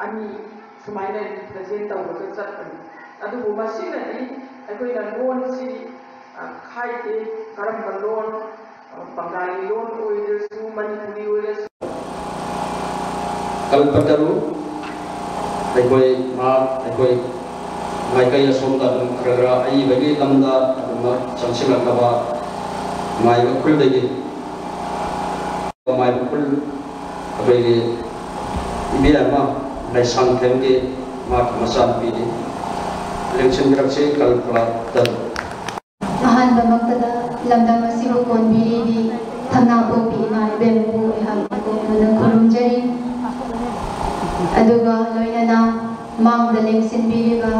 अनि सुमाइना रिप्रेजेंट तौरगा चटपनी अदुबु मसिनदि अखोइना लोन सि खाइते करम लोन बंगाली लोन ओइरसु मणिपुरी ओइरसु कल्पतरु अखोइ माइकई असोमदा खरगरा आई बगी लमदा चमसिलकबा माइ खुलदगी माइ खुल अबेगी इबियामा लाइसांग थेंगे माक मसान पीदी इलेक्शन ग्रक्से कल्पतर अहनबमक्तदा लमदम असिबु कोनबिरिबी थंगनाबो बीमा बेमबु एहाबको मन खुरुमजरी अदुगा लोइनना मांगदा लेंसिन बिरिबा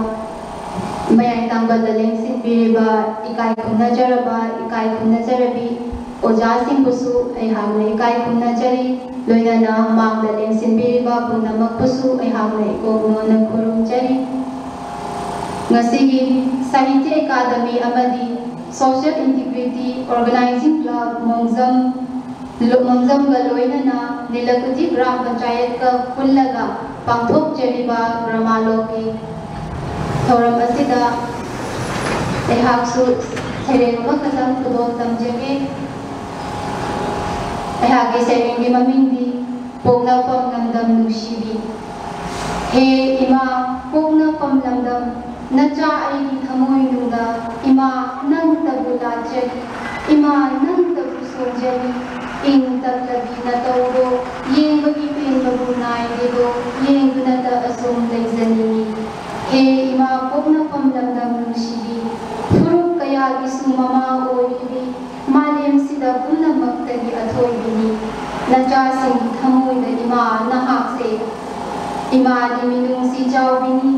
मयाई तांगलदा लेंसिन बिरिबा इकाई खुनजरबी ओजासिंगबुसु एहागने इकाई खुनजरी लोइनना मांगदा लेंसिन बिरिबा पुनमकबुसु एहागने कोगनोन खुरुमजरी ngasiगी साहित्य अकादमी अमदी सोशल इंटीग्रिटी ऑर्गेनाइजिंग क्लब मंगजम गलोइनना नीलकुची ग्राम पंचायत का पुल्लगा पांगथोक जरिबा ग्रामालोकी थौरम असिदा एहाक्सु सेरेंगमा खसम खुदो तमजेगे एहागे सेरेंगे ममिंदी पोंगनाफम नमदम नुशीबी हे इमा पोंगनाफम नमदम नचा आईगी थमोई नुंदा इमा नंग तबु लाचरी इमा नंग तबु सोजरी इंग तबलगी नतौदो येंबगी पेंबबु नाइदेदो येंगुनता असोम लेजनी हे इमा पोंगनाफम नमदम नुशीबी फुरुक कयागी सुममा ओइबी मालेम सिदा पुनमक्तगी अथोइबिनी नचा सिंग थमोइदा इमा नहाकसे इमा लिमिनुंग सी जाओबिनी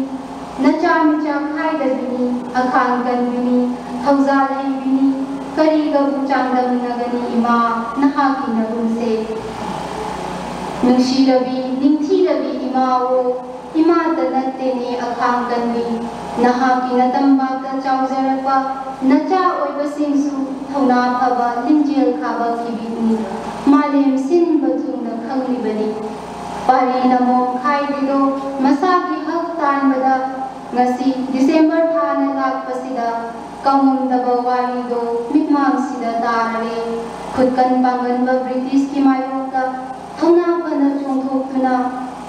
नचा मिचा खाइदबिनी अखांगनबिनी थौजालैबिनी करीगबु चांदमनगनी इमा नहाकी नगुनसे नुशीरबी निंथीरबी इमावो इमा तनत्तेने अखांगनबी नहाकी नतंबाक चाउजरपा नचा ओइबसिंसु थौना फबा लिंजेल खाबा किबिनी मालेम सिनबा थुंगना खंगलिबनी पारी नमो खाइदिदो मसाकी हक तानबदा ngasi December thana lakpasida kaumamdaba warido mitmamsida tarare khutkan banganba British ki mayokta thona phana chongthoktuna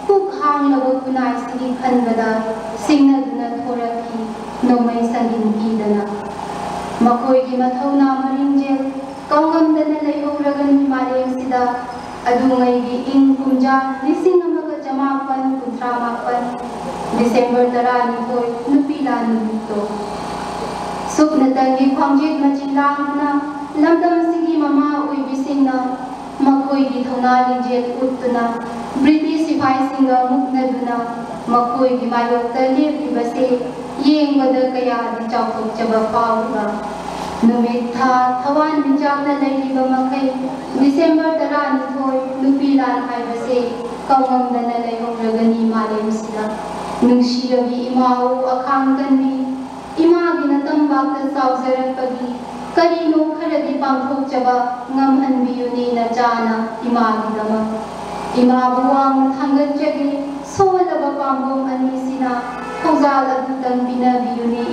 pukhanglaba kunai sigi khanbada singnaduna thoraki nomai sangin kidana makhoi gi mathauna maringjel kaungamdana leihoragani malem-sida adungai gi ing kumja lising amaga jamapan kuntramapan December tarani toy nupila nubito Suknatangi khongjit machilangna lamdam sigi mama uibisingna makhoi gi thona linjel uttuna British sipai singa muknaduna makhoi gi mayokta lepribase yengbada kaya di chawthok chaba pawga numit tha thawan binjangna leiriba makai December tarani toy nupilan haibase kaungamdana leihoragani malem-sida नुशीरबी इमाओ अखांगनी इमागी नतंबाक्ता साउजरपगी करीनो खरदि पांथोकचबा ngамहनबियुनी नचाना इमागीदमा इमाबुवांग थांगनचगे सोलबा पांबोम अनिसिना थौजालबु तंबिनबियुनी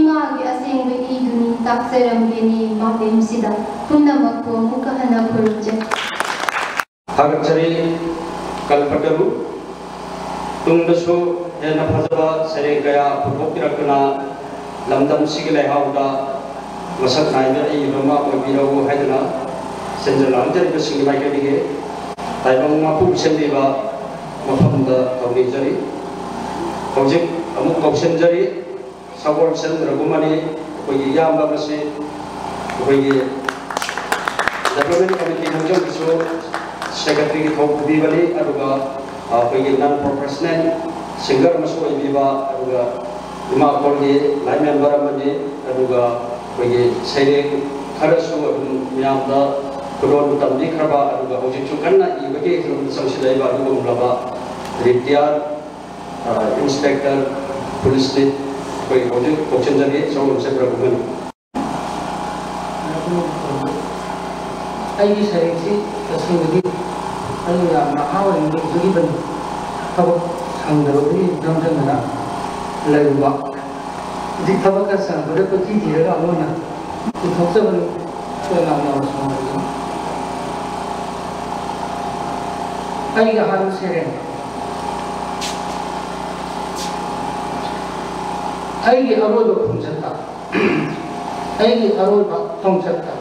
इमागी असेंगबे इदुनी ताक्सरमगेनी मालेमसिदा पुनमको मुकहना खुरुजे हागचरी कल्पतरु तुंगदसु हेना फजबा सरे गया पुथोकिरकना लमदम सिग लेहाउदा मसक नाइना इबमा ओबिरौ हाइदना सेंजलांजर बसिंग माइकेदिगे ताइबंग मापु सेंदिबा मफमदा तौनिजरी हौजिक अमुक कौशनजरी सागोल चंद्रगुमनी कोई यामबा बसे कोई डेवलपमेंट कमिटी हंजोसु सेक्रेटरी की थोबीबली अरुगा कोई नॉन प्रोफेशनल सिंगर मसो इबा अरुगा इमा कोलगे लाइन मेंबर मने अरुगा कोई सेरे खरसु मियामदा कुरोन तमदी खरबा अरुगा होजिचु कन्ना इबगे संसिलाइबा अरुगुमलबा रिटायर इंस्पेक्टर पुलिस ने कोई होजिक कोचनजरी सोम से प्रगुमन आई सरेसी तस्वीर अल्लाह महावरी जुगी बन thabo sangdaba ni damjana laiba di thabo ka sang bada ko ti dira amona to thoksa ban ko na na so ai ga haru sere ai ge arodo phunjata ai ge arodo thongchata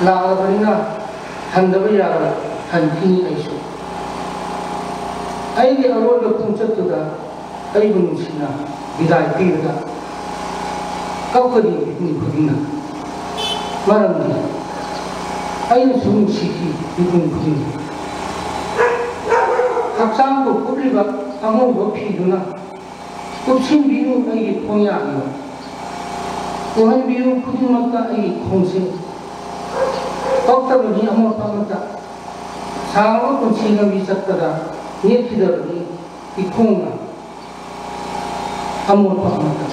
la barina handaba yara hanti aisu ai ge arodo phunchatu da ai bunu sina bidai tirda kaukari ni khudina maramni ai sum siki ibun khudina haksan ko kubliba amon go phiduna kupsin biu ai khoya ni ohan biu khudimata ai khonse dokter ni amon pamata sawo kunchina bi saktada ni khidar ni ikhonga amon pamata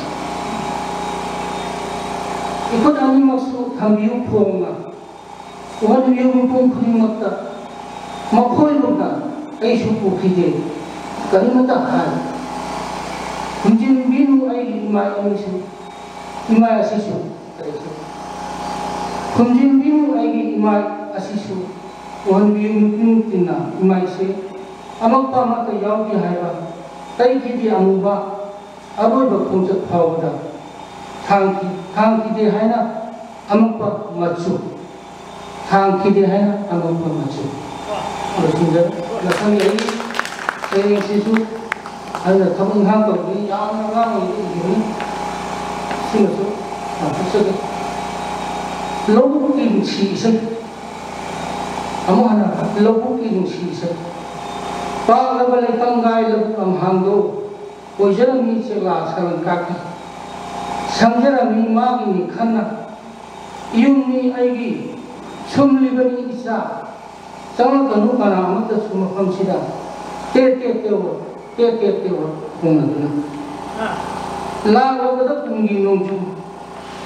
ikot ani maksu thambiu phonga ohan biu phong khudimata makhoi luka ai su ko khide kalimata hai kunjin binu ai ima asisu kunjin binu ai ima asisu ohan binu tinna ima se amakpa mata yaw ki haiba tai ki di amuba aroi ba khonjat phawda thang ki de haina amakpa machu thang ki de haina amakpa machu Rasulullah lakani ai sisu ada thong hang to ni yang ngang ni sisu sisu lobu king chi se amana lobu king chi se pa la bale tangai lobu am hang do ojara mi se la sang ka ki sangjara mi ma gi ni khanna yung ni ai gi sumli bani isa sang kanu kana amata suma kham sida te kungna la lobada kungi nongju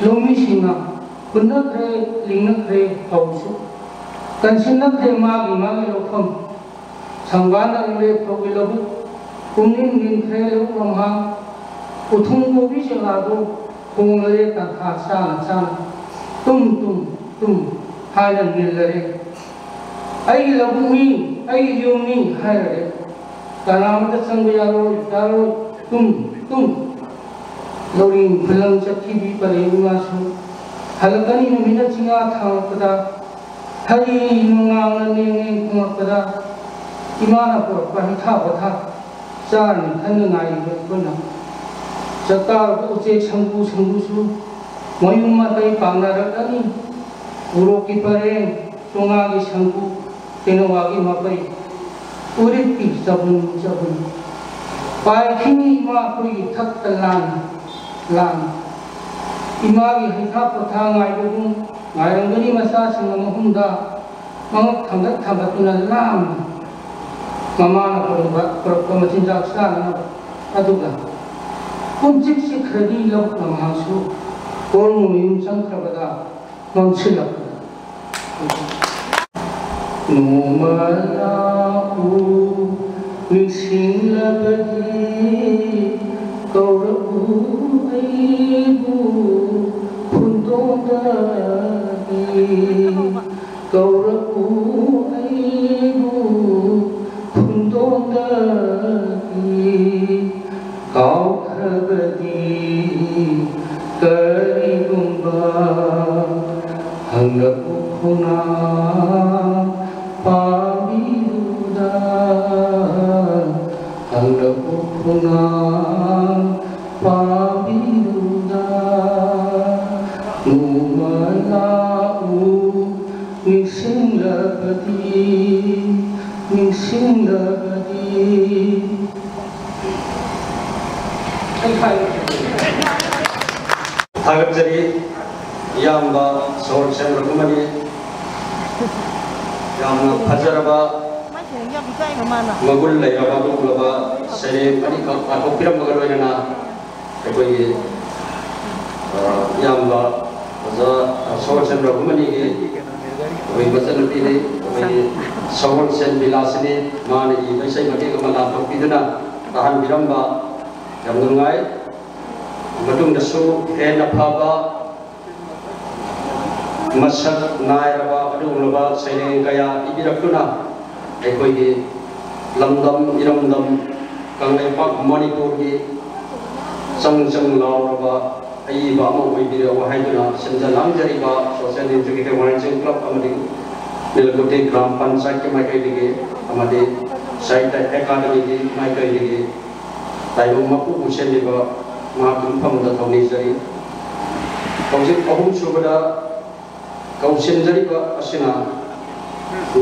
lomi singa kunna kre lingna kre hausu kansinna kre magi lokham sangwana le phogi lobu kungin nin kre lo ramha uthung ko bi jala do kungale ta kha sana tum halan nilare ai labumi ai yumi haire Kalamata sanggayaro tum loring bilang sakti bi pare umasu halakani numina singa thangpada hari nungang nenge kumapada imana por pahitha patha chan thanai bana sakar uche changbu su moyuma tai pangnarakani uroki pare sungagi changbu tenowagi mapai urip sabun pai kini ima kuri thak lan ima gi hitha patha ngai bu ngai rangani masa singam humda mang thangat tuna lam mama na ko machin jak sa na aduga kunchik si khadi lok namhasu kol muyum sangkrabada mangsilak Numalaku nisilabadi kaurabu aibu puntodagi kaurabu aibu puntodagi kau khabadi karibumba hanggaku khuna Pabiruda Hanggaku khuna Pabiruda Numalau Nising labadi Thagap jari Yamba Sohor Chandra Kumari yang Hajaraba magul lairaba dulaba sere pani ka piram magaloina na ekoi yamba za Sohor Chandra Kumari ge koi basan pile koi Sawal Sen Bilasini mana I Baisai Magi Kamala Topiduna Tahan Biramba yang nungai Madung Dasu Hena Paba Masak Nairaba Adung Laba Saine Kaya Ibirakuna Ekoi Lamdam Iramdam Kangai Pak Manipur Gi Sang Lauraba Ayi Ba Mo Ibira Wahaiduna Senjalang Jariba Social Education Management Club Amadi Nilagote Gram Panchayat ke Maikai Dige Amadi Sahitya Academy Gi Maikai Dige Tayo Mapu Usen Diba Mahakam Pamda Thawni Jari Kaujit Ahum Subada Kausen Jari Ba Asina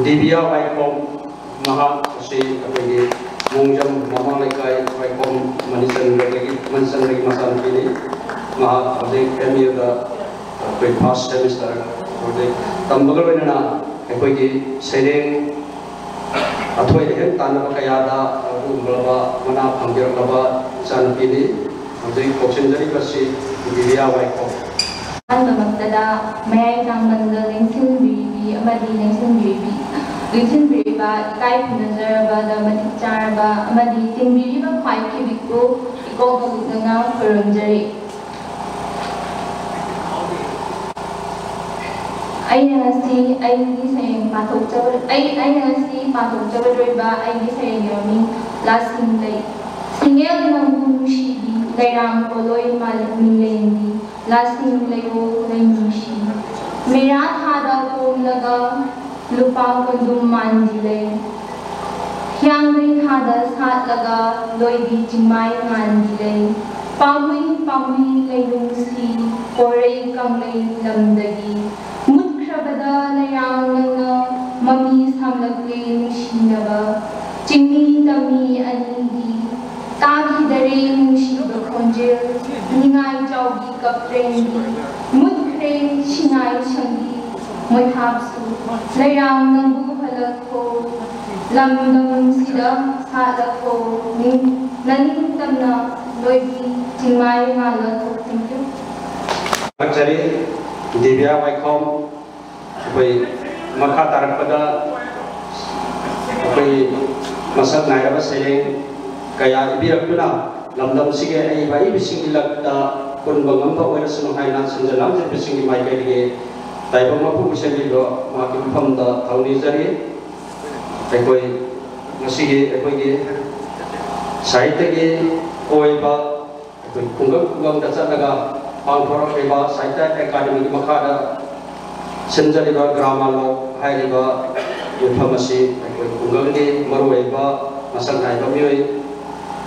Divya Vaikom Maha Usi Apagi Mungjam Mama Lekai Vaikom Manisan Lagi Masan Pini Maha Apagi Kami Yoda Apagi Past Semester Apagi Tambagal Venana Apagi Sereng Atoi Hen Tanah Kayada Laba Mana Panggil Laba San Pini Apagi Kausen Jari Kasi Divya Vaikom Magdada Mayay ng Banda Lengsin Biribi Amadi Lengsin Biribi Lengsin Biriba Ikay Punazaraba Da Matikcharaba Amadi Tingbiriba Kwai Kibiko Ikaw Pagutanga Kurumjari Ayna si Ayni Sayang Patok Jawad Ayna si Patok Jawad Riba Ayni Sayang Yaming Lasing Lay Singel ng Bumushidi Layram Koloy Malaming Layndi Lasing Layo Laymushi Mirat Hada Pom Laga Lupa Kundum Mandile Hyang Ring Hada Sat Laga Loidi Jimay Mandile Pamui Laylung Si Koray Kang Lay Lamdagi Mutkrabada Layang Langa Mami Samlaglay Mushinaba Jimmy Dami Anindi Tagi Dare Mushiba Konjil Ningay Jawgi Kaprengi Mutkre Shinay Shangi Muthapsu Layang Nangu Halako Lamdang Sida Salako Naning Tamna Loidi Jimay Malako. Thank you. Actually, Divya Vaikom Apoi Makha Tarakpada Apoi Masak Nairaba Sereng Kaya Ibirakuna Lamdam Sige Ai Bai Bising Ilakta Kun Bangamba Oira Sunuhai Nan Sanjalam Je Bising Mai Kai Dige Taiba Mapu Bising Lido Makim Pamda Thawni Jari Ekoi Masige Ekoi Ge Sahitya Ge Oiba Ekoi Kungang Datsanaga Pangthora Eba Sahitya Academy Makhada Senjaliba Gramalo Hairiba Yuphamasi Ekoi Kungang Ge Maru Eba Masang Naiba Mioi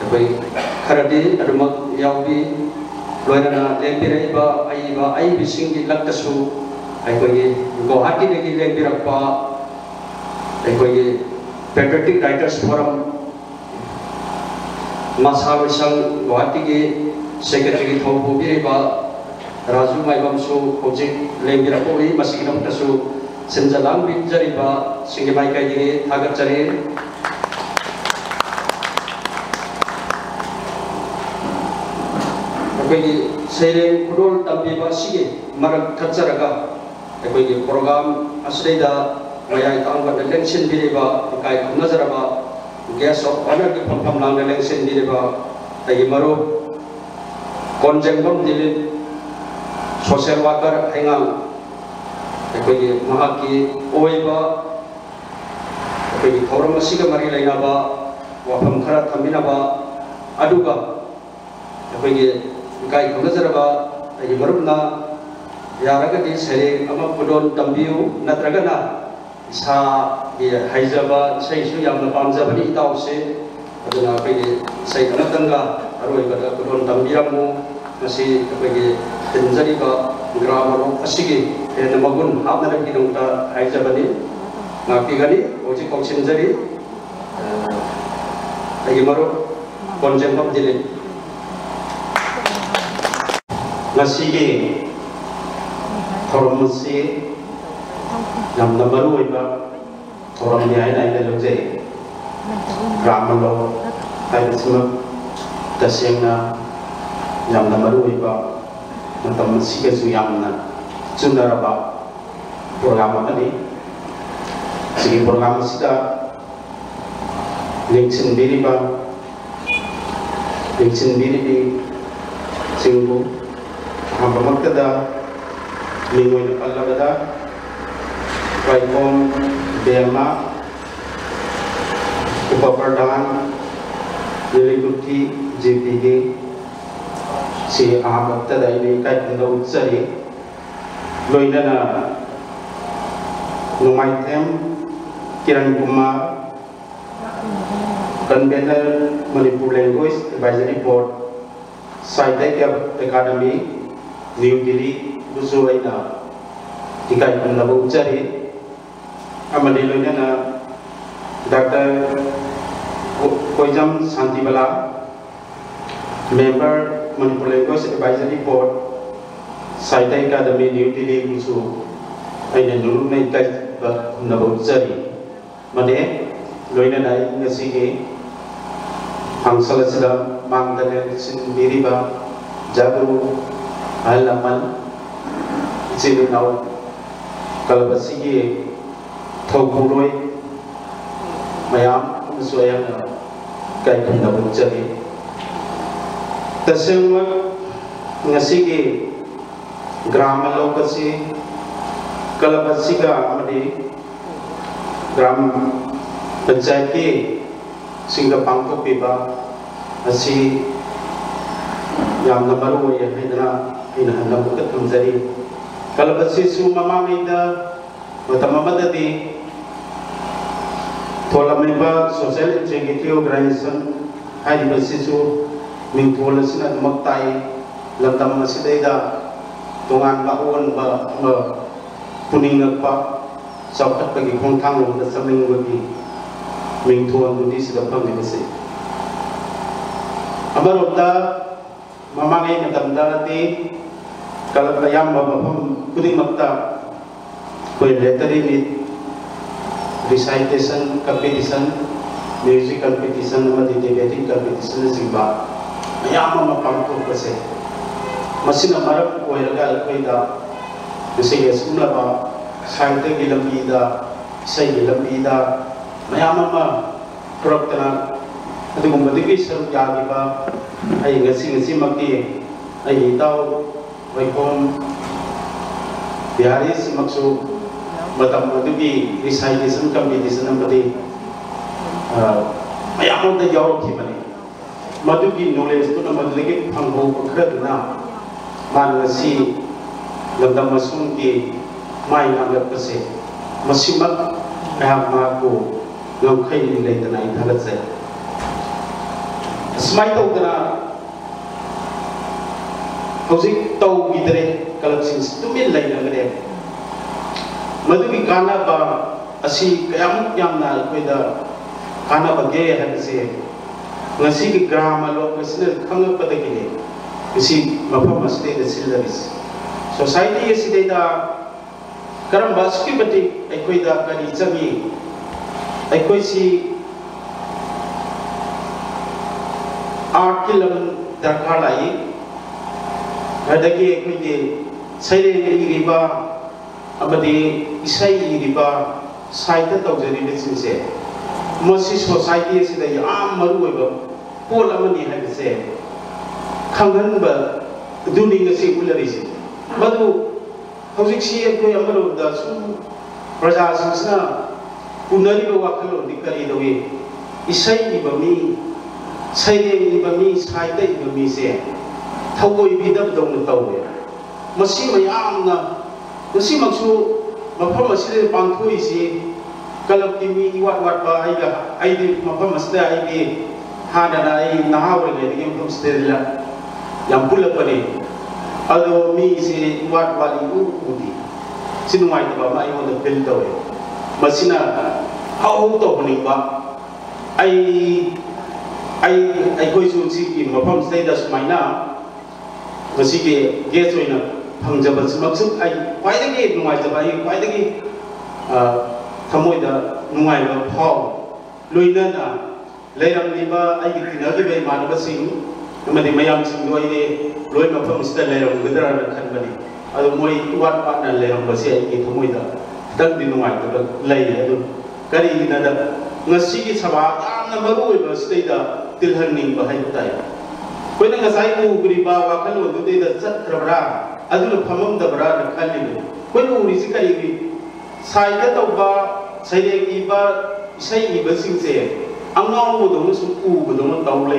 Ekoi Kharadi Adumak Yaubi Loinana Lempiraiba Aiba Ai Bising Di Laktasu Ekoi Guwahati Negi Lempirakpa Ekoi Patriotic Writers Forum Masawisang Guwahati Ge Secretary Thawbu Biriba Raju Maibamsu Kojik Lempirakoi Masikinam Tasu Senjalang Binjariba Singi Maikai Dige Thagat Jari Ekoi Sereng Kudol Tambiba Sige Marak Katsaraga Ekoi program Asreda Mayai Tangba Lengsin Biriba Kai Kunazaraba Guest of Honor Ki Pam Lang Lengsin Biriba Tagi Maru Konjengbam Dilip Social Worker Hengang Ekoi Mahaki Oiba Ekoi Thoram Asiga Mari Lainaba Wapam Khara Thaminaba Aduga Ekoi Kai Kunazaraba Tagi Marumna Yaragati Sereng Ama Pudon Tambiu Natragana Sa Haijaba Saisu Yang Pamjabani Itause Aduna Pegi Sai Amatanga Aroi Bada Pudon Tambiramu Masih Pegi Tenjariba Gramaro Asigi Namagun Hamna Kidungta Haijabani Makigani Oji Koksinjari Lagi Maru Konjembam Dilip Masigi Thormusi Yang Namaru Iba Thoram Yai Nai Lojai Ramalo Haibisma Tasyangna Yang Namaru Iba Nantam Siga Suyamna Sundaraba Program ini sigi program sida election biriba election biribi singbu hampamaktada lingoy na palagada Raikon Dema Upapradhan Nilikuti JPG si ahamaktada ini kait na utsari loina na Numaitem Kiran Kumar Convener Manipur Language Advisory Board Scientific Academy New Delhi Busuaina Ikai Nabu Ucari Amadi Loina Dr. Koijam Santibala Member Manipur Language Advisory Board Scientific Academy New Delhi Busu Aina Nuru Naikai Nabu Ucari Mane Loina Nai Ngasigi Hangsala Sila Mangdane Sin Biriba Jagru Alaman Sini Nau Kalabasigi Taukuroi Mayam Suayana Kai Nabu Ucari Tasengwa Ngasigi Grama Lokasi Kalabasiga Amadi Gram Panchayati Singga Pangkok Piba Asi Yang Namaru Ya Hidra Hina Bukat Kamzari Kalabasi Su Mamamida Matamamadi Tolameba Social Executive Organization Hari Basisu Mingtola Sina Maktai Lantam Masideda Tungan Baon Ba Puning Pa Sabat bagi kongkang dan saming bagi mingtuan budi sudah pernah dibesi. Amarota mamangai macam darati kalau ayam bapa puning makta koi lettery ni recitation competition music competition nama debating competition siapa ayam mama pangku kese masih nama koi regal koi dah Jadi semula apa sahaja gilam bida, saya gilam bida, mayam apa peroktan, itu membuatnya seru jadi apa, ayah ngasi maki, ayah tahu, Raikon biaris maksud, batam itu di recitation competition nampak mayam itu jauh gimana, madu di knowledge itu nampak lagi panggung kerana, mana ngasi Lantang masuk di main anggap kese, masih mak ayam aku ngangkai nilai tanah itu halat saya. Semai tahu kena, hausik tahu gidere kalau sih tu nilai nilai. Madu di kana ba asi kayam yang na kuida kana bagai halat saya. Ngasi di gram alo ngasi kangap pada gini, ngasi apa masih ada silaris. Society is data karam baski bati ekoi da kani chami ekoi si art kilam darkar lai adagi ekoi de saire riba abadi isai riba saita tawjari de sinse mosi society is da yam maru ba pol amani ha se khangan ba duni ngasi ulari Madu, hausik siap kau yang baru dah su praja sangsna punari bawa kalau dikali dawe isai ni bami sai ni bami sai dai bami se thawoi bidam dong tahu ya masih mayam na masih maksud mafam masih pangkoi si kalau kimi wat ba ai di mafam masih ai hada ai nahawal ni yang mesti yang pula pada Ado mi si wat wali udi, sinuai tu bapa ayam tu bel tahu. Masina hau tu pening ba, ai koi suci ki mafam stay das maina, masih ke gesu ina pangjabat maksud ai kuai lagi nuai tu ai kuai lagi thamoi dah nuai ba pau, luinan layang liba ai kita lagi bayi mana basing. Kemudian mayam singgo ini loy mafam mesti layang gedera nak bani. Ado moi wat na layang basi ini thamoi dah. Dan di nuai tu lay itu kari nada ngasi ki sawa yang na maru ba stai da tilhaning ba hai butai koi na ngasai ku griba wa khalo du de da chat krabra adu phamam da bra na khali koi no ri si kari ri sai da tau ba sai de ki ba sai i ba sing se angau bu dong su ku bu dong tau le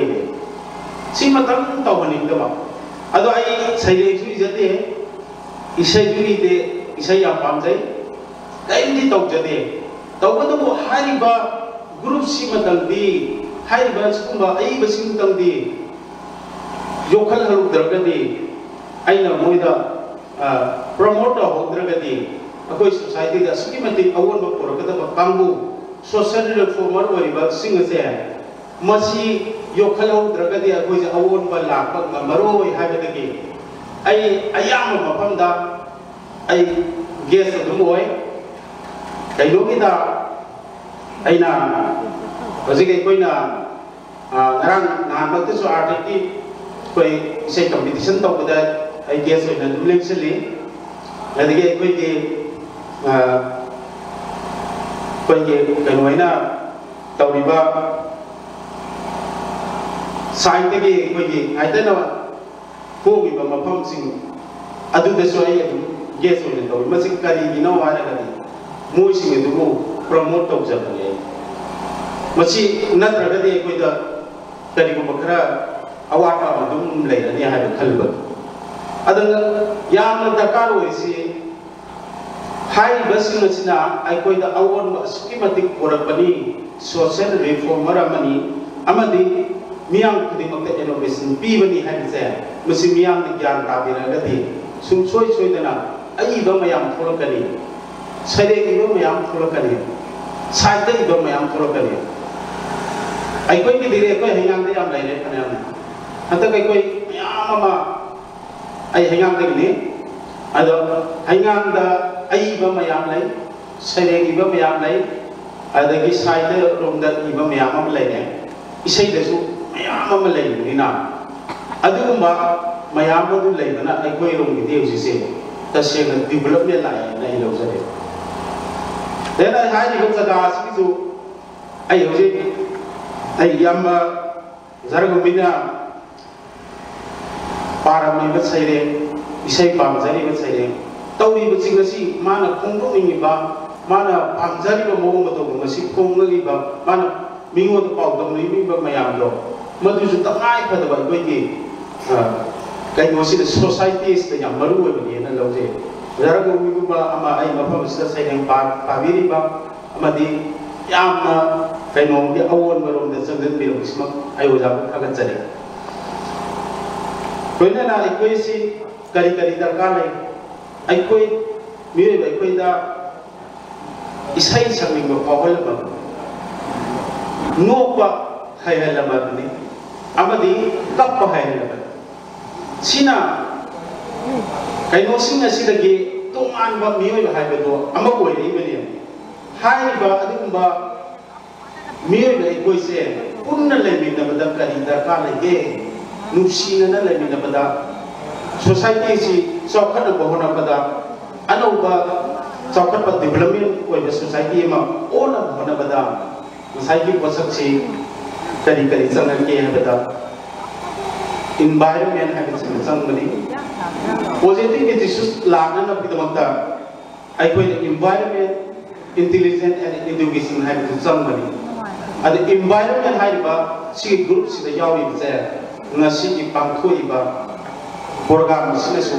si matang tau baning da ba adu ai sai de su jate isai duri de isai ya pam jai kai di tau jate tau ba do hari ba group si matang di hari ba skumba ai ba sing tang di yokhal halu draga di ai na moida promoter ho draga di akoi society da siki mati awon ba por ka da kambu social reformer oi ba sing se masi yokhal halu draga di akoi awon ba la ba ngamaro oi ha ba de ai ayam ma pham da ai guest du moi kai lo ki da ai na basi kai koi na ngarang na ba te so artist koi sei competition to ko da ai guest oi na du lek seli la de koi ke koi ke kai noi na tau ri ba sai te ke koi ke ai te na ko gi ba ma pham sing adu de so ai guest oi na to ma sing kari gi no wa na kari moi sing du mo promote to ja ne masi natraga de koi da kari ko bakra awata ma dum le na ni ha de khalba adanga yam da karo isi hai basing sina ai koi da awon schematic porapani social reformer amani amadi miang kudimok te innovation pi bani hai se masi miang de gyan ta bi na de sum soi soi dana ai ba mayam thorokani sare gi ba mayam thorokani sai te ba mayam thorokani ai koi ni dire koi hingang de yam lai le kanam hanta kai koi mayam ma ai hingang de ni ado hingang da ai ba mayam lai sare gi ba mayam lai adagi sai te rom da gi ba mayam am lai ne isai da su mayam am lai ni na adu ma mayam du lai na ai koi rom gi de si se ta se na development lai na i lo sa de then ai hai ni ba sa si su ai ho ji ai yam zargo bina para mi ba sai de isai pam jari ba sai de tauri ba sing si mana khongdo mi ba mana pam jari ba mo ma to ma si khong ngi ba mana mingo to pau dom ni mi ba mayam do ma du su ta ngai pa da ba koi ki kai no si the society is the yam maru ba ni na lo je zargo mi ba ama ai ma pa sa sai de pa bi ri ba ama di yam na kai no di awon ma rom da sang den bi lo isma ai o ja ka ga chare koi na na koi si kari kari darkar le ai koi mi re ai koi da isai sang mi ba pawal ba no pa hai la ba ni amadi kap pa hai la ba sina kai no singa sida ge tong an ba mi oi hai ba do ama koi ri ba ni hai ba adu ba mi oi koi se punna le mi na ba da kari darkar le ge nu sina na le mi na ba da society si chokhat ba hona ba da ano ba chokhat ba development koi ba society ma ona hona ba da society wasak si kari kari sang ke ha da environment ha ke sang bani positive issues lagna na bidamak da ai koi environment intelligent and education ha ke sang bani ad environment ha ba si group si da yawi ba ngasi ki pangkhoi ba program sina su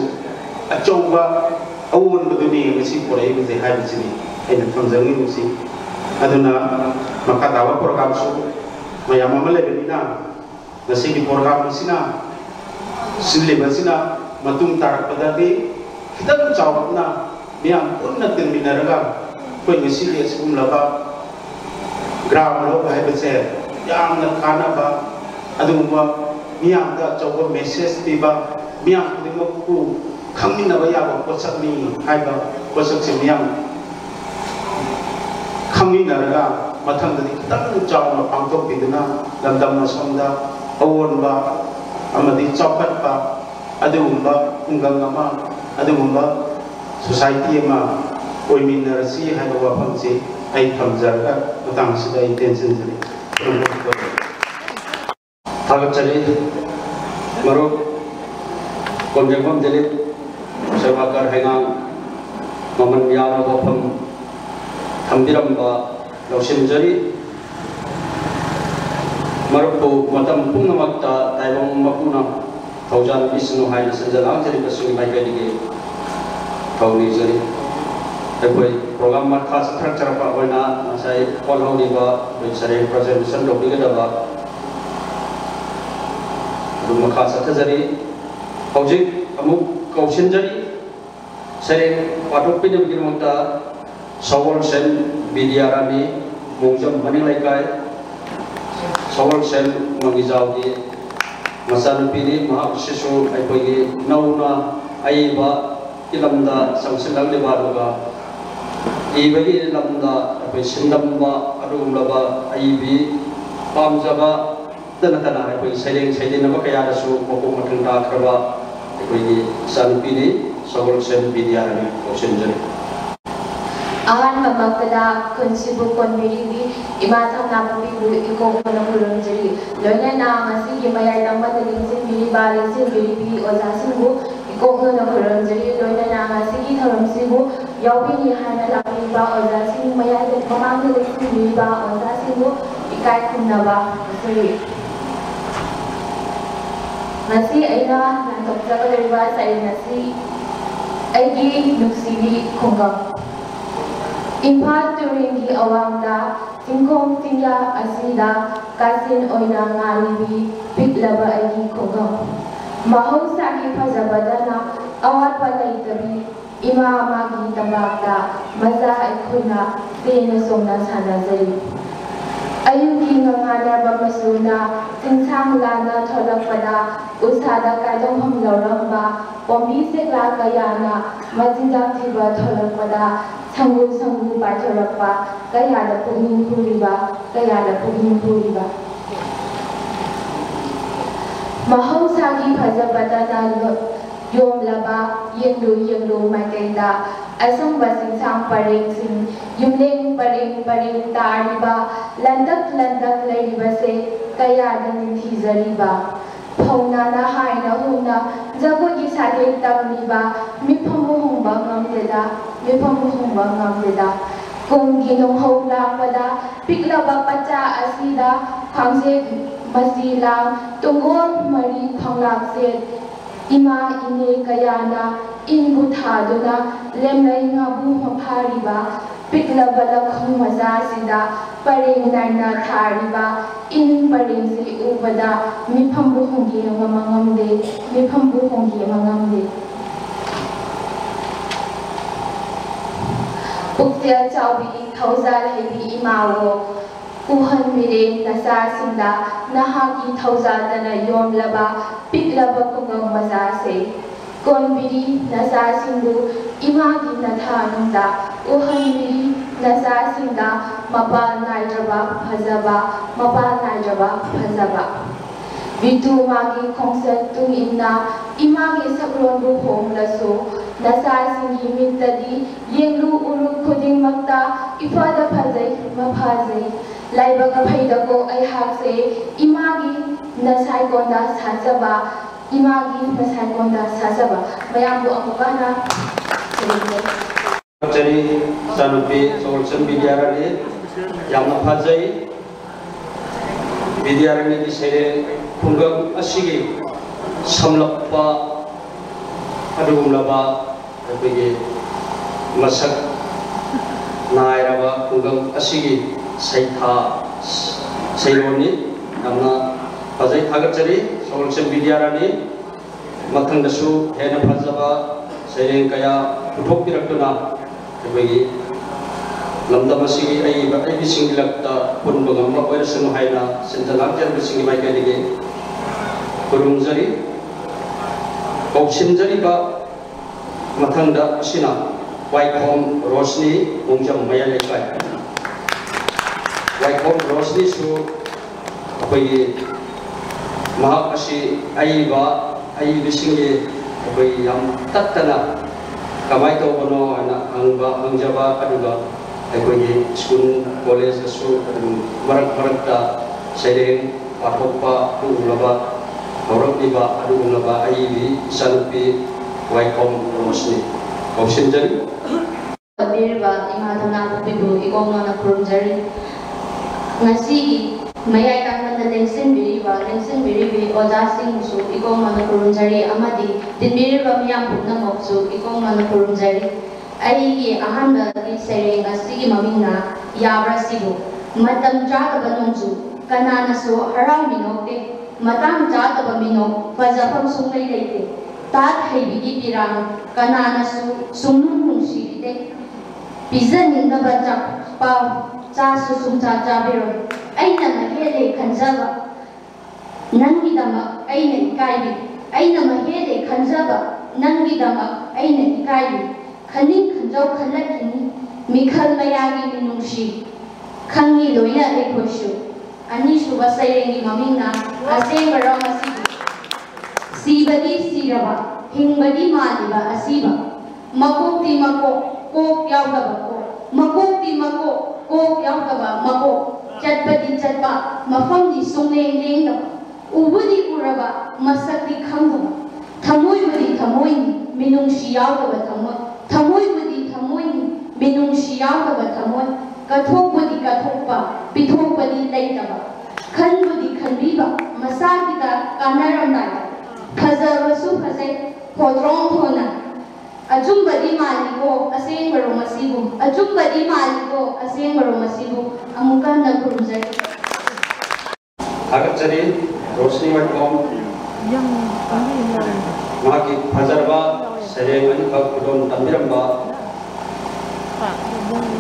achouba awon baduni ngasi porai ba hai ba sini en pangjangi musi aduna makatawa program su mayam amale benina ngasi ki program sina sinle basina matung tarak padati kita chawat na miang unna tin minaraga koi ngasi le sum laba gram lo hai ba se yang na khana ba aduma miang da chawba message ti ba miang ni mo ku khangni na ba ya ba posak ni hai ba posak se miang khangni na ra mathang da kitang chaw na pangtok ti na lamdam na somda awon ba amadi chawkat ba adumba ungang ama adumba society ma oimin na si hai ba phang se ai thamjarga matang sida intention jari थागतचरी मरो कोमजेंगम दिलीप सेवाकर हैंगांग ममन याना वफम थम्बिरंबा लौसिनजरी मरुपु मतम पुंगमक्ता ताइबंग मपुना थौजान बिष्णु हाइन संजलांग जरी बसुंग माइकेलिगे थौनी जरी एकोई प्रोग्राम मखा स्ट्रक्चर पा होइना नासाई कॉल होनिबा बिसरे प्रेजेंटेशन लोबिगदबा मखा सथजरी हौजिक अमुक कौशिनजरी सरे पाटोपिनम गिरमंता सवल सेन बिदियारानी मोंजम मनिलाइकाय सवल सेन मंगिजावगी मसानुपिनी महाशिशु आइपोगी नौना आइबा इलमदा संसिलंगलिबा दुगा इबगी इलमदा आइपोई सिंदम्बा अरुगुमलबा आइबी पामजबा तना आइपोई सैलें सैलेनबा कयादसु मको मथंदा खरबा आइपोगी सानुपिनी सवल सेन बिदियारानी कौशिनजरी Ahan mamagtada konsibu konbiri ima thangna papibu iko kono kurunjari loina na ngasi gimayar namba tagin sin biri bali sin biri bi oza sinbu iko kono kurunjari loina na ngasi gi tharam sibu yawbini hana lakli ba oza sin mayar de mamang de sin biri ba oza sinbu ikai kunna ba sari ngasi aina nantokjaga deriba sai ngasi aigi nuksibi khongam Imphal turingi awangda tingkong tingya asida kasin oina ngalibi piklaba aigi khongam mahausa ki phajabadana awat palaitabi ima magi tabakta maza aikuna tena somna sanazari ayuki ngangana bamasuna tingsang lana tholakpada usada kaidong hamlauramba pombi sekla kayana majinjak thiba tholakpada Sanggu sanggu bacarapa kaya ada pungin puriba mahau sagi phajabada na yom laba yenglu maikaida asam basing sang paring sing yumleng paring tariba landak lairiba se kaya ada ninthizariba Phongna na haina huna jagogi sade tamniba miphamu hongba ngamdeda konggi nong hongla pada piklaba pacha asida phangse masila tungol mari phanglakse ima ine kayana ingu thaduna lemlai ngabu maphariba piklaba lakhong maza sida pareng naina thariba in pareng se ubada miphambu honggi ngamamde Puktia Chaubi Tauzal Hebi Imawo Uhan Mire Nasa Sinda Nahaki Tauzadana Yom Laba Pik Laba Kungam Mazase Konbiri Nasa Sindu Imagi Nathanunda Uhan Miri Nasa Sinda Mapa Naijaba Phajaba Vitu Magi Kongsa Tung Inna Imagi Saklon Bu Hong Laso Nasa Singi Mintadi Yenglu Uru Kuding Makta Ifada Phazai Maphazai Laibaga Paidako Aihakse Imagi Nasai Gonda Sazaba Mayambu Amukana Jadi Sanupi Solution Bidyarani Yamna Phazai Bidyarani di sini Punggam Asigi Samlappa Adugumlaba Bagi Masak Nairaba Punggam Asigi Saitha Saironi Namna Phazai Thagatchari Solution Bidyarani Mathang Dasu Hena Phazaba Saireng Kaya Puthok Piraktuna Bagi Lamdamasi Aibi Singilakta Punbangam Oirasanu Haina Sentalakjar Bisingi Maikanige Kurungzari Kaushinjari Ba Mathangda Asina Waikom Rosni Mungjam Mayalekai Waikom Rosni Su Bagi Mahakasi Aiba Aibi Singi Bagi Yam Tatana Kamai Tawano Anak Hangjaba Aduga ꯑꯩꯈꯣꯏꯒꯤ ꯁ꯭ꯀꯨꯜ ꯀꯣꯂꯦꯖꯇꯁꯨ ꯑꯗꯨꯝ ꯃꯔꯛ ꯃꯔꯛꯇ ꯁꯩꯔꯦꯡ ꯄꯥꯊꯣꯛꯄ ꯑꯗꯨꯒꯨꯝꯂꯕ ꯍꯧꯔꯛꯂꯤꯕ ꯑꯗꯨꯒꯨꯝꯂꯕ ꯑꯩꯒꯤ ꯏꯆꯥꯅꯨꯄꯤ ꯋꯥꯏꯈꯣꯝ ꯔꯣꯁꯅꯤ ꯀꯧꯁꯤꯟꯖꯔꯤ ꯇꯝꯕꯤꯔꯤꯕ ꯏꯃꯥ ꯊꯧꯅꯥꯄꯣꯛꯄꯤꯕꯨ ꯏꯀꯣꯛꯅꯅ ꯈꯨꯔꯨꯝꯖꯔꯤ ꯉꯁꯤꯒꯤ ꯃꯌꯥꯏ ꯀꯥꯡꯃꯟꯗ ꯂꯦꯡꯁꯤꯟꯕꯤꯔꯤꯕꯤ ꯑꯣꯖꯥꯁꯤꯡꯕꯨꯁꯨ ꯏꯀꯣꯛꯅꯅ ꯈꯨꯔꯨꯝꯖꯔꯤ ꯑꯃꯗꯤ ꯇꯤꯟꯕꯤꯔꯤꯕ ꯃꯤꯌꯥꯝ ꯄꯨꯝꯅꯃꯛꯁꯨ ꯏꯀꯣꯛꯅꯅ ꯈꯨꯔꯨꯝꯖꯔꯤ ꯑꯩꯒꯤ ꯑꯍꯥꯟꯕꯒꯤ ꯁꯩꯔꯦꯡ ꯑꯁꯤꯒꯤ ꯃꯃꯤꯡꯅ ꯌꯥꯕ꯭ꯔꯥꯁꯤꯕꯨ ꯃꯇꯝ ꯆꯥꯗꯕ ꯅꯣꯡꯖꯨ ꯀꯅꯥꯅꯁꯨ ꯍꯔꯥꯎꯃꯤꯅꯣꯛꯇꯦ ꯃꯇꯥꯡ ꯆꯥꯗꯕ ꯃꯤꯅꯣꯛ ꯐꯖꯐꯝ ꯁꯨꯡꯂꯩ ꯂꯩꯇꯦ ꯇꯥꯠ ꯍꯩꯕꯤꯒꯤ ꯄꯤꯔꯥꯡ ꯀꯅꯥꯅꯁꯨ ꯁꯨꯡꯅꯨꯡ ꯅꯨꯡꯁꯤꯕꯤꯗꯦ ꯄꯤꯖꯅꯤꯡꯗꯕ ꯄꯥꯎ ꯆꯥꯁꯨ ꯁꯨꯡꯆꯥ ꯆꯥꯕꯤꯔꯣꯏ ꯑꯩꯅ ꯃꯍꯦꯜꯂꯦ ꯈꯟꯖꯕ ꯅꯪꯒꯤꯗꯃꯛ ꯑꯩꯅ ꯏꯀꯥꯏꯕꯤ ꯑꯩꯅ ꯃꯍꯦꯜꯂꯦ ꯈꯟꯖꯕ ꯅꯪꯒꯤꯗꯃꯛ ꯑꯩꯅ ꯏꯀꯥꯏꯕꯤ खनिंग खंजौ खलखिनी मिखल मयागी मिनुंगशी खंगी लोइना एखोशु अनिसुबा सैरेंगी ममिंगना असेंगरा मसिबु सीबदी सीरबा हिंगबदी मालिबा असीबा मकोक्ति मकोक कोक यावदबा को मकोक्ति मकोक कोक यावदबा मकोक चटपदी चटपा मफमदी सुंगलेंग लेंगदबा उबुदी उरबा मसक्ति खंगदबा थमोइबदी थमोइनी मिनुंगशी यावदबा थमोइ थमोइबुदी थमोइनी मिनुंगशी यावदबा थमोइ कथोकबुदी कथोकपा पिथोकबदी लैतबा खनबुदी खनबीबा मसागिदा कानरमनाय फजबसु फजे खोद्रोंग थोना अजुंबदी मालिको असेंबरो मसिबु अजुंबदी मालिको असेंबरो मसिबु अमुका नखुरुजै हागचरी रोशनी वटकोम माकी फजरबा सरेंग अनिखा खुदोन तमिरंबा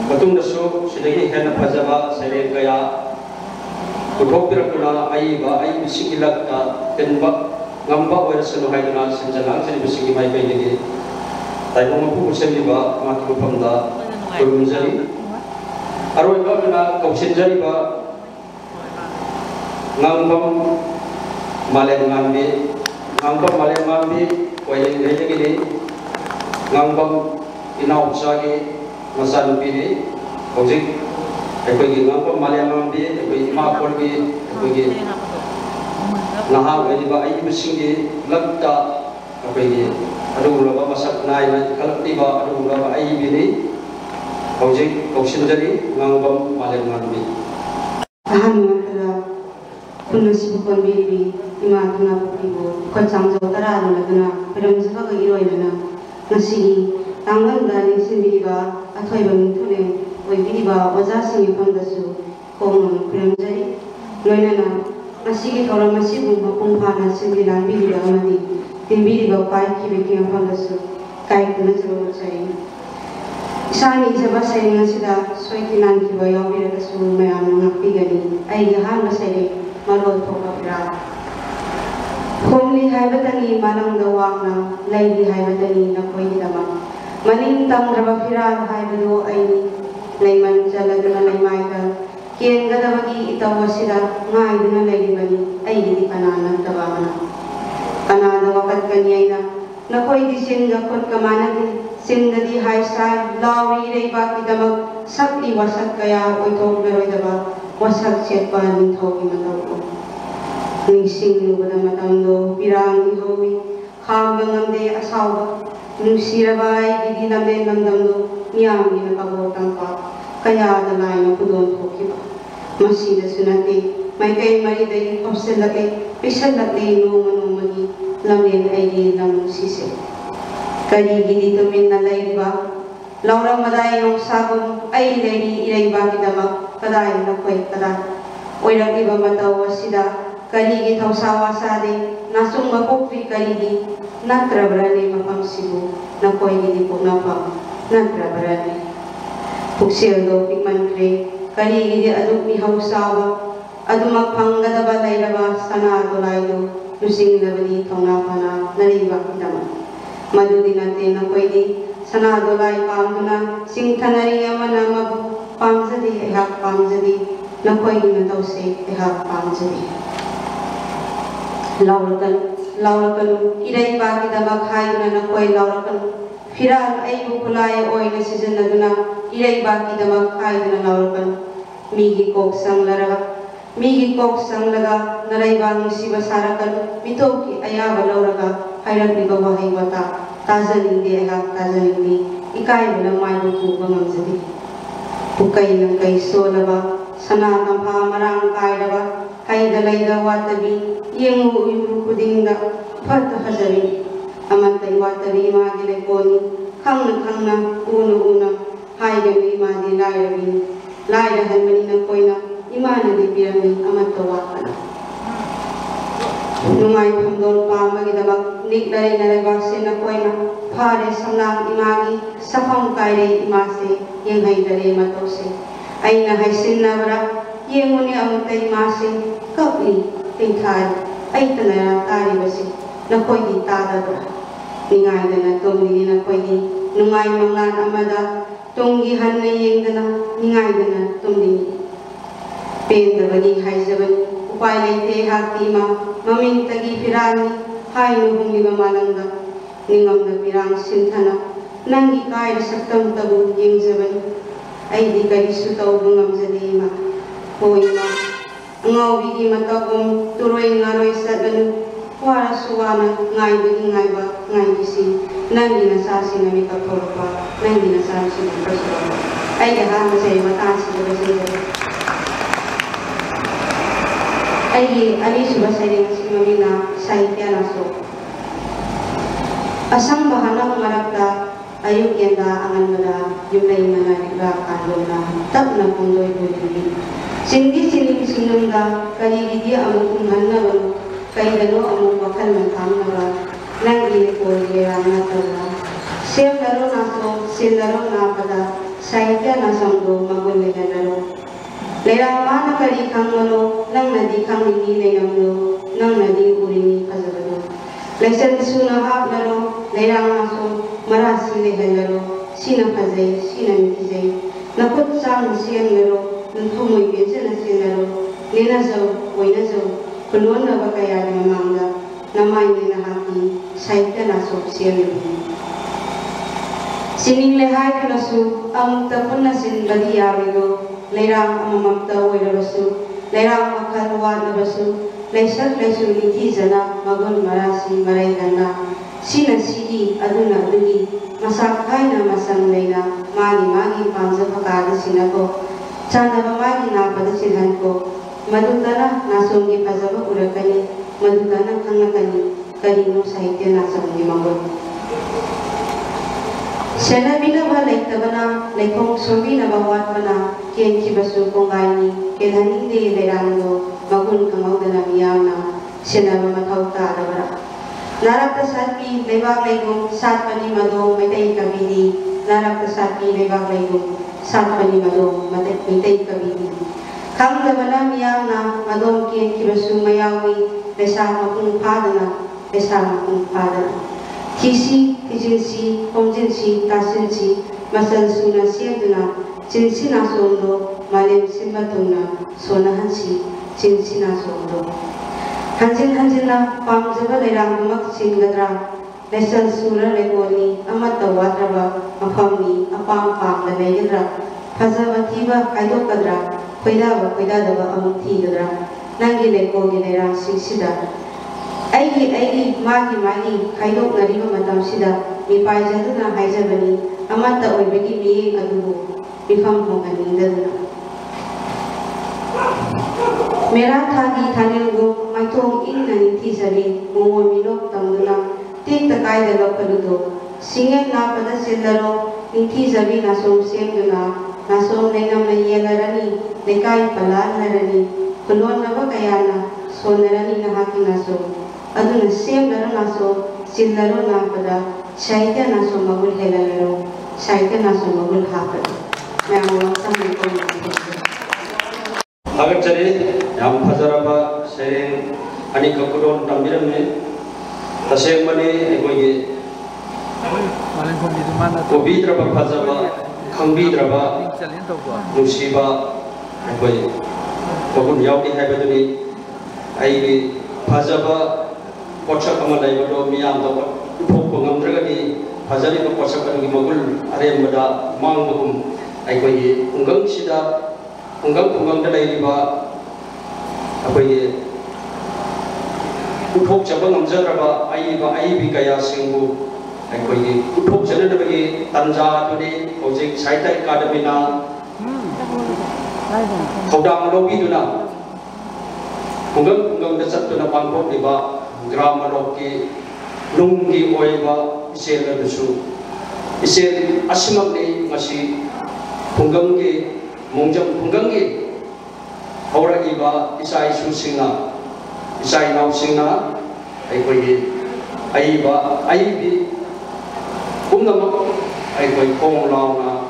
मतुंगदसु सिदगी हेन फजबा सरेंग कया पुथोकपिरकुना आईबा आई बिसिगिलक्ता तेनबा ngamba oirasanu haiduna sinjana sini bisigi mai baidigi taibong pu usemiba maki rupamda kurunjari aroiba bina kausinjari ba ngambam malem ngambi oiling haidigi ni ngambam inau sagi masan pini hojik ekogi ngambam malem ngambi ekogi ma korgi ekogi naha wediba ai bisingi lakta apegi adulaba masak nai na kalaktiba adulaba ai bini hojik kausinjari ngambam malem ngambi ahamantara kunasibu konbibi ima tuna pukibo khachangjo tarana lagana piramjiba ga iroina nasigi tanganga nisiniba athoiba mithune oibiba ojasingi pamdasu komun piramjari loinana asigi thora masibu mapung phana sindi lambiriba amadi timbiriba pai kibeki pamdasu kai tuna chiro chai isani jaba sayna sida soikinan kiba yawira kasu mayam ngapigani ai han basai maro thoka pira homli haibatani manang dawakna laili haibatani nakoi dama maning tamdraba pira haibado aini leiman jalagna leimaika kiengadabagi itawasida ngaiduna leilibani aigi kanana tabamana kanana wakat kanyaina nakoi disinga kot kamanadi sindadi haisai lawi reiba kidamak sakti wasak kaya oitok beroidaba wasak setpa ninthogi matau ningsing lubada matangdo pirang ihowi khamba ngamde asawa nungsirabai gidi namde namdamdo niyamgi nakabotang pa kaya dalay na pudon thokiba masida sunati may kay mariday kopselake pisalake numani lamin ay lamang sisi kali gidi tumin na layba laura maday yung sabong ay layri ilayba kitama kaday na kway kaday oirang iba matawa sida kaligi tausawa sari nasung mapukri kaligi natrabrani mapamsibu na koy gidi po napam natrabrani puksildo pikmankre kaligi di aduk ni hausawa adumak panggadaba layraba sanado laydo lusing labani taunapana nariba kitama madudi natin na koy di sanado lay pamduna singtanari amana mabu pamzadi ehak pamzadi na koy di natause ehak pamzadi laurakan irai ba kita bakhai na koi laurakan firal aibu kulai oina sijanaduna ireibakidama kaidana laurban migi kok sanglaraga naraibang nusiba sarakan mitoki ayaba lauraga hairagniba wahai wata tazaning ikai bana maibu kuba ngamjadi pukai nang kai solaba sana tampa marang kaidaba haida laida watabi yengu uyuru kudingda fata hazari amantai watabi magi lekoni khangna una haigami magi laira hanmani na koina imana di pirami amata wakana nungai phamdon pamagidabak nikdari narebak sena koina phare samlang imagi safam kaire imase yenghai dare matose aina haisinna bara yenguni amata imase kapi tinkhai aitana tari basi nakoi di tada bara ningai dana tomni na koini nungai manglan amada tonggi hanna yengdana ningai dana tomni pendabani haizabani upai leite haktima maming tagi pirani hainu hungiba malangda ningamna pirang sinthana nangi kai saktam tabu yengjabani aidi karisu taubu ngamjadi ma hoima ngawi gi matagum turoi ngaroi sadanu wara suwana ngaiba ngai gisi nangi na sasi na mika korpa nangi na sasi na kaswa aida ha masai matasi basai Aigi alisuba sairing simamina sahitya naso asang bahanang marakta ayuk yanda angan mada yunay manariga kalona tab na pundoy boy sindi sinumda kaligi amukung hannawan kaidano amuk bakal mantamnawa nangi ko yerana tawa sendaro napada sahitya nasangdo magulayano Lerang mana kali kangmano nang nadi kangini lenamno nang nadi urini kazabano Lesen suna hap laro lerang naso marasi lehalaro sina kazay sina mitizay nakut sang siyang laro nanthumoy biasa na siya laro lena zaw wayna zaw kulon na bakaya ni mamangda namay ni nahati saita naso siya laro Sining lehay kalasu ang tapon na sin badi yawigo Lerang amamamta oirabasu, lerang makarwa nabasu, leisat leisu nitizana magun marasi maraigana, sina sigi aduna adugi, masakai na masang leina, magi pangsa pakada sinako, chanda magi na padasilhan ko, madutana nasongi pazaba urakani, madutana kangakani, kanino sahitya nasongi magun. Sena bina ba laiktabana laikong sobi na bawat mana kian kibasu kongaini kelhaning de lerando magun kamau dana miyana sena ba mathauta adabara narakta satpi lebak laikong satpani madong metay kabili narakta satpi lebak laikong satpani madong metay kabili kang dabana miyana madong kian kibasu mayawi lesa makung padana Kisi, kijinsi, komjinsi, tasinsi, masal suna siyaduna, jinsi na sondo, malim simbatuna, sona hansi, jinsi na sondo. Hansin na pamjaba lerang gumak singadra, lesal sura legoni, amat tawatraba, mapamni, apam na legadra, pazavatiba kaidokadra, koidadaba amuti gadra, nangi lego gilerang siksida, Aigi magi kaidok nariba matam sida mipai jaduna haijabani amata oibagi mi adubu mifam honganindaduna Mera thagi thanilgo maitong inna nitizari mongo minok tamduna tik takai da lokaludo singen na pada sildaro nitizabi nasom siemduna nasom lenam na yelarani lekai palan narani kulon naba kayana sonarani na haki nasom aduna siem laro naso sildaro na pada saitya naso magul helalaro saitya naso magul hapad memang sampai kau agar cari yang pajaraba sering ani kakudon tambiram ni taseng mani ekoi kobi draba pajaba kangbi draba nusiba ekoi kokun yaudi haibaduni ai pajaba Kocak kamalai bado miyam dapat pokok ngamdragani ꯐꯖꯔꯤꯕ ꯄꯣꯠꯁꯛ ꯑꯗꯨꯒꯤ ꯃꯒꯨꯟ ꯑꯔꯦꯝꯕꯗ ꯃꯥꯡꯕꯒꯨꯝ ꯑꯩꯈꯣꯏꯒꯤ ꯈꯨꯡꯒꯪꯁꯤꯗ ꯈꯨꯡꯒꯪꯗ ꯂꯩꯔꯤꯕ ꯑꯩꯈꯣꯏꯒꯤ ꯎꯠꯊꯣꯛꯆꯕ ꯉꯝꯖꯗ꯭ꯔꯕ ꯑꯏꯕꯤ ꯀꯌꯥꯁꯤꯡꯕꯨ ꯑꯩꯈꯣꯏꯒꯤ ꯎꯠꯊꯣꯛꯆꯅꯕꯒꯤ ꯇꯥꯟꯖꯥ ꯑꯗꯨꯅꯤ ꯍꯧꯖꯤꯛ ꯁꯥꯍꯤꯇ꯭ꯌ ꯑꯦꯀꯥꯗꯃꯤꯅ ꯊꯧꯗꯥꯡ ꯂꯧꯕꯤꯗꯨꯅ ꯈꯨꯡꯒꯪꯗ ꯆꯠꯇꯨꯅ ꯄꯥꯡꯊꯣꯛꯂꯤꯕ ꯒ꯭ꯔꯥꯃ ꯂꯣꯛꯀꯤ ꯅꯨꯡꯒꯤ ꯑꯣꯏꯕ ꯏꯆꯦꯜ ꯑꯗꯨꯁꯨ ꯏꯆꯦꯜ ꯑꯁꯤꯃꯛꯅꯤ ꯉꯁꯤ ꯈꯨꯡꯒꯪꯒꯤ ꯍꯧꯔꯛꯏꯕ ꯏꯆꯥ ꯏꯁꯨꯁꯤꯡꯅ ꯏꯆꯥ ꯏꯅꯥꯎꯁꯤꯡꯅ ꯑꯩꯈꯣꯏꯒꯤ ꯑꯏꯕꯤ ꯄꯨꯝꯅꯃꯛ ꯑꯩꯈꯣꯏ ꯈꯣꯡ ꯂꯥꯎꯅ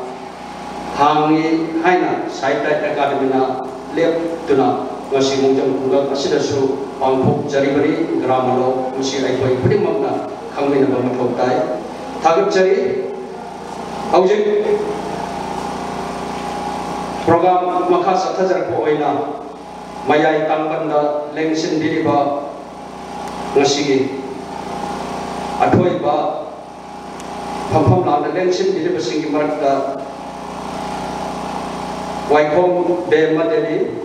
ꯍꯥꯡꯉꯤ ꯍꯥꯏꯅ ꯁꯥꯍꯤꯇ꯭ꯌ ꯑꯦꯀꯥꯗꯃꯤꯅ ꯂꯦꯞꯇꯨꯅ ngasi mungkin juga asida su pangkuk jari beri gramalo mesti aikoi pudi makna kami nama mathok tai thagap jari aujik program makha sathajar ko oina mayai tangbanda lengsin diriba ngasi athoi ba phampham lana lengsin diriba singi marakta waikom be madeli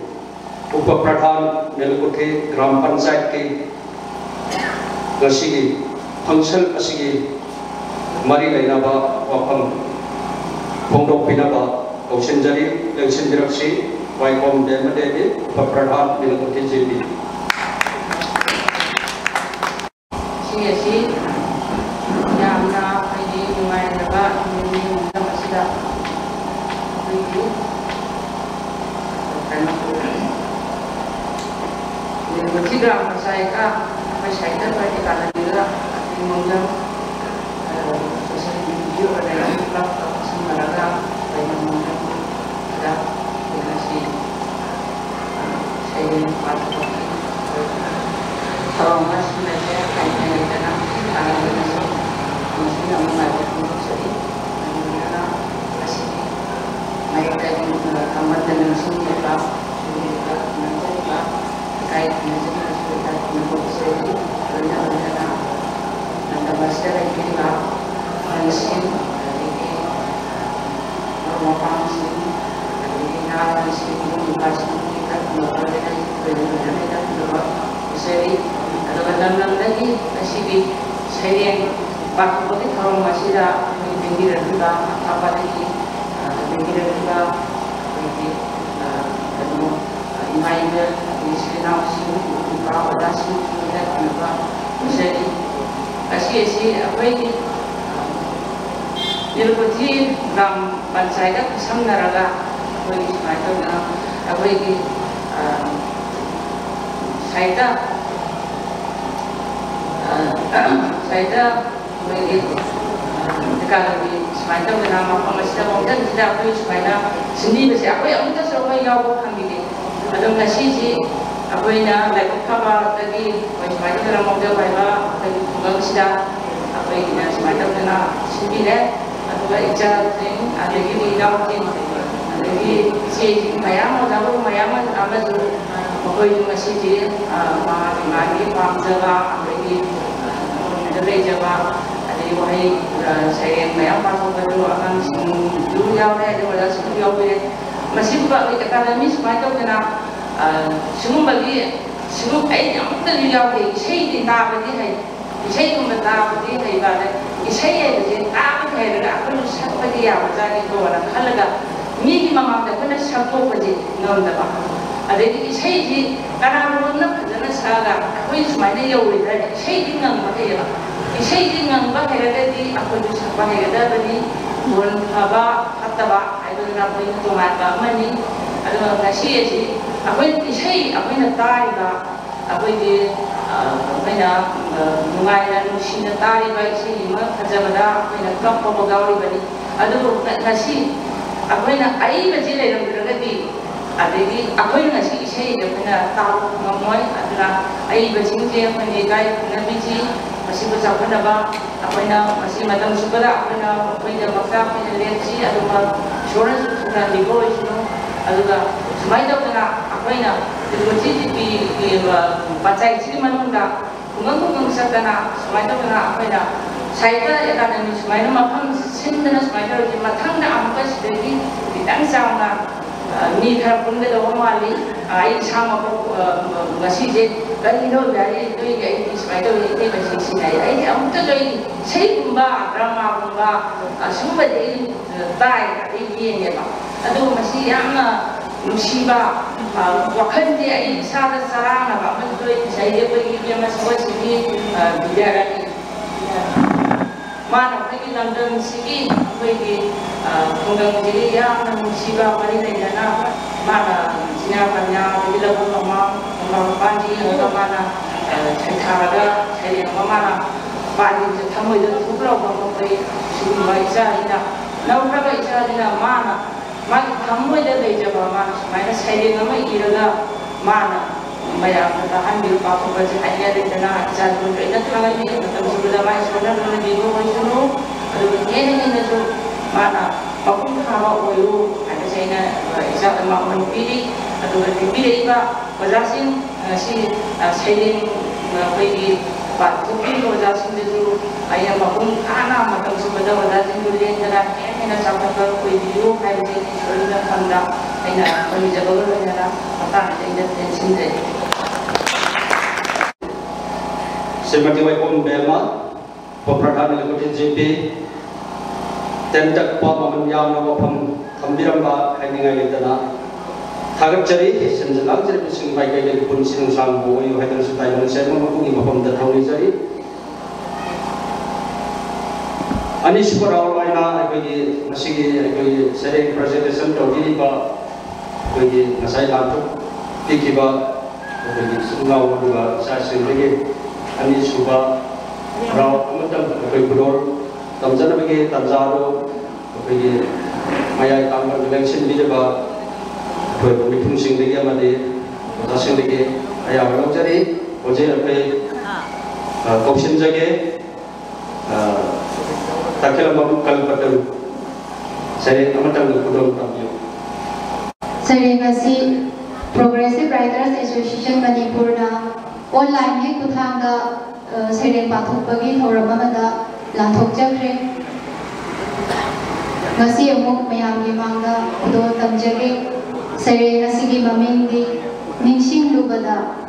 उप प्रधान नेलकुथे ग्राम पंचायत के गसिगी फंक्शन असिगी मरी लेनाबा वफम फोंदोक पिनाबा औसेंजरी लेंसिनदिरक्सी वाइकॉम देमदेबी उप प्रधान नेलकुथे जेबी सीएसी यामना आइडी नुमाइनबा निनि नमस्कार thank you Program saya berarti karena dia mengundang sosial video adalah klub sembaranga dan mengundang ada donasi saya patut kalau masih ada kaitannya dengan cara donasi masih nama ada donasi dan masih mereka yang amat dengan semua kait dengan sekitar negosiasi rencana dan masalah ini lah mesin ini merupakan mesin ini nak mesin komunikasi kita menggunakan dengan juga seri ada benar-benar lagi masih di seri yang waktu itu kalau masih ada pinggir juga apa lagi pinggir juga ini mainnya Islam sih, kalau ada sih kita juga jadi kasih apa ini Nilpati gram pancaida pisang naraga apa ini semacam apa ini saya ini kalau di semacam nama apa masih mungkin tidak apa semacam sendiri apa yang kita selalu jawab kami ini ada nasi sih apa ini lagi kabar tadi semacam dalam mobil baiklah tadi bukan sudah apa ini semacam dalam sendiri atau ijar thing ada lagi dalam thing ada lagi sih mayam atau mayam apa tu apa ini nasi sih magi pamjava ada lagi ada java ada wahai saya mayam pasal baru akan dulu jauh ada wala sebelum jauh masih buat akademi semacam kena semua bagi semua yang terlihat di sini di dalam ini di sini pun dalam ini ada di sini ada apa ada apa seperti apa jadi itu orang kalau ni mama ada pun satu aja non ada ada di sini karena orang nak saga aku semuanya jauh dari sini ngang pakai di sini ngang pakai ada di aku juga pakai ada di bulan haba hatta ba itu nak punya tuan mani ada nasi sih apa ini saya apa ini tariga apa ini apa ini mengajar mesin tariga sih mah kerja pada apa ini kapal pegawai bani ada nasi apa ini air macam ni dalam beragam ada di apa ini nasi saya dapat tahu ngamoy ada air macam ni apa ini gaya nabi sih masih bercampur apa ini masih macam supaya apa ini maksa apa ini leci ada mah insurans sudah dibuat itu ada semacam kena apa ini jadi di baca isi mana unda, kumang kumang sana semacam kena apa ini 사이버 에카데미 수마이나 마팜 신드나 수마이나 로지 마탕다 아무가 시대기 비단 사우나 미 khá cũng cái đó mà lý ai sao mà cũng là gì chứ cái đó là cái cái phải đâu cái cái gì này ấy ông tất cái xây cũng ba drama cũng ba sống về cái tai cái gì này mà đó mà gì ăn là si ba hoặc hơn thì ai sao đó sao là bảo mình tôi xây cái mà sao cái bây giờ cái mà nó cái London City cái công ty yang siapa mana ni jana mana siapa yang bila pun panji atau mana cakap saya mana panji thamu itu super orang pergi suruh baca ina, lalu berapa baca ina mana thamu itu baca mana mana saya nama ira mana bayar tahan bil papu baca hanya di jana jadi pun itu lagi ni tetap sudah mai sudah lagi di bawah itu ada ini tu mana maupun kalau oyu ada saya nak mau pilih atau pilih iba berjasin si selling pergi bukti berjasin itu ayam maupun anak macam sebenarnya berjasin dulu yang jalan ini nak sampai ke video hari ini sudah hendak ini kami jaga dulu jalan apa ini tension deh. Seperti wajib Belma, Perdana Lekut JP. Tentak pamaman yang nawa pembiram ba hanya ini dana. Thagap cari senjalan cari pusing baik kaya pun sinung sangbu yo hanya sutai manusia mempunyai paham tertahu ni cari. Ani super awal mana kaya masih kaya sering presentation tadi ba kaya nasai lantuk tiki ba kaya sungau juga saya sendiri ani super raw macam kaya bedor. Tamzana bagi tamzaro bagi maya tambar election di depan berpikir sing lagi amade dasing lagi ayah orang cari oje apa option jage takkan mahu kalau betul saya amat tak kudung tampil. Saya ngasih Progressive Writers Association Manipur na online ni kutang da saya pathuk bagi thorama mana lanthok jakre ngasi amuk mayam gi mangda udo tamjage sere ngasi gi maming di ningsing lubada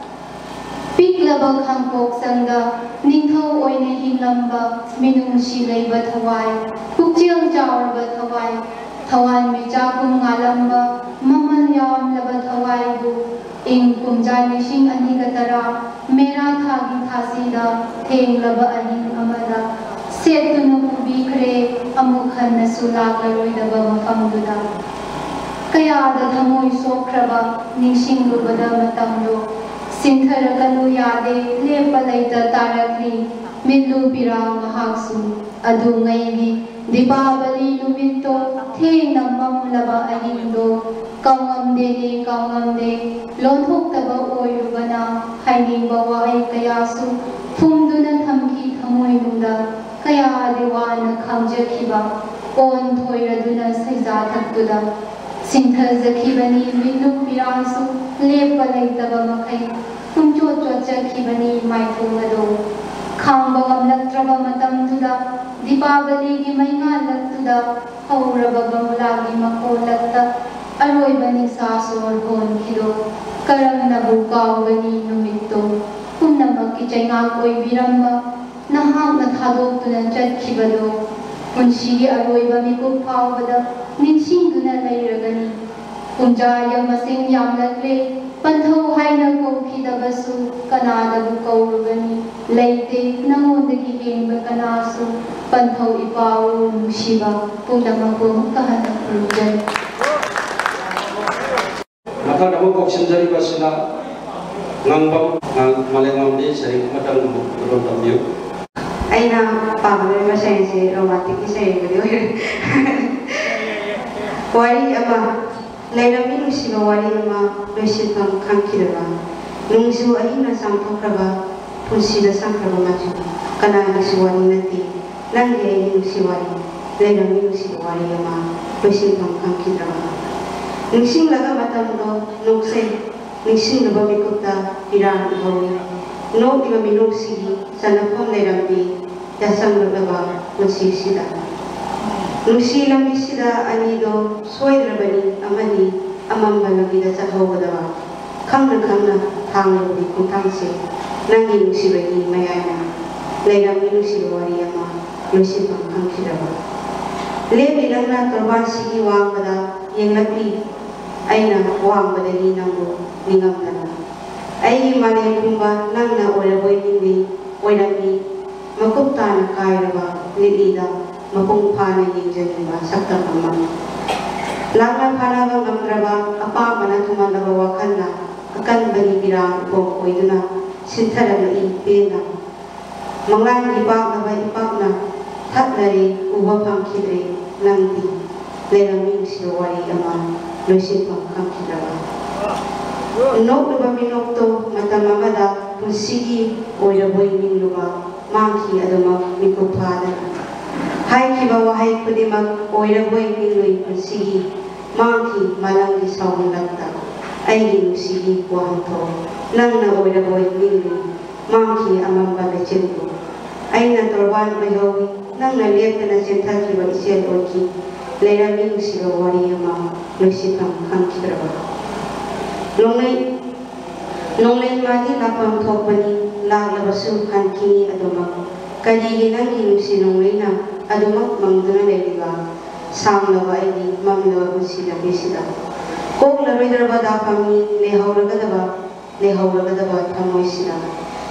piklaba khangkok sanga ningthau oine hinglamba minung si leiba thawai pukchiang chawrba thawai thawai mi chakum ngalamba mamal yam laba thawai bu ing kumja nising ani gatara mera thagi thasida thenglaba ani amada Setuna bikre amukhan na sulak laroy daba mafamduda. Kaya da thamoy sokraba ningsing lubada matamdo. Sintharakanو yade lepalayta tarakli midlu pirang mahaksu. Adu ngaygi Dipabali lumito theng namam laba ahindo. Kaungamde lonthok taba oyubana haining bawa ay kayasu. Fumduna thamki thamoy nunda. Kaya diwana khangjakiba on thoiraduna saija thaktuda sinthazakibani minnu pirasu lepa leitaba makai kumcho chachakibani maithungado khangba gamlatraba matamduda dipabali gi mainga laktuda hauraba bamulagi makolatta aroibani sasor hon kido karamnabu kawgani numitto kumnamakki chainga koi biramba Nahang nathadoktunan chatkibado punsigi aroiba mikuk phawbada ningsingduna leiragani kumjaya masing yamlatle panthau haina kokhidabasu kanadabu kaurugani leite nangondagi hengba kanasu panthau ipawu nungsiba pundamaku kahana purujay maka namu koksinjari basuna ngangbam malengamdi sering matang turun tambiu Aina pamre masaya romantic isay video. Wari ama laila minu siba wari ama besit kam kankiraba. Nungsu aina sampokraba punsida samkraba maju. Kana nungsu wari nanti nanti aina nungsu wari laila minu siba wari ama besit kam kankiraba. Nungsing laga matam do nungse nungsing laba mikutta iran hawi. No iba minung sigi sa napam layrambi yasangraba punsisida nusi lamisida anido soidrabani amani amambalabida chahawgadaba khangna thanglobi kuntangse nangi nusibagi mayana leirami nusiba wari ama lusipam khangkhidaba lebi nangna torbasigi wangbada yenglakli aina wangbadagi nangbu ningamdana aigi malem kumba nangna oraboi ningbi oirami makup tana kairaba lilida mapung phana yingjaniba saktam amma langna phanaba ngamdraba apamana thumalaba wakhanna akan bani birang pong oiduna sintharaga I pena mangan ipaknaba ipakna thatlari uba phamkhidre nangdi lerami siwari ama loisipam khamkhidaba nokluba minokto matamamada punsigi oiraboi ningluba mangki adama mikuphada haiki bawa hai kudimak oiraboi ninglu punsigi mangki malangi sawulakta aigi nusi wahanto nangna oiraboi ninglu mangki amamba lechilku aina torban bayowi nangna liatana sentaki ba isian oki leirami nusi wari ama loisipam khamkhidaba nonglai magi lapam thokpani laglabasu khankini aduma kaligi nangi nusi nonglai na aduma mangduna leliba samlaba aigi mamlaba busida bisida kok laroidraba dapamni lehawragadaba thamoisida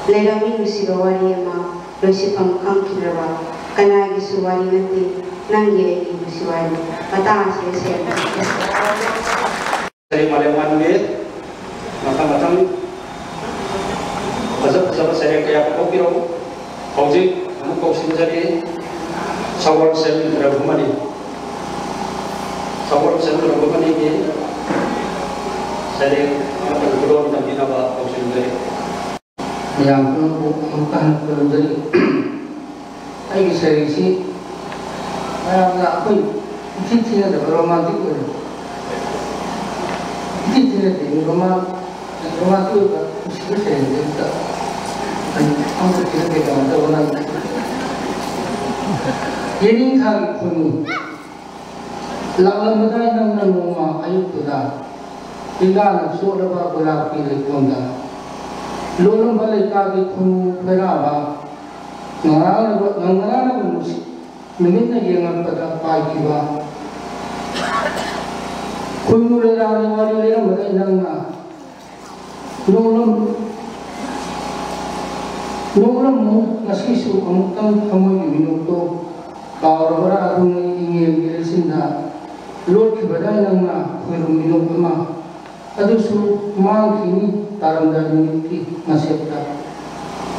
leirami nusi wari ama loisipam khamkhidaba kanagi suwari nati nangi aigi nusi wari patang se Dari Malewan macam-macam pasal saya kayak kopi rom, hauji, kamu kau sini jadi sawal sel beragumani ni, saya berdoa minta bina ba kau sini jadi. Yang bukan jadi, lagi saya isi, nggak apa, cincin ada romantik ada. Cincin ada rumah tu mesti saya minta, angkat kita kita orang. Yening thang kunu, lawan badai nang rumah ayub tu dah, ikan soda ba gulab pilih konda, lolong balik kaki kunu berapa, ngarana mesti, minta yang pada pagi ba. Kunu lerang wari lerang badai nangna. Nonglam mo nasisu amutang hamoy minuto kaurabara adung ingil gilsinda lord kibaday nang na pero minuto ma adusu mangkini taramdarin ti nasepta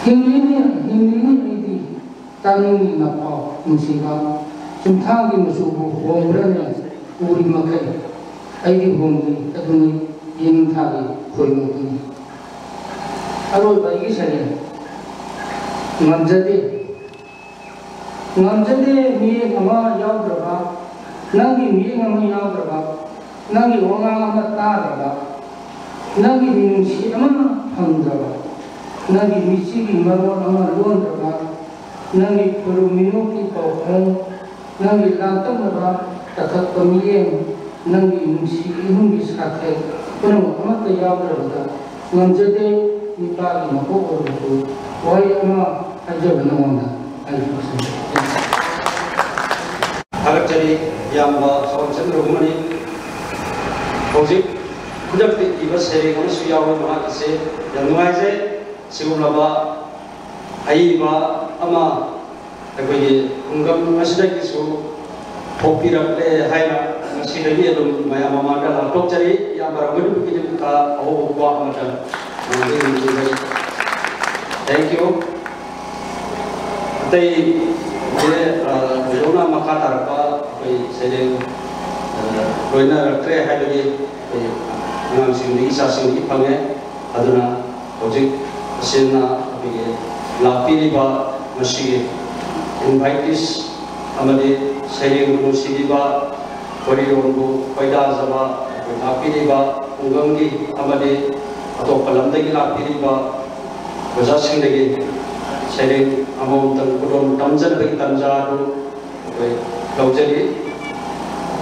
himlini iti tanungi na pao musiba sumtangi masubo wombrana uri makay ay di hongi adungi yintagi koymuti Aroy bagi saya, ngamjade miye ngama yaw berapa, nangi miye ngama yaw berapa, nangi orang ngama tar berapa, nangi minusi ama ham berapa, nangi misi ki marwar ama luan berapa, nangi peruminu ki pauhong, nangi lantam berapa, takat pemiye, nangi musi ihum bisakhe, penuh ama yaw berapa, ngamjade Ipagi mako ordo, wai ama aja benawanda, aja pasang. Agak jadi yang soal cenderung mani, projek kujak tiba seri kono suyawan mana kese, yang nuai se sebelum laba, ayi ba ama, aku ye unggam masih lagi su, kopi rakyat hayna masih lagi ada maya mama ada laptop cari yang barang itu begini buka, oh buah macam. Thank you. Tapi dia Jona makatar apa saya roina kre hai lagi nang sini isa sini pange aduna project sena bagi lapi ba masih invitees amade saya guru sini ba koridorku paida zaba lapi ba unggamgi amade atau pelan lagi lapiri ba, bahasa sing lagi, sering amom tang kudon tamjan bagi tamjaru laujari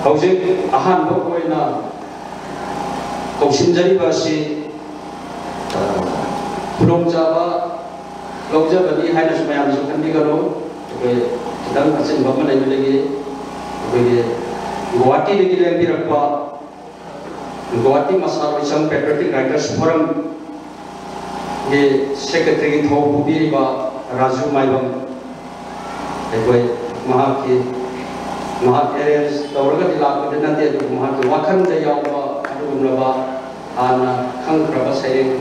hojik ahan bokoina kausinjari basi belum jaba lauja bani haina sumayam sukandi karo kita asin bapak lagi Guwahati lagi lagi rakwa Guwahati Masalah Isang Patriotic Writers Forum di Secretary Thau Bubi ba Raju Maibam ekoi mahak areas tauraga dilak dengan dia mahak wakan dia yang adu berapa ana kang berapa saya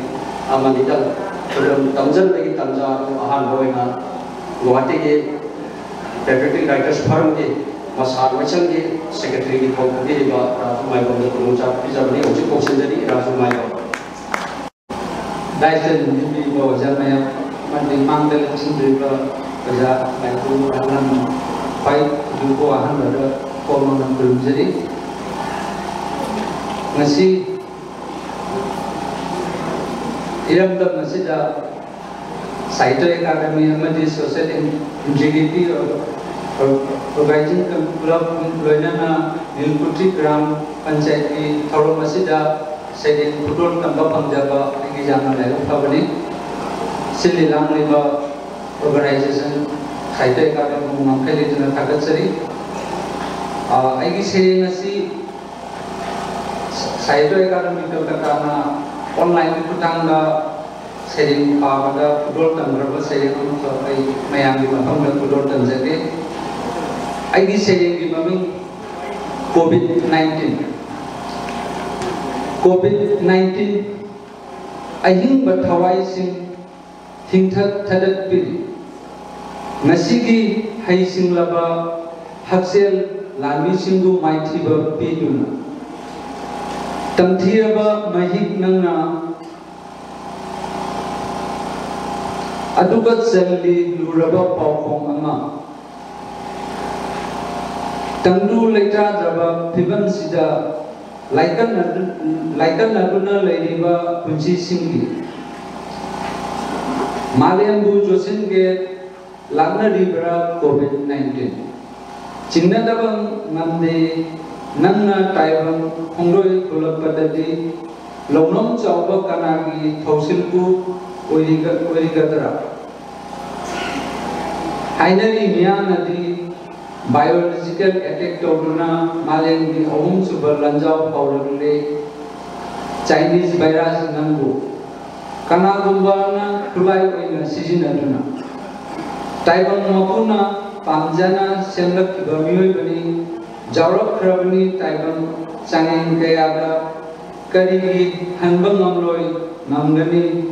aman tidak belum tamjan lagi tamjan ahan boina Guwahati ke Patriotic Writers Forum ke Masalah macam ni Secretary di Thau Bubi ba Raju Maibam itu mengucap bisa beri uji kosin jadi Raju Maibam. Daisen ini bawa jamnya mandi manggil sendiri kerja itu akan baik juga akan ada kolom belum jadi masih iram tak masih dah Saito Academy mandi social integrity organizing club loinana Nilputri Gram Panchayat di Thau masih dah Sedin putol tambah pangjaba lagi jangan lagi pabrik sililang lima organisation Saito Academy mengambil itu nak kaget seri. Lagi seri nasi Saito Academy itu karena online itu tangga seri pada putol tambah seri untuk mayang di mana pun putol tambah lagi seri di mana COVID-19 ahing bathawai sing thingthat thadat pili nasigi hai sing laba haksel lami singu maithiba piduna tamthiraba mahik nangna adugat selli luraba pawkhong ama tangdu leita jaba phiban sida Laikan naduna leriba kunci singgi Malayambu Josin ke lagna ribra COVID-19 Cingna dabang ngamde nangna taibang hongroi kulak padadi Longnom chawba kanagi thausilku oirigadara Hainari miya nadi biological attack toduna Malayang di Om Super Lanjau Paulule Chinese virus nangu kana gumbana kulai oina sijinaduna taibang mapuna pamjana semlak bamioi bani jarok krabani taibang changeng kayada karigi hanbang amloi namgani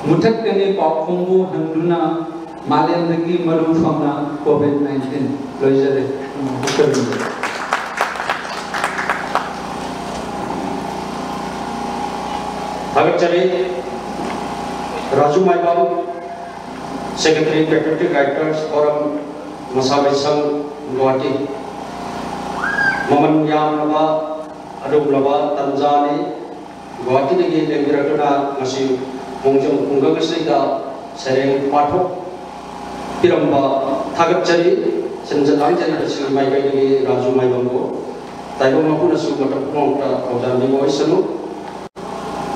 muthakani pakhumbu handuna Malayang lagi malu famna COVID-19 loijare bukan. Agak cari Raju Maibam Secretary Patriotic Writers Forum Masalah Isang Guwahati Momen yang laba adu laba Tanzani Guwahati lagi lembiratuna masih mungjung unggang sehingga sering patok Piramba thagap cari senjalang cari bersih mai kai lagi Raju Maibam ko taibang mapu nasu mata pungta kaudan ni moi sanu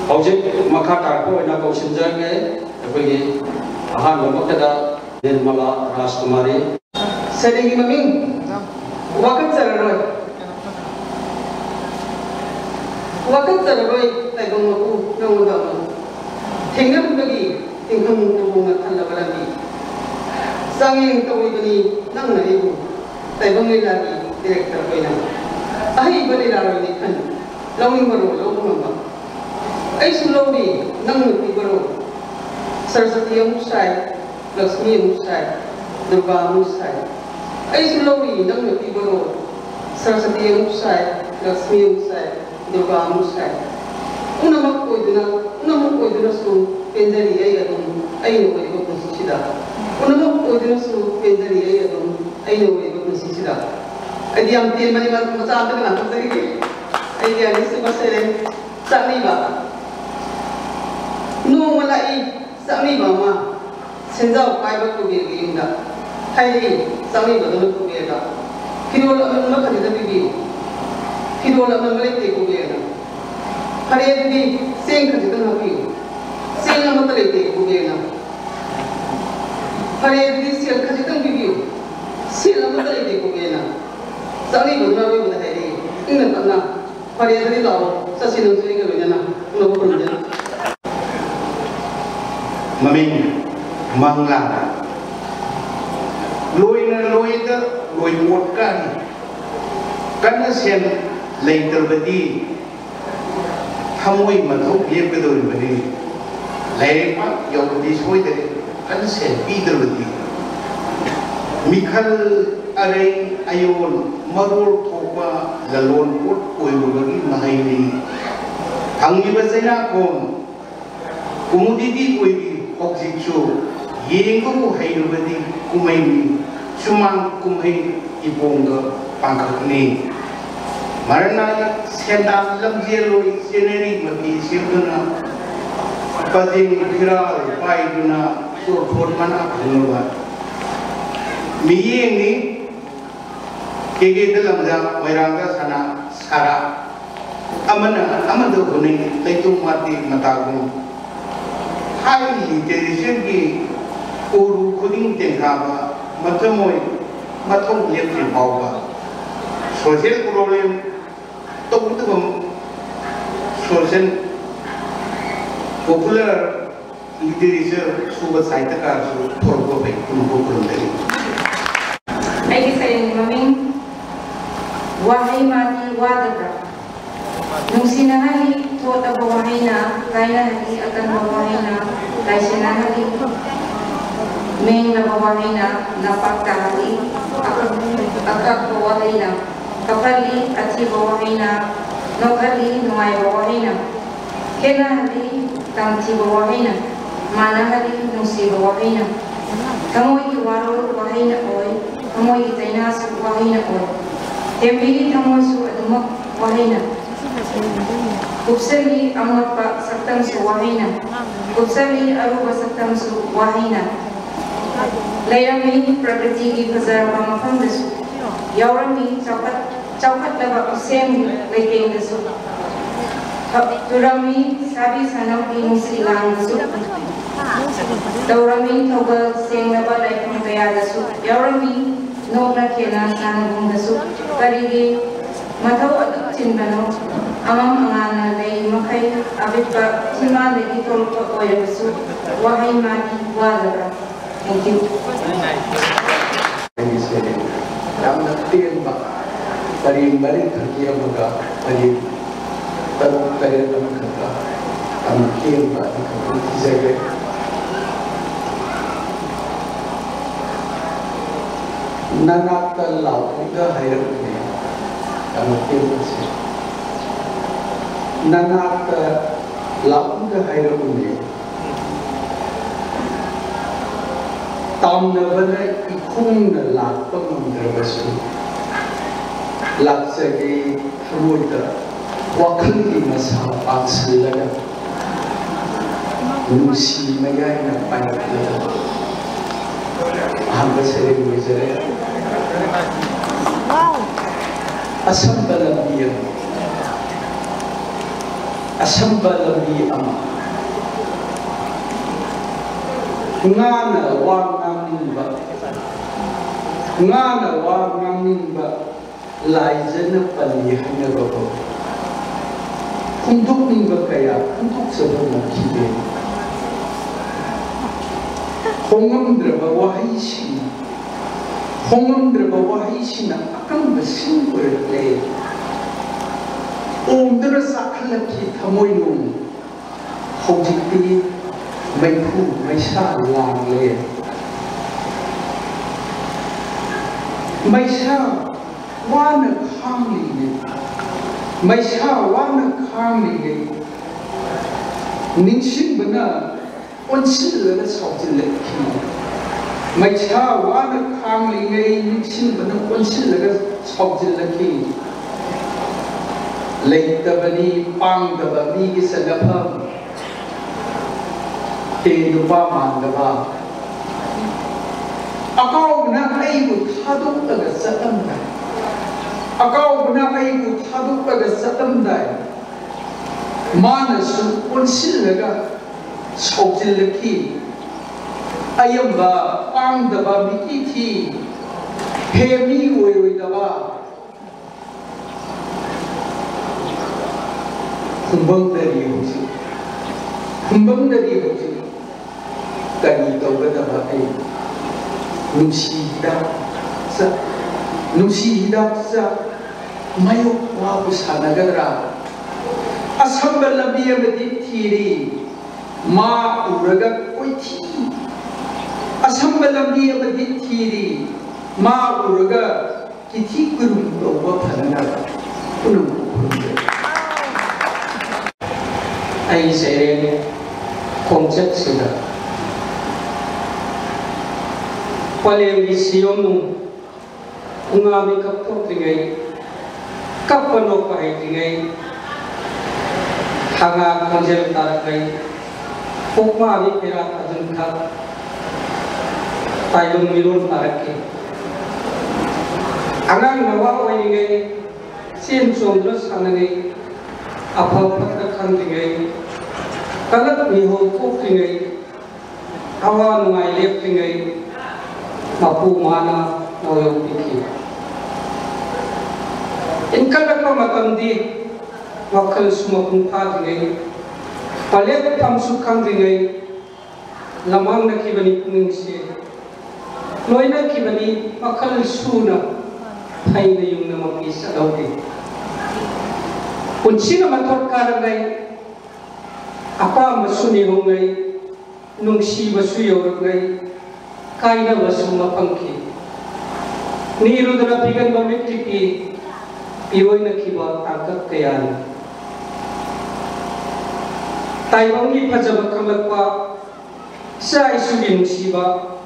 Hojik makata ko ina kau senjage apagi ahan bamakada Nirmala Rajkumari sedang maming wakat sararoi taibang mapu nangudama tinggal lagi tinggal mungkin Allah berani Sangin kawin ni nang naibu, tayo bang lagi director ko ina. Ay iba nila ni kan, lawing baro, lawing mamba. Ay sulawi nang nagtibaro. Sarasati ang musay, Laksmi ang musay, Durga ang musay. Ay sulawi nang nagtibaro. Sarasati ang musay, Laksmi ang musay, Durga ang musay. Una magkoy na so pendari ay atong ay no ay ko sida. Una magkoy na so pendari ay atong ay no ay ko sida. Ay di ang mani macam tu kan tadi. Ay di ani sa pasere sa ni ba. No malai sa ni ba ma. senjau kaiba ku bi inda hai sangi badal ku bi da kirol aman ma khadi da bi kirol aman male te ku bi da hare bi seng khadi da bi seng aman male te ku bi da hare bi sel khadi da bi sel aman male te ku bi da sangi badal bi da hai inda kana hare bi da sa sin nang sing ga na no ko na Maming manglang loy na loy mot kan na sen later badi thamoi mathau ye bedor badi lai pa yo badi soi de kan sen pi der badi mikhal areng ayon maror thopa lalon pot koi bagi mahai ni hangi basena kon kumudidi koi Oksijo, yengko hayrubadi kumaini, cuma kumai ibongga pangkat ni. Marana sendal lamjelo seneri mati sirguna, pajing viral paiduna surfon mana penguat. Miye ni kege dalam jam wairanga sana sara, amanda kuning leitung mati matagung. Hai television ki uru kuding tengkaba matamoy matong lihat bawa social problem tong tu social popular literature subat saita ka su thorko pe tumko kurundari ai kisah maming wahai mati wadaka Nungsinahali tuota bawahay na, kaya hali akan bawahay na, kaya sinahali Meng na bawahay na, napagkahali, akak bawahay na, kapali at si bawahay na, nokali nungay bawahay na, kenahali tang si bawahay na, manahali nung si bawahay na, kamoy iwaro bawahay na oy, kamoy itay na sa bawahay na oy, tembili kamoy su adumak bawahay na, Kupsali amot pa saktam su wahina. Kupsali aruba saktam su wahina. Layrami prakriti ki bazar pamafam dasu. Yaurami chaukat laba usem layteng dasu. Turami sabi sanam ki musilang dasu. Taurami thogal seng laba layteng kaya dasu. Yaurami nokna kena sanam dasu. Karigi Matau aduk cinbano, amam angana lay makai abit ba cima lagi tol ko oya besu, wahai mati wadara. Thank you. Ini sini, dalam nanti ba, dari balik kerja muda, dari tahu dari dalam kerja, amkin ba, di sana. Nanak terlalu juga hayat ini. Amkin nanak laung ke hayat ini tahun nabana ikung nalak pengundrabasu laksagi fruita wakil di masa angsilaga musi mayai na payah hamba sering bicara asam balabiyam ngana wang nimba laizana palihana babo untuk nimba kaya untuk sebab kibe hongam draba wahisi na akan besin berle umdra sakla ki thamoinum hojikti maipu maisa langle maisa wana khangli ningshin bana onsil la sautil ki maisa wana khangli ningshin bana onsil la sautil ki leitabani pangdaba mi ki sagapam te nupa mandaba Akaubna aibu thaduk aga satamda. Akaubna aibu thaduk aga satamda. Mana su unsilaga sokjilaki. Ayamba pangdaba mikiti. Hemi woydaba. Humbang dari hoji. Humbang dari hoji. Kani tawgadaba aibu. Nungsi hidak sa mayok wabu sanagadra asambal lambi amadi thiri ma uraga koithi asambal lambi amadi thiri ma uraga kithi kurum toba phanana kunum ai serene kongchat sida Palem isionu ungami kapto tingai kapano kai tingai hanga konjel tarakai pokma abi pera ajun kha tailung milun tarake angang nawa oingai sin sondra sanangai apha patta khan tingai kalat miho pok tingai hawa nungai lep tingai Mapu mana noyong pikir. Inkal apa matam di wakal semua kumpa dengan palet tamsukan dengan lamang nak kibani kuningsi. Noy nak kibani wakal suna hai na yung nama bisa dauti. Kunci nama terkar dengan apa masuni hongai nungsi basuyo dengan Kaina basuma pangki niru dana pigan bamikti piwai na kiba tangkat kayan taiwangi pajaba kamlakpa sa isugi musiba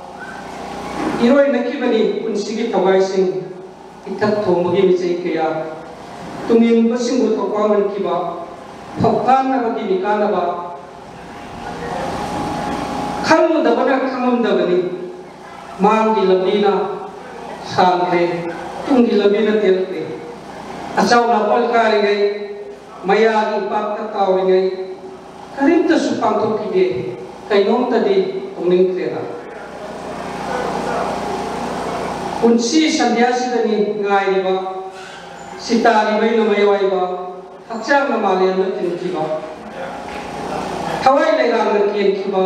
iroi na kibani unsigi tawai sing ikat thomagi misai kaya tungin basing utokwangan kiba phokkan na bagi nikana ba khamu dabana khamum dabani Mang di labina sangre, tung di labina tilte. Asaw na pol kari ngay, maya ipak kataw ngay. Karim ta supang to kide, kay nong tadi tuming tira. Kunsi sandyasi dani ngay di ba, si tari may na mayaway ba, haksang na malian na tinkiba. Haway na ilang na kiba,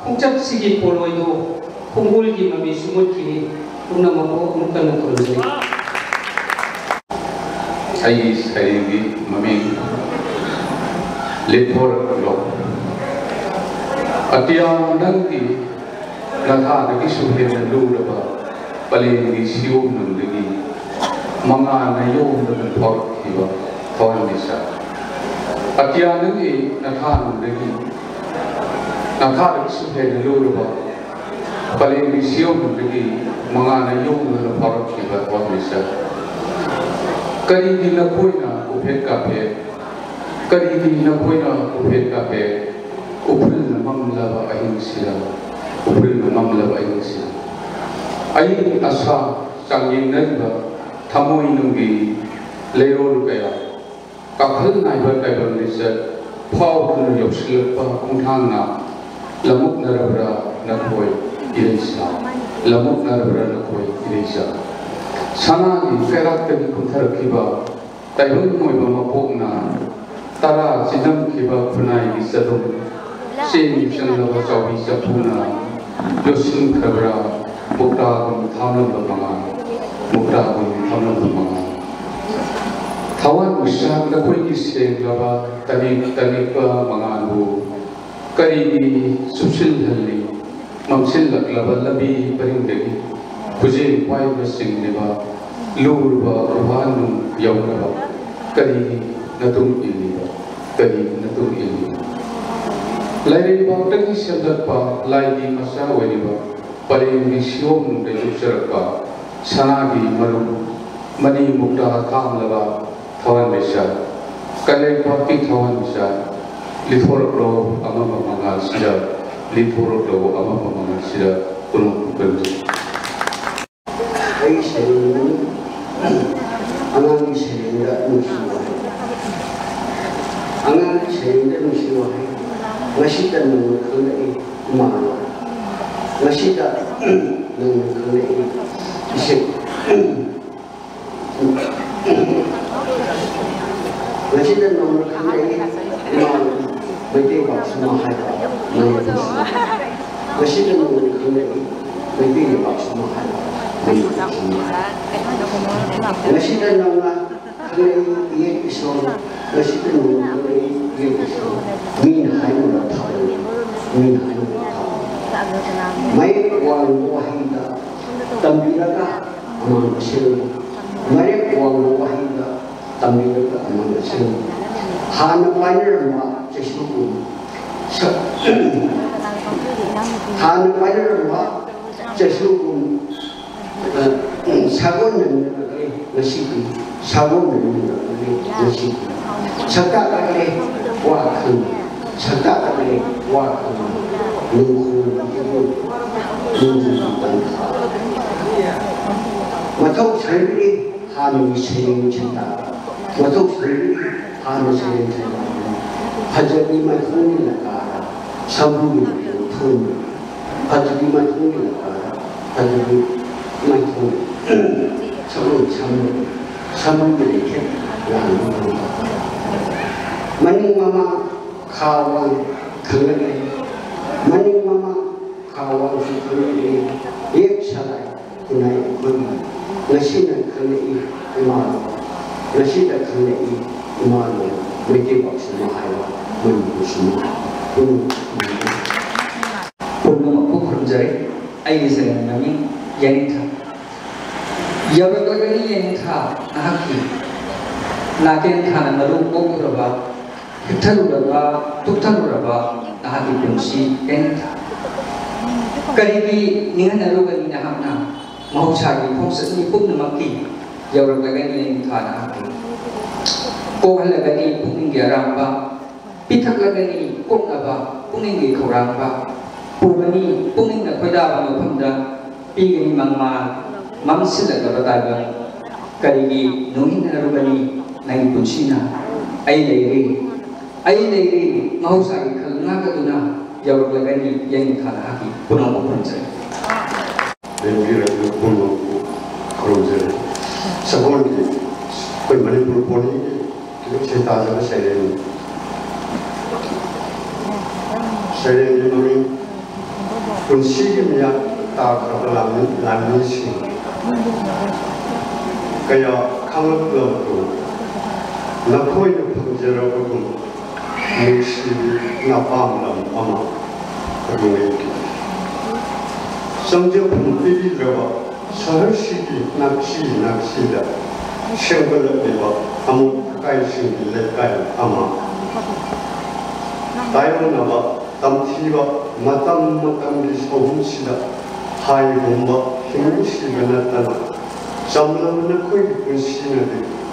kung chat sige poloy do. Kumpul di mami sumut kini puna mampu muka nakurunai. Saya di mami lepor lo. Atiang nanti nakha nagi suhir lu laba paling di siu nungi manga nayo dengan por kiba kawan bisa. Atiang nanti nakha nagi suhir lu laba paling disiu menjadi mengenai yang berfark kita buat bisa. Kali ini nak punya upet kafe, kali ini nak punya upet kafe, upul namam laba aing sila, upul namam laba aing sila. Aing asa sangging nanda, thamoi nungi leol kaya, kapal naik berkaitan bisa, pau pun yok silpa kumthang na, lamuk narabra nakoi. Irisa, lamuk narabra nakoi irisa. Sana ni ferak tadi kuntar kiba, tayun moi bama pokna, tara sidam kiba punai isadum, sen shanla basawi sapuna, yosin kabra, mukta kum thamna bama, mukta kum thamna bama. Tawan usah nakoi kiseng laba tadi pa mangalu, kari subsil halli. Mamsil laklaba labi paringdagi kujin wai basing neba lurba ruhanum yawnaba kari natum illiba kari natum illiba lairi bangtagi sabdapa lairi masa weniba paling misyom de jusarapa sanagi marum mani mukta kamlaba thawan besa kalai papi thawan besa lithor pro amama mangal sida Lipuruk lagu ama pemangan sida penuh kerja. ngasi dan mengenai mana ngasi dan mengenai isi ngasi dan mengenai mana bagi semua hal ngasi dan mengenai bagi semua hal ngasi dan mengenai ia isu ngasi dan mengenai ia isu min hai mulut tahu min hai mulut tahu mai wang wahida tambiraga aman sel mai wang wahida tambiraga aman sel hana wainer ma jesuku hana wainer ma jesuku sagonen nasibi sagonen nasibi sakta kali wakan sakta kali wakan nunggu matau sendiri harus sering cinta matau sendiri harus sering cinta hajati matuni negara sabuni pun hajati matuni negara hajati matuni sabuni mereka lalu maning mama kawan kenal maning mama kawan sekali ek salai kunai mama nasinya kenai iman nasinya kenai iman mereka semua hal menunggu semua pun aku kerjai aini saya nami yang itu ya berbagai yang itu aki naken kana naru konguraba hitaluraba tuktaluraba aki kunci yang itu karibi ningan narugani na hamna mahusagi phongsa ni pum namaki yauragani yang thana kohalagani puning yaramba pitaklagani koknaba puning gi khoramba pugani puning na khoida ba maphamda pigani mangma mamsilaga bataga karigi nuhin narugani nai punsina ai leiri mahusagi khalna kaduna yauragani yang thana haki punang punjai Dengar itu pun kerja. Sebelum itu, kau Manipur pun itu cerita saya sering ini pun sihnya tak terlalu lama sih. Kayak kalau tu, nak kau itu penjara pun mesti napam dalam amat kerja. 성적은 비리려고 서울시기 낚시다 생각을 해봐 아무 가까이 생길래까요 아마 다이어나봐 담티와 마땅마땅히 소음시다 하이bomba 힘시가 나타나 잠나무는 거의 분신을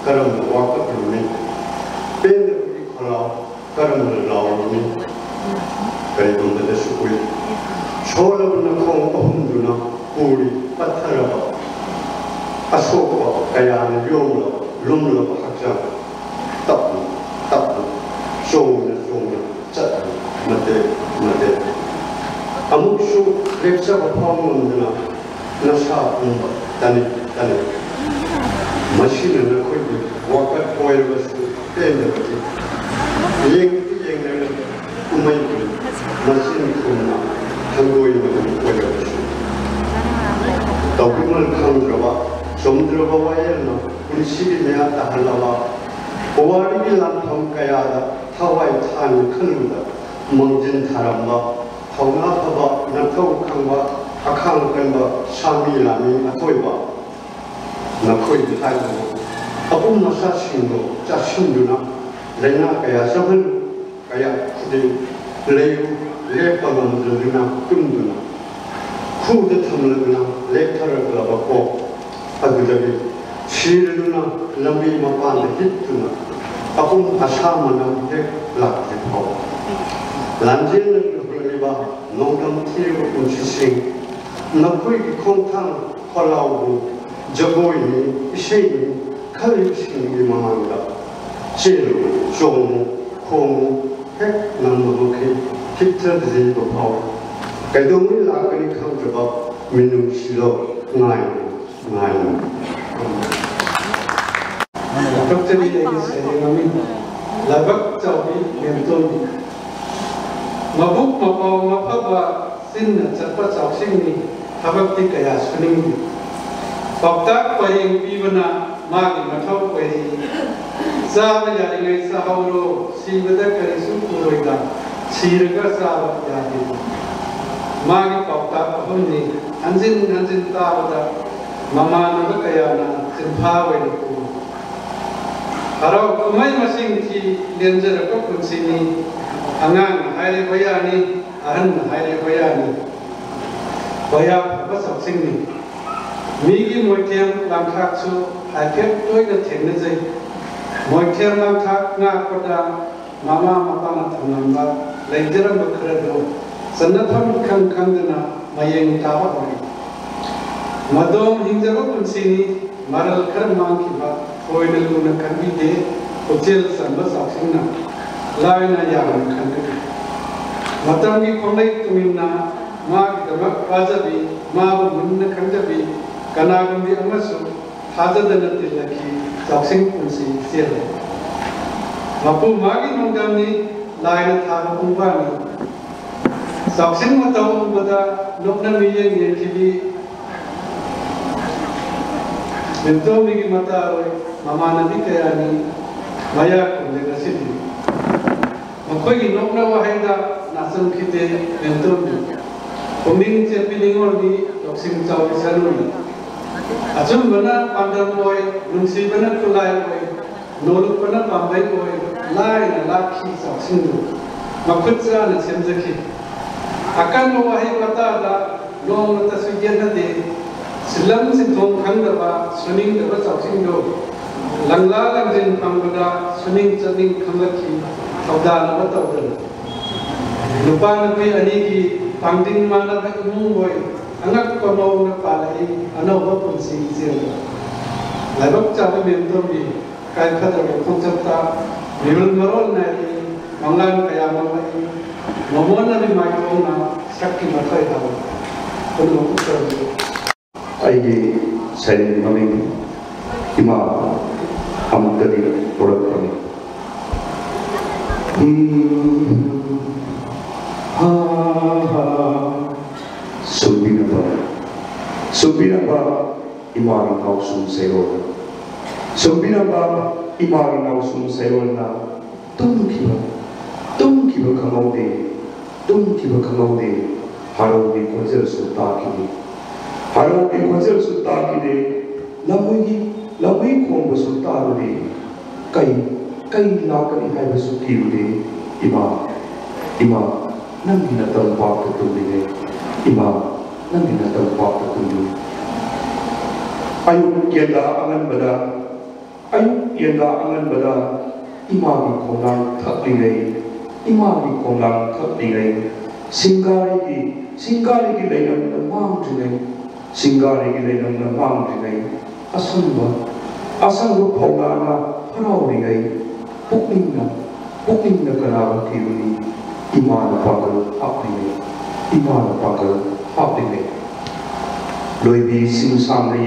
그런 와까 그러니 밴드이 걸어 그런 나오니 그래도 뭔데 수고이 소름은 공범두나 우리 빠타라바 아소바 가야는 용로 룸로 학장 답답 쇼는 짜 맞대 아무수 렉처가 파문드나 나사 다니 마시는 거기 와까 보이르스 때는 얘는 우마이 마시는 거나 한국인은 어려웠어. 더구나 강들어봐, 좀 들어봐야겠나. 우리 시기 내가 하려봐. 고아리기 남편가야 타와이 타는 큰일다. 멍진 사람과 타우나타바 나타우칸과 아칸칸과 사미라미 아토이바 나코이 타이고 아뿐 마사신도 짜신두나 레나가야 서흔 가야 후대 레유 랩방언들이나 끔두나 후드텀을나 랩터를 걸어봤고 아그저기 시르나 람비 마판에 hit두나 아kum 아사마나 백 락해포 란제는 그러니까 농담 티르고 군시생 너구이 콩탕 콜라우고 저고이니 이세이 칼립싱이 망한다 제로 종 콩 핵 남노케 Kitadzi Bapau. Kadung la kani khang jaba minung silo ngai. Dr. Lee is saying, Labak Chawi, Mentoni. Mabuk Mapau Mapaba, Sin, Chapa Chawsing, Habakti Kaya Swing. Paptak Paying Pivana, Magi Matau Pay, Savaya in Sahoro, Sivada Karisu Kuroida, Siraga Sava Yadi. Magi Paptak Huni, Anzin Tavada, Mama Navakayana, Zimpawe. Harau kumai masing ti lenjer ko kunsini angang haile bayani ahan haile bayani baya ba saksing ni migi moitiam langthak chu aket toi na thengna jai moitiam langthak nga koda mama mapa na thamnamba lenjer ba khara do sannatham khang dana mayeng tawa hoi madom hingjago kunsini maral khar mangkiba Oil Luna can be there, hotels and bus of Sina, Lavina Yaman country. Matami Kolek to Minna, Mark the Wazabi, Mabu Munna Kandabi, Kanagandi Amasu, Hazard than a Tilaki, Saxing Punsi, Sierra. Mapu Magi Mongami, Line Tabumbani. Saxing Matau, Bada, Nopna Million Yakibi, Mentomi Mata. Mama Nadi Kayani, Maya Kundega City. Makoy Nokna Wahenda, Nasam Kite, Mentomi. Coming Chapining Ordi, Doxing Chow Saluni. Achum Bana, Pandam Boy, Nunsi Bana Kulai Boy, Nolu Bana Pambai Boy, Lai and Laki Saxindu. Makutsa and Semzaki. Akan Wahi Mata, no Matasujana de Silam Sitom Kandava, Swimming the Bus of Singo. Langla Langin Pambada, Swimming Chaning Kamaki, Taudan Wataudan. Lupanapi Aniki, Panding Mana Mumboy, Anak Kono Napalai, Anova Punsi Zero. Labok Chava Mentobi, Kaikata Kuntata, Nibul Marol Nari, Mangan Kayamai, Momona Maikona, Saki Matai Hava. Aigi Sari Mami Ima. हम कभी थोड़ा करें सुबीना बा इमारी नाउसुम सेरोना तुम किबा खंगौदे हारोगी खोजल सुता की Laway kong basultado di kay lakani hay basutiyo di ima nang hinatang pagkatuloy ima nang hinatang pagkatuloy ayok yanda angan bada imagi kong lang taklingay singari ki laynang namang tunay Asal Paulana, Parawi, Booking the Kanara Kiri, Iman Pagal, Happy. Louis sing sang the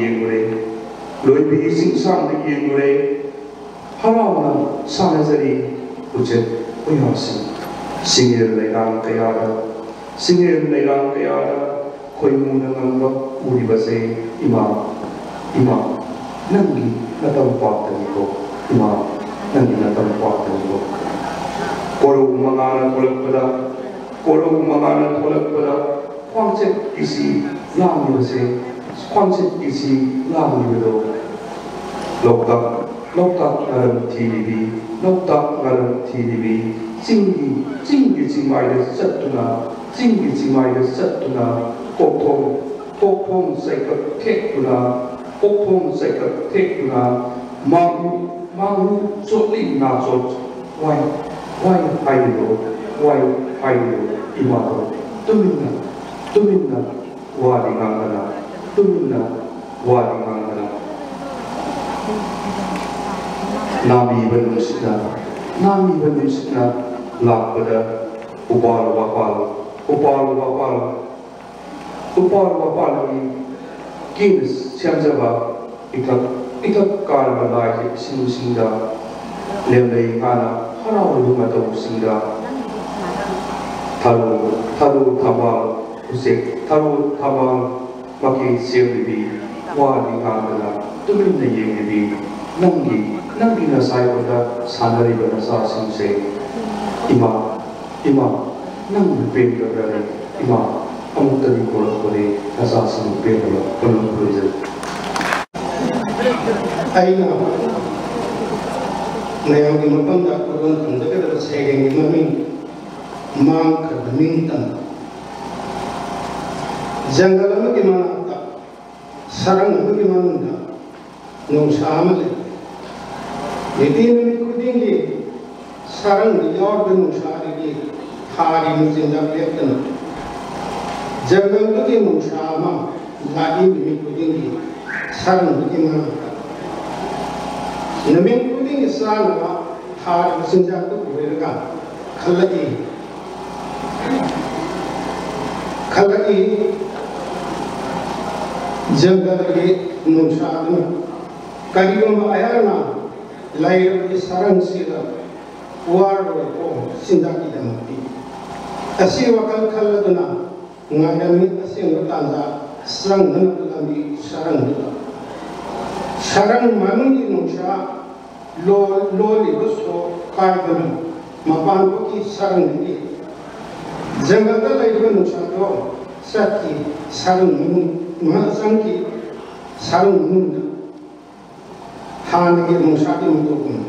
Yingre, Harana, Sanazari, Ujet, Uyasi, Singer Legan Kayada, Koimuna, Udibase, Ima. Nangi natang patan ko, nangi natang patan ko. Koro mangana kolak pada, konsep isi lami se, konsep isi lami bedo. Lokak ngaram TDB, Jingi cimai satuna, kokong sekat kekuna. Popong sekat tekuna mahu sotli na sot why haido imato tuminna wadi ngangana nami benusna lakpada upal ni kins siamjaba iklap kal balai sinu sinda lemlei kana harau luma to sinda taru thamal usek taru thamal maki siambi wa ni kana tumin ne yebi nangi na sai oda sanari bana sa simse ima nang pen ka ima amuk tadi kola kore asa sim pen ka kola kore aina nayang di mapang da koron kanda ka da sayang ni maming mang ka daming tan janggal mo ki mang sarang mo ki mang da nung samale yedi ni ko dingi sarang di yor nung sari ki hari mo jinda lektan janggal mo ki nung sama lagi ni ko dingi sarang mo ki mang namin ko dingi sana hari mo jinda ko berga khalai janggal ke nung sari karigom ayarna layer di sarang sila warlo ko sindaki damati asi wakal khaladuna ngayami asi ngutanda sarang nanakami sarang dula sarang manungi nungsha lo libuso kaidana mapan ko ki sarang ni jangal da layer nungsha do saki sarang mahasangki sarang nunda हाने के मुसाफिर मुतुकुन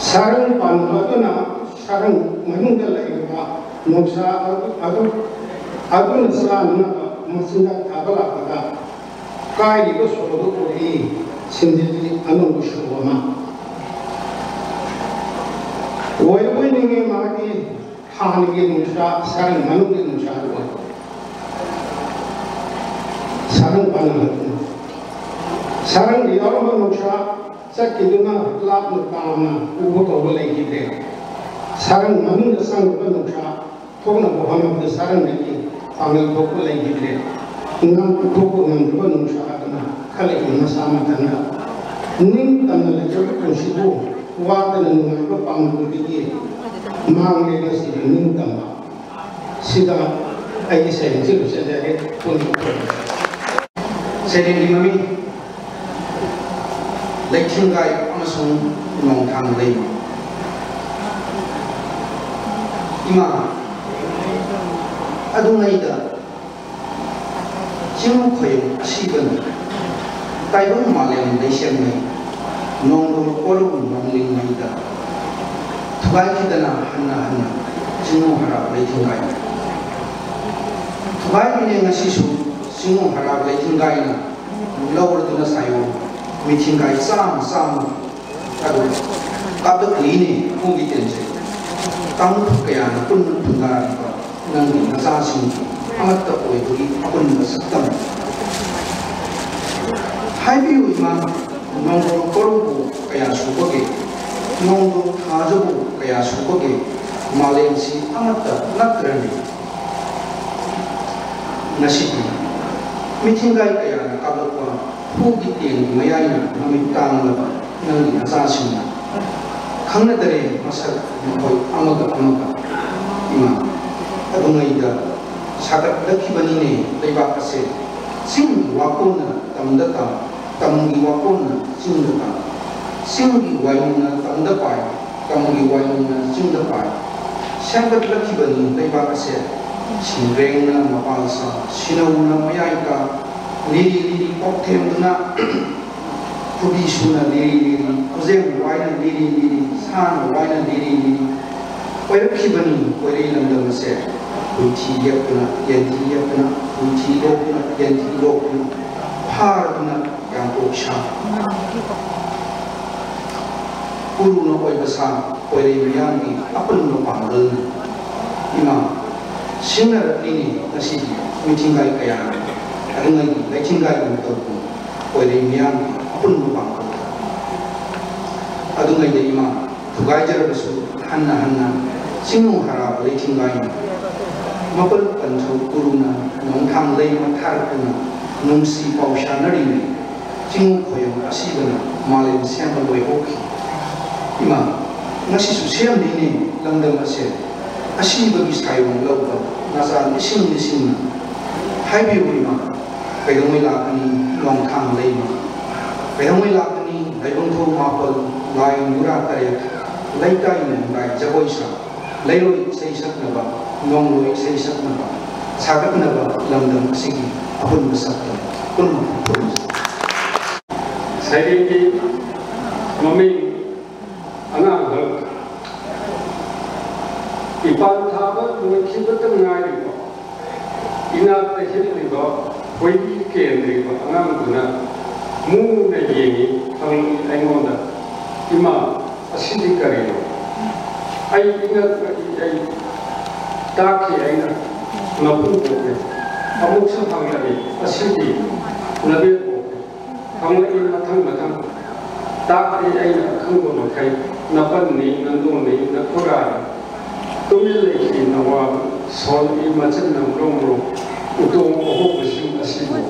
सारंग पांडवना सारंग मनुंग लैबा मुसा अदु नसाना मसिना थाबला पदा काई को सोदो कोई सिंजेली अनु शोमा ओय निगे मागी हाने के मुसा सारंग मनुंग के मुसा सारंग Pandav sarang di orang manusia sakituna lap nukana ubu kau lagi deh sarang manusia sang manusia kau nak bohong pada sarang lagi panggil kau lagi deh ngam kau ngam manusia kana kalau ini sama kana ning kana lagi kau situ waktu nungai kau panggil dia manggil dia sih ning kana sida ayi saya cium saja pun saya di mami Lekhingai amasung nong thang lei ima adungai da jing khoy asiban taibang malem leisian nei nong do kolu nong ling nei da thubai kidana hanna jing hara lekhingai thubai ni ngasi su jing hara lekhingai na lawur duna sayo meeting guy sam ado kabel ini mungkin je kamu kaya pun tunggal nanti nasasi amat tak boleh beri pun sekam hai biu imam nongro korupu kaya sukoge nongro hajubu kaya sukoge malensi amat tak nakrani nasibi meeting guy kaya kabel Pugi tiang mayanya kami tang laba nangi asasnya, karena dari masa boy amaga ima, adungai da sakat laki bani ne leba kase sing wakuna tamdata tamungi wakuna sing data singi wayuna tamdapai tamungi wayuna sing dapai sakat laki bani leba kase sinrengna mapalsa sinawuna mayaka liri koktem duna kubi suna liri kuzem waina liri san waina liri koyrak kibani koyri lamdam se uti yapna yanti yapna uti lokna yanti lokna par duna yang koksha puru no koy basa koyri yangi apun no pangal ima singar ini nasi mitinggai kaya Arungai lekhingai untuk koyri miang apun lubang adungai de ima tugajar besu hanna Singung harap leiting lain. Mapel pancu kuruna nong thang lei mathar kuna nong si pausha nari singung khoyong asibana malen siapa loi hoki. Ima ngasi susiam dini langdang ase asiba bisayong lauba nasa ising na haibi ulima kayong lakani nong thang lei ma kayong lakani daibang tho mapal lain mura kare laikai nong gai jaboisa lailoi seisak naba nong loi seisak naba sagat naba langdang sigi apun besakta pun saya ini mami anak ipan thaba mungkin betul ngai ko ina tehiri ko koi ke ndri ko anak guna mu na yengi ang aingonda ima asidi kari ai ina ai taki aina napun ko amuk sa phangari asidi nabi ko phangari mathang tak ai khangbo no kai napan ni nandong ni nakura tumil leki nawa sol i machan nam rong utong oho busi asibo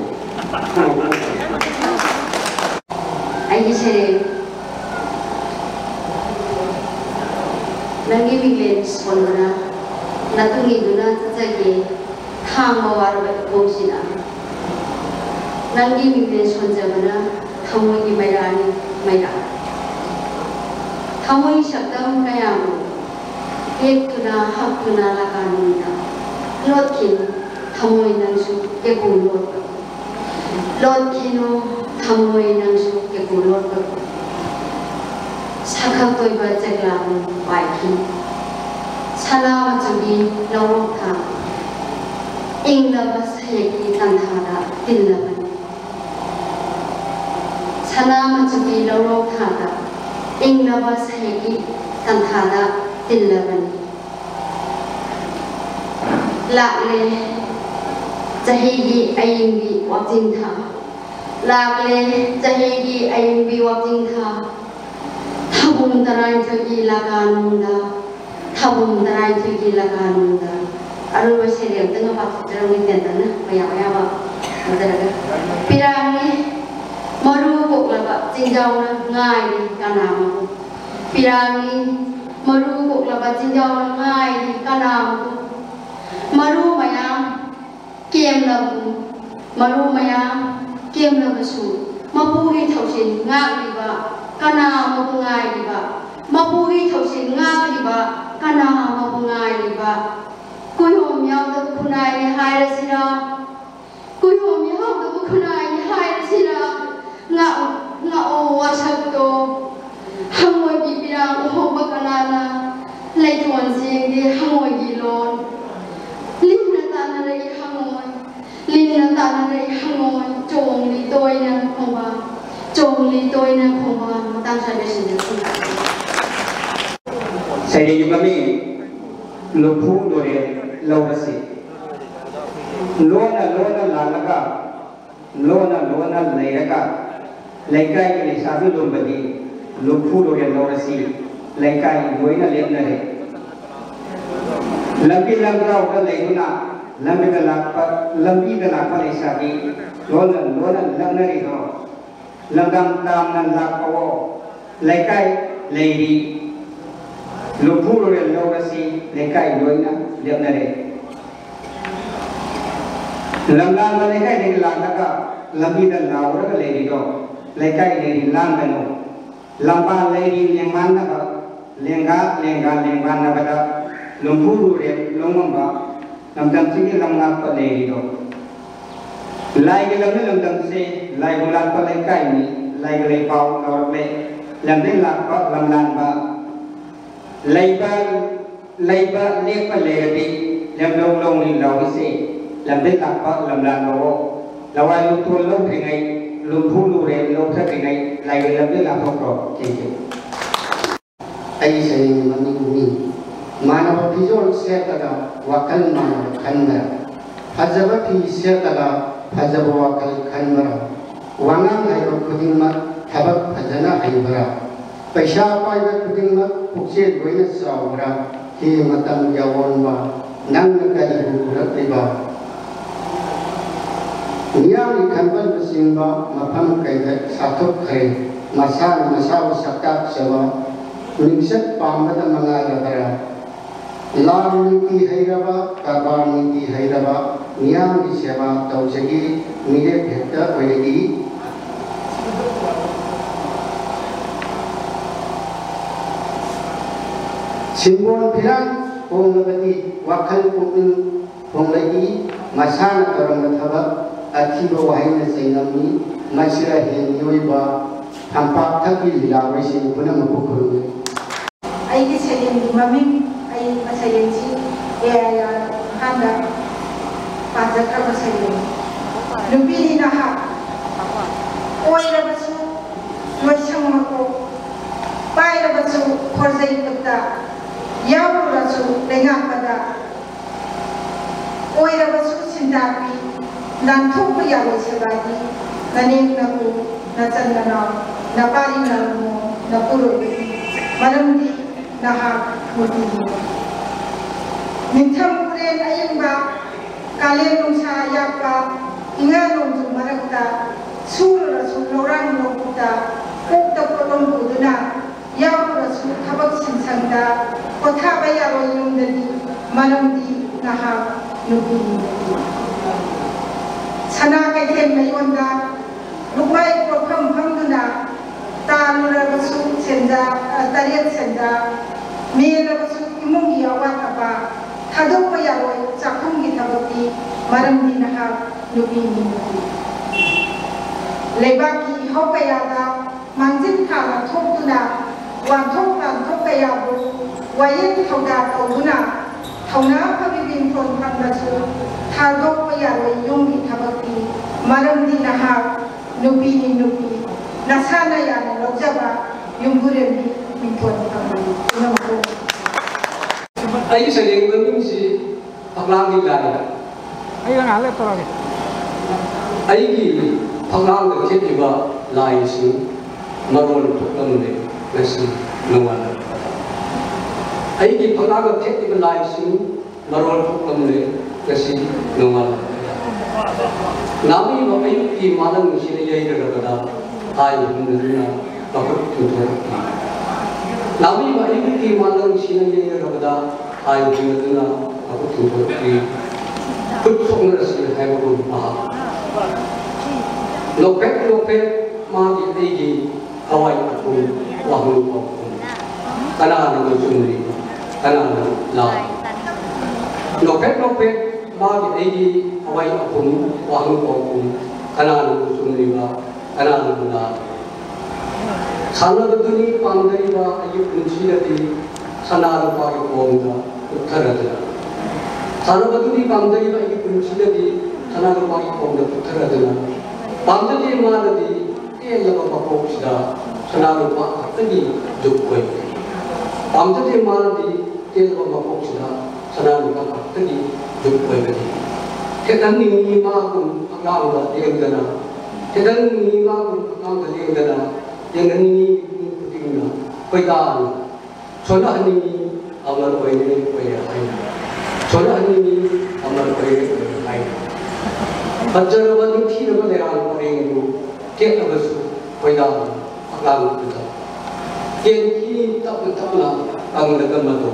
ai sere nangi biglen spolna natungi duna tsage thang mawar ba bosina nangi biglen sonjabana thamoi mairani maira thamoi shakdam kayam ek tuna hak tuna lakanina lotkin thamoi nangsu ke kulot lotkino thamoi nangsu ke kulot sakha toiba jaglam waiki sana machugi lawok tha ingla basayeki tanthada tillaban sana machugi lawok thada ingla basayeki tanthada tillaban lakle jahigi ayingi wajin tha lakle jahigi ayingi wajin tha thabum tarai thagi laganunda thabum tarai thagi laganunda aru basere tanga pat terang tendana maya ba madaraga pirangi maru koklaba jinjauna ngai kanam pirangi maru koklaba jinjauna ngai kanam maru maya kem labu maru maya kem labasu mapugi thausin ngaliba kana mapungai liba mapugi thausin ngaliba kana mapungai liba kuihom yawda kunai ni hairasira kuihom yawda kunai ni hairasira nga o wasakto hangoi gi pirang ho bakanana leitwan sing di hangoi gi lon linna tana rei hangoi chong li toina khomba matang sa desin saya kami lupu dore lawasi lona lalaka lona lairaka laikai ni sabi lombadi lupu dore lawasi laikai loina lemnare lambi langrau ka laiguna lambi ka lakpa ni sabi lona lamnari ho langam tam nan lakpawo laikai lairi lupu dore lawasi laikai loina lemnare lamlang laikai ni lakaka lambi da lawra ka lairi do laikai lairi langano lamba lairi lengman na ka lenga na bada lupu dore longmamba lamdam sini lamlang pa lairi do lai ke lamdam se lai bulan pa laikai ni lai ke pau lawre lamdin lakpa lamlan ba laiba lepa lebi lam long ni lawise lam de takpa lam lan lo lawai lu tu lo kringai lu phu lu re lo tha kringai lai lam de la thok ro ke ai sai mani ni manav pijol se kada wakal man khanna hajabati se kada hajab wakal khanna wangan ai ro khuding ma thabak phajana ai bara paisa pai ba khuding ma pukse goina sawra ki matam yawon ba nang nakai burak liba niang ikanban besimba mapam kai satuk kai masan masaw sakak sewa ningsat pamada mangala dara lam ki hairaba kaban ki hairaba niang di sewa taujagi mire bhekta oilegi simbol pirang ponglagi wakal pun ponglagi masana karang thaba athiba wahina sainami masira henyoiba tampak thagi lilawai sin punam pukuru ai ki sayen di mamim ai masayen si ya handa pajak ka masayen lubi na ha oira basu loisang mako paira basu khorzai kutta yaw rasu lenga pada oira basu sindapi dan thuk ya wasabadi kaning naku nachandana napari namu napuru maramdi naha muti mintham puren ayimba kalen nungsa yakpa inga nungju marakta sur rasu lorang nungkuta ukta potong buduna yaw rasu thabak sinsangda kotha baya royung dadi maramdi naha nubi sana kai them mayonda lupai propham phamduna tanura basu senja tariat senja mera basu imungi awat apa thadok baya roy chakhungi thabati maramdi naha nubi lebaki hopayada manjin khala thokduna wanthok lan thokayabo wayin thoda tawduna thawna phabibin thon phamdasu thadok baya roy yongi thabati maramdi naha nubi nasana yana lojaba yumburemi minthon phamdani namako ai sareng naming si paklang ni lai ai nga le torage ai gi paklang da khetiba lai si marol thoklam ne nasi nongala ai gi paklang da khetiba lai si marol thoklam ne nasi nongala nami ma ai ki malang si ne yai da kada ai hunduna pakut tutor nami ma ai ki malang si ne yai da kada ai hunduna pakut tutor ki put song si hai ma ko pa lopet ma gi ai awai aku wahlu ko kana na sumri kana na la lopet ma gi ai awai aku wahlu ko kana na sumri ba kana na la sanaduni pangdari ba ayu kunchilati sanara pa ko ko uttarada sanaduni pangdari ba ayu kunchilati sanara pa ko uttarada pangdari manadi elaba papoksida sanara pa atagi dukkoi pangdari manadi elaba papoksida sanara pa atagi dukkoi bedi kedan ni ma kun agama degdana kedan ni ma kun agama degdana yang ini putingna koidan chona ni amar koine koya hai chona ni amar koine hai Pajarabadi thira baleran parengu ke abasu koidan agam puta ken ki tapna ang nagamato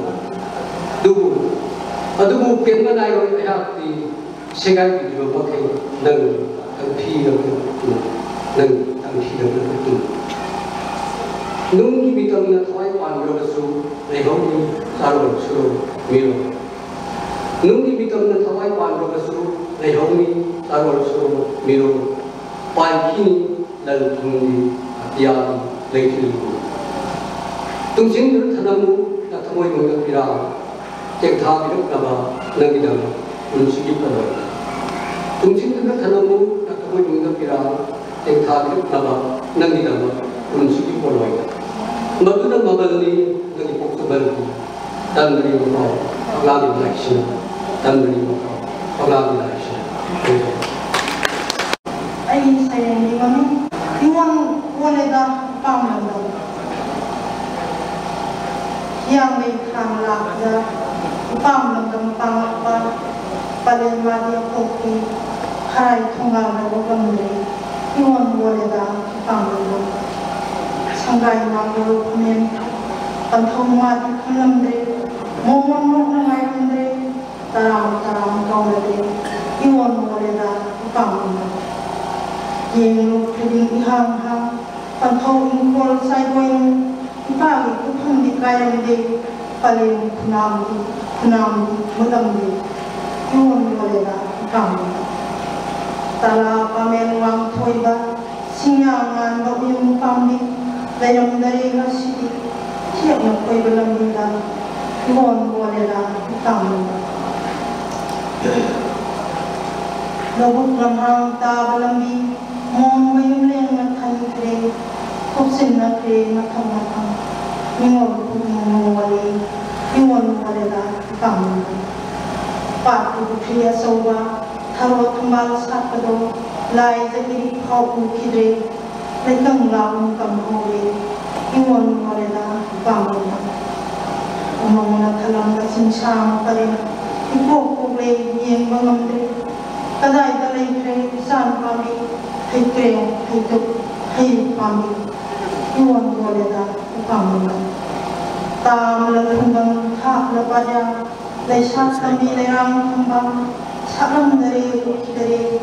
dubu penna nai ro ayati segai di ba ke nang thira nang thira tu nungi bitam na thoi pan ro su rehoni saro su miro nungi bitam na thoi pan ro su rehoni saro su miro pai kini dan thungi ya leikil tung jing ru thanamu na thoi mo ga pira tek tha bi ru ba nangi dam un sigi pa ro tung jing ru thanamu na thoi mo ga pira tek tha bi ru ba nangi dam un sigi pa ro Maduna mabali dari poksobal dan dari mau lagi election dan dari mau lagi election. Ai saya ni kami iwan wanita pamang yang may kamla da upam lam dam pa palen ma dia kopi khai thonga na ko kamre iwon wole da upam lam sangai ma ko men pan thong ma di khalam de momon mo na ngai kamre taram kau de iwon wole da upam lam yeng lu khiding iham ham pan thong in kol sai boy pa ki phang di kayam de palen kunam mudam de iwon wole da upam lam tala pamen wang thoi ba singya ngan ba yung pam di layam dari na sidi siap na koi balam di da iwon wole da upam lam Lobuk lamhang ta balambi mong mayum leng na than kre kopsin na kre na thang ingol pung wale iwon wale da upam lam pa ku kriya soba tharo thumbal sapado lai zakiri khau ku khidre lekang lam kam howe iwon wale da upam lam umong na thalam da sinchang pare ipok ku le yeng bangam de kadai ta le kre san pami hai kre hai tu hai pami iwon wale da upam lam tam la thundam tha la paja le sha sami le ram thambam salam dari dari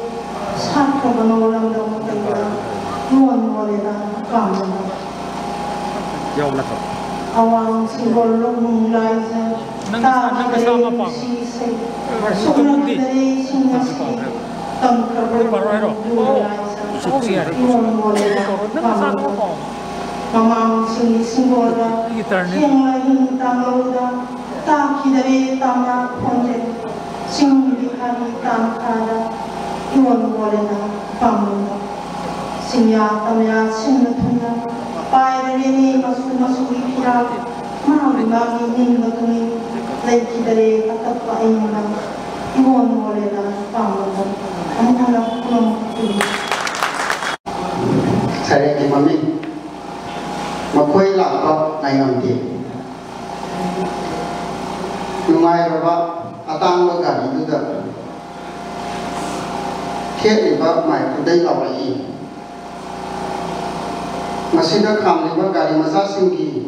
sak banolam dam kaya iwon wale da upam lam awang simbol mung lai sa ta si se sunan dari sinasi tam karbaro iwon wale da upam lam mamang simbol da yang lain tamlo da ta kidare tamna ponje sing hari tam kada iwon wole na pamuna singya tamya sing thuna pai re masu ipira ma ma ni ngakuni lai kidare atappa ayuna iwon wole na pamuna amana kulom saya ki mami makoi lakpa nayam di nungai raba atang lo gari tu dah kiat ni bab mai kudai lawai masih dah kam ni bab gari masa singgi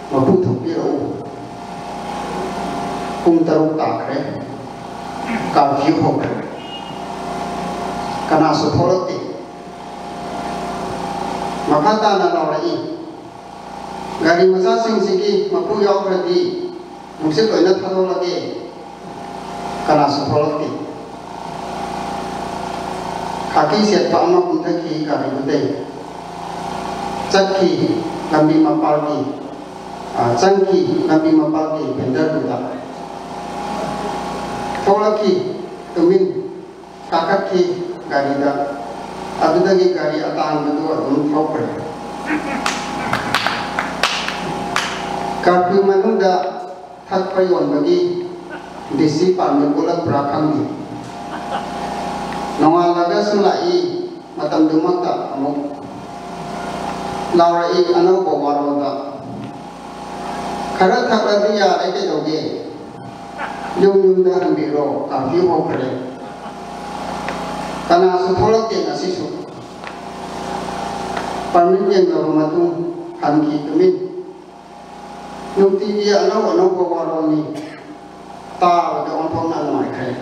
mabu thupi ro taruk takre kafir ho kana supporti makata na lawai gari masa singgi mabu yaw berdi mungkin kau nak tahu lagi karena sepuluh kaki siapa anak untuk ki kami betul caki kami mapalki cangki kami mapalki benda kita tahu lagi tumin kakak ki gari dah ada lagi gari atang berdua untuk proper kaki mana dah tak payun bagi disi parmi bulat berakang ni. Nongal laga selai matam dumak tak kamu. Laurai anak bawa roda. Karena tak ada dia ada jogi. Yung dah ambiro kafir hokre. Karena sepuluh tiang asisu. Parmi yang bermatung kanki kemin. Nukti dia anak bawa ni tahu dia orang nak mai kai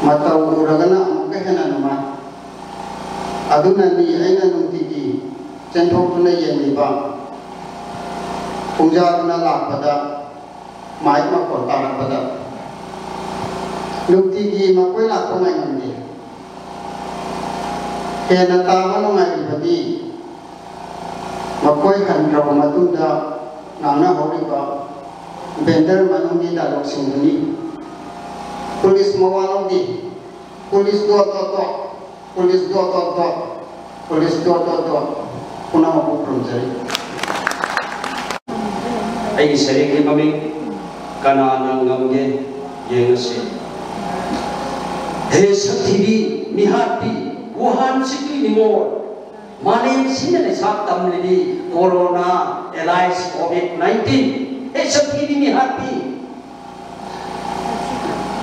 mata uragana mungkin hena nama aduna ni aina nukti di centok pun yang ni bang punja na lak pada mai mak kota pada nukti di makoi lak pun yang ni kena tahu ngai bagi makoi kan kau matunda nana hori ba bender manungi dalok singuni polis mawalong di polis dua toto puna mapu promjari ai seri ki mami kana nang ngamge yengase he saktibi mihati wuhan sikli nimor Malaysia ni sak tamli corona, Elias COVID-19 sakti di mi happy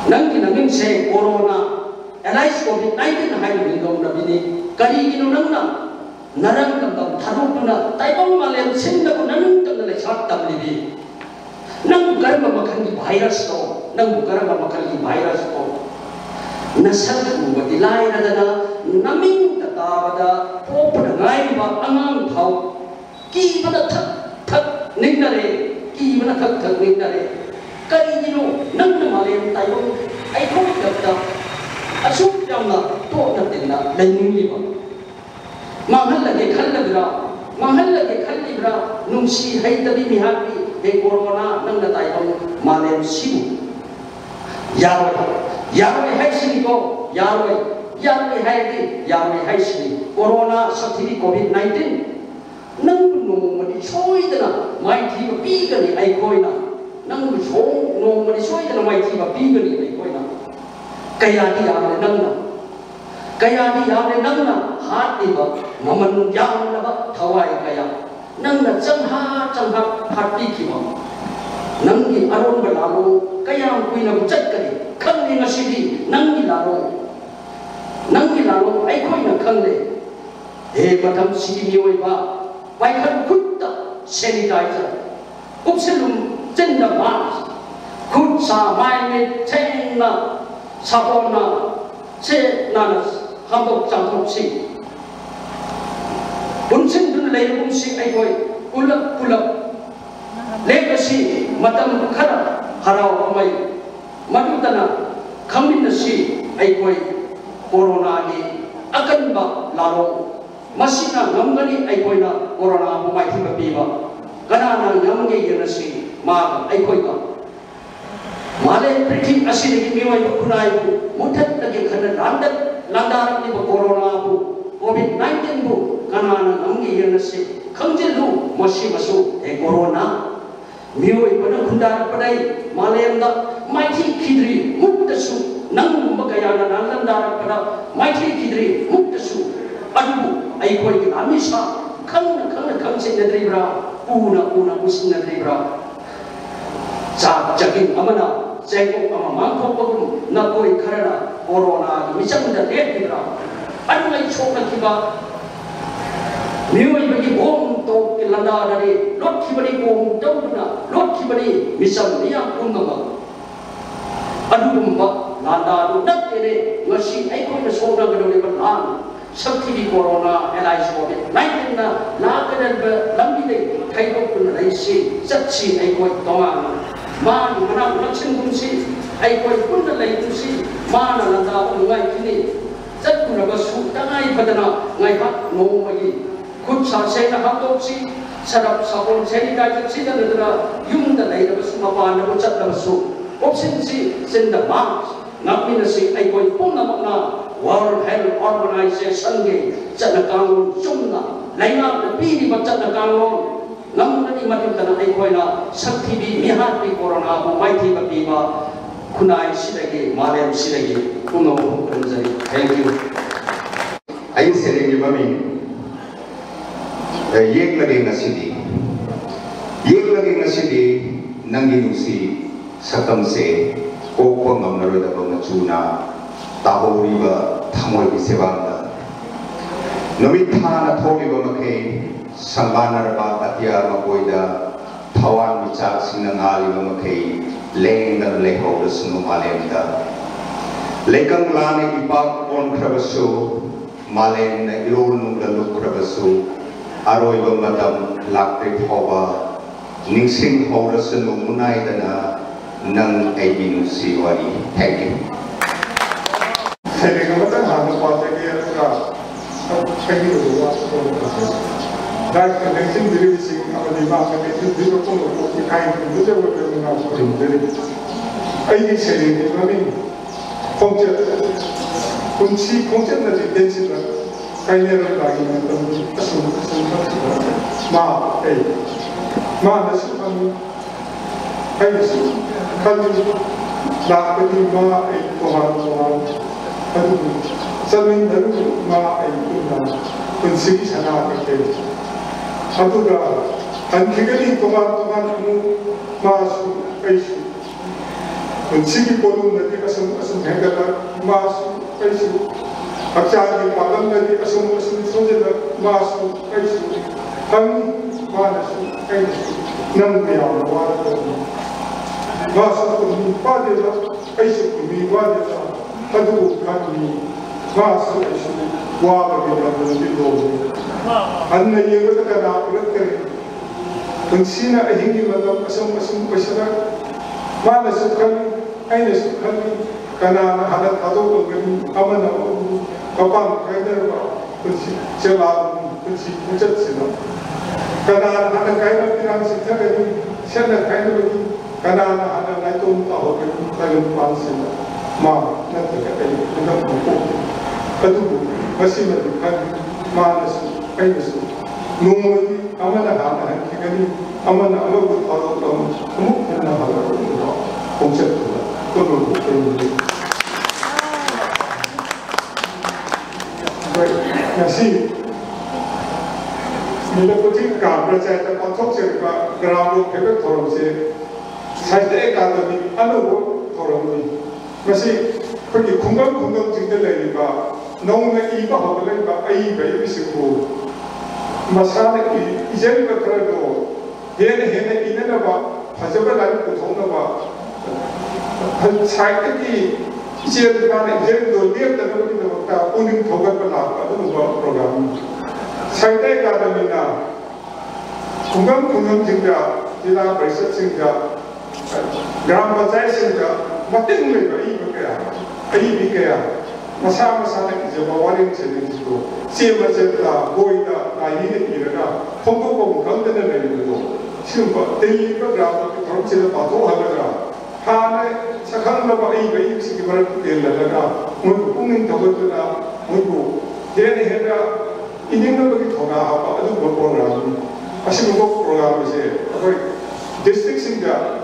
nang kinaming se corona alais COVID-19 hai ni dong na bini kali gino nang na narang kam tharuk na taibang malem sinda ko nang tang le sat tam libi nang karma makan di virus to nang karma makan di virus to nasal ko badilai na da naming tatabada po padangai ba angang thau ki bada thak thak ningnare ki bada thak thak ningnare kari gino nang malem taibang ai ko da asuk yang na to na tinna lainin liba mahal lagi khallabra nungsi hai tabi mihapi he corona nang na taibang malem sibu yawe hai sini ko yawe hai sini corona sathiri COVID-19 nang no mani choi dana mai thi ba pi ga ni ai koina nang chong no mani choi dana mai thi ba pi ga ni ai koina kaya di yamne nang na hat ni ba maman yang na ba thawai kaya nang na changha phat pi ki ma nang ni aron ba lalo kaya kui na chat kari khang ni ngasi nang ni lalo ai koi na khang le he matam si mi oi ba bai khan khut ta sanitizer upselum chen na ma khut sa mai ne chen na sabona se na habok changok si bunsin dun lei bunsi ai koi ulap legacy matam khara harau mai madutana khamin si ai koi corona ni akan ba laro masina ngamgani ai koi na corona bu mai thiba piba kana na ngamge yana si ma ai koi ka male prithvi asini mi wai kunai bu muthat lagi khana landar ni corona bu COVID-19 bu kana na ngamge yana si khangjilu masi masu e corona mioi pada khundar padai malem da maithi khidri muktasu nang makaya na landar pada maithi khidri muktasu adu ai koi ki amisa khang se nadribra una usnadribra sa jakin amana seko ama mangko pagum na koi kharana corona misang da debra adu ai chokna kiba mioi bagi bom to landa dari lot kibani bom tawna lot kibani misam niya kunga adu bumba landa do dak ene ngasi ai ko na sona gado le ban sakti di corona alai COVID-19 na la kadan ba lambi le kai ko kun rai si satsi ai ko tonga ma ni mana laksin kun si ai ko kun lai kun si ma na landa ko ngai kini sat kun ba su tangai padana ngai ha no mai khut sa se na ha si sarap sabon sanitizer si da dra yung da lai da su ma pa na chat da su option si senda ma ngapina si ai koi pun na World Health Organization ge chat na kangon chumna laina da pi ni chat na kangon nam na ni matim da ai koi na sakti bi mi ha pi corona bu mai thi ba pi ba kunai si da ge malem si da ge kuno kun jai thank you ai sele ni mami yek lagi ngasidi nangi nusi sakam se ko ko ngam na ro da ba chuna ta ho ri ba thamoi bi sebanda nomi thana thobi ba makhe sambana ba atia ma koida thawan mi chak sing na ngali ba makhe leng da le ho da sunu malem da lekang lane ipak on khrabasu malem na irol nu da lu khrabasu aroi ba madam lakri thoba ningsing ho da sunu munai da na nang ai bi nu si wari thank you Saya kata harus pakai dia juga. Saya itu buat dan kemudian diri sing apa di mana itu diri pun untuk kain itu juga berguna untuk diri. Ini saya ini kami kunci nanti tensi lah. Kainnya lagi nanti semua nasi kami kain nasi kami dah pergi Tuhan Samin daru ma ay kuna kunsigi sana kete. Aduga 안기근이 동안 마수 빼수 은치기 보는 너희 asum 행가가 마수 빼수 각자기 바람 너희 asum 소재가 마수 빼수 한 마수 빼수 남부야 와도 마수 빠져서 빼수 미와져서 하도 가니 마수 빼수 와버리는 분들도 안 내려가 나오는 Unsina ahingi madam asam pasara mana sukhan aina sukhan kana halat ado ngani amana kapan kaidar ba kunsi cela kunsi pucat sino kana hana kaidar pirang sikha gani sana kaidar bagi kana hana naitum tahu gani kaidar pan sino ma nanti kai ngam ko adu masih madukhan mana su aina su numuri amana hana kigani amana amagu thalo tam amuk na hala concept kono kono nasi mila kuti ka pracha ta pathok se ka gramo phebe thorom se saite ka ta ni anu thorom ni nasi koki khungam jingde lai ba nong na I ba ho lai ba ai ba yi siku masana 이제는 그래도 얘는 이내나 봐 가져가 가지고 돈나 봐 사이트기 이제는 가는 이제도 리얼다 그러는 거다 오늘 도가가 나왔거든 뭐 프로그램 사이트에 가면이나 공감 진짜 지나 벌써 진짜 그람 버자이신가 맞는 거야 이거야 마사마사는 이제 와린 제대로 시험을 보이다 나이는 이러나 통보고 건드는 애들도 지금 뭐 대리가 그라고 그렇지도 봐도 하다가 하나 착한 거 이거 입시기 말을 때려다가 뭐 꿈는 더거나 뭐고 얘네 해가 있는 것이 더 나아봐 아주 뭐 프로그램 아시는 거 프로그램이지 거의 디스트릭인가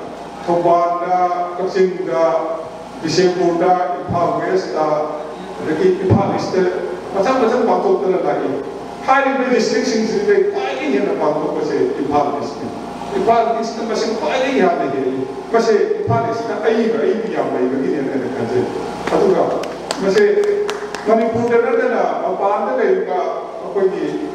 토바나 각신가 비세보다 이파웨스다 이렇게 이파리스트 마찬가지로 방법들은 다니 하이브리드 디스트릭션들이 빨리 하는 방법이 이파리스트 것이 빨리 하는 게 것이 이파리스트 아이비야 이게 되는 거지. 아두가 것이 머니푸르들은 아빠한테 내가 거기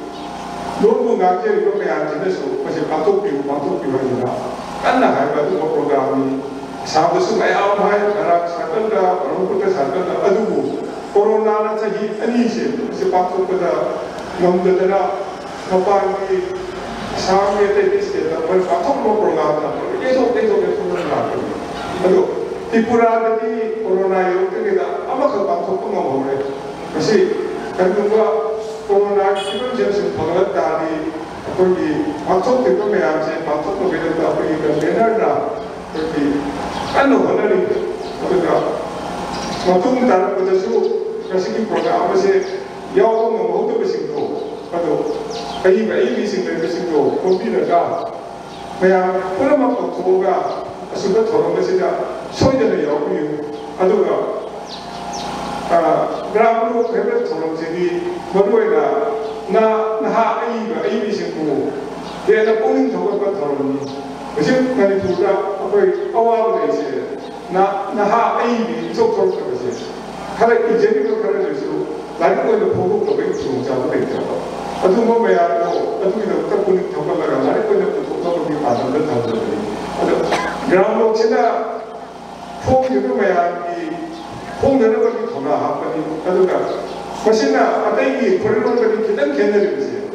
놀고 나게 이렇게 앉아서 것이 방법이고 하니까 간나 하이브리드 프로그램이 사부스 매아웃 하이 가락 사건다 그런 것들 사건다 아두고 코로나는 자기 아니지 세박도 그다 넘들더라 너방이 상황에 대비해서 뭘 바통로 프로그램다 계속 나고 아주 디프라들이 코로나 이렇게다 아마 그 방송도 먹어래 그것이 결국은 코로나 기본 점수 벌었다니 거기 방송 듣고 매야지 방송도 그랬다 보니까 매날나 그렇게 안 오늘이 그러니까 보통 다른 것도 그것이 프로그램 아버지 여성 모두 것이고 아주 ABC들 것이고 컴퓨터가 그냥 프로그램도 도가 수가 저런 것이다 소리는 여고요 아주가 그라브로 그런 저런 제기 뭐로에나 나 ABC고 내가 보는 저것과 다르니 그지 나는 두가 거의 어와도 되지 나 AB 속도로 그러지 하나 이제는 그러면서 나는 거는 보고 거기 중자도 되죠 아주 뭐 매하고 아주 이렇게 보는 경험을 나는 거는 독서를 받은 걸 다르더니 그라운드 지나 폼 매하기 폼 여러 가지 더 나아가니 아주가 훨씬나 아대기 거리로는 기단 개념이지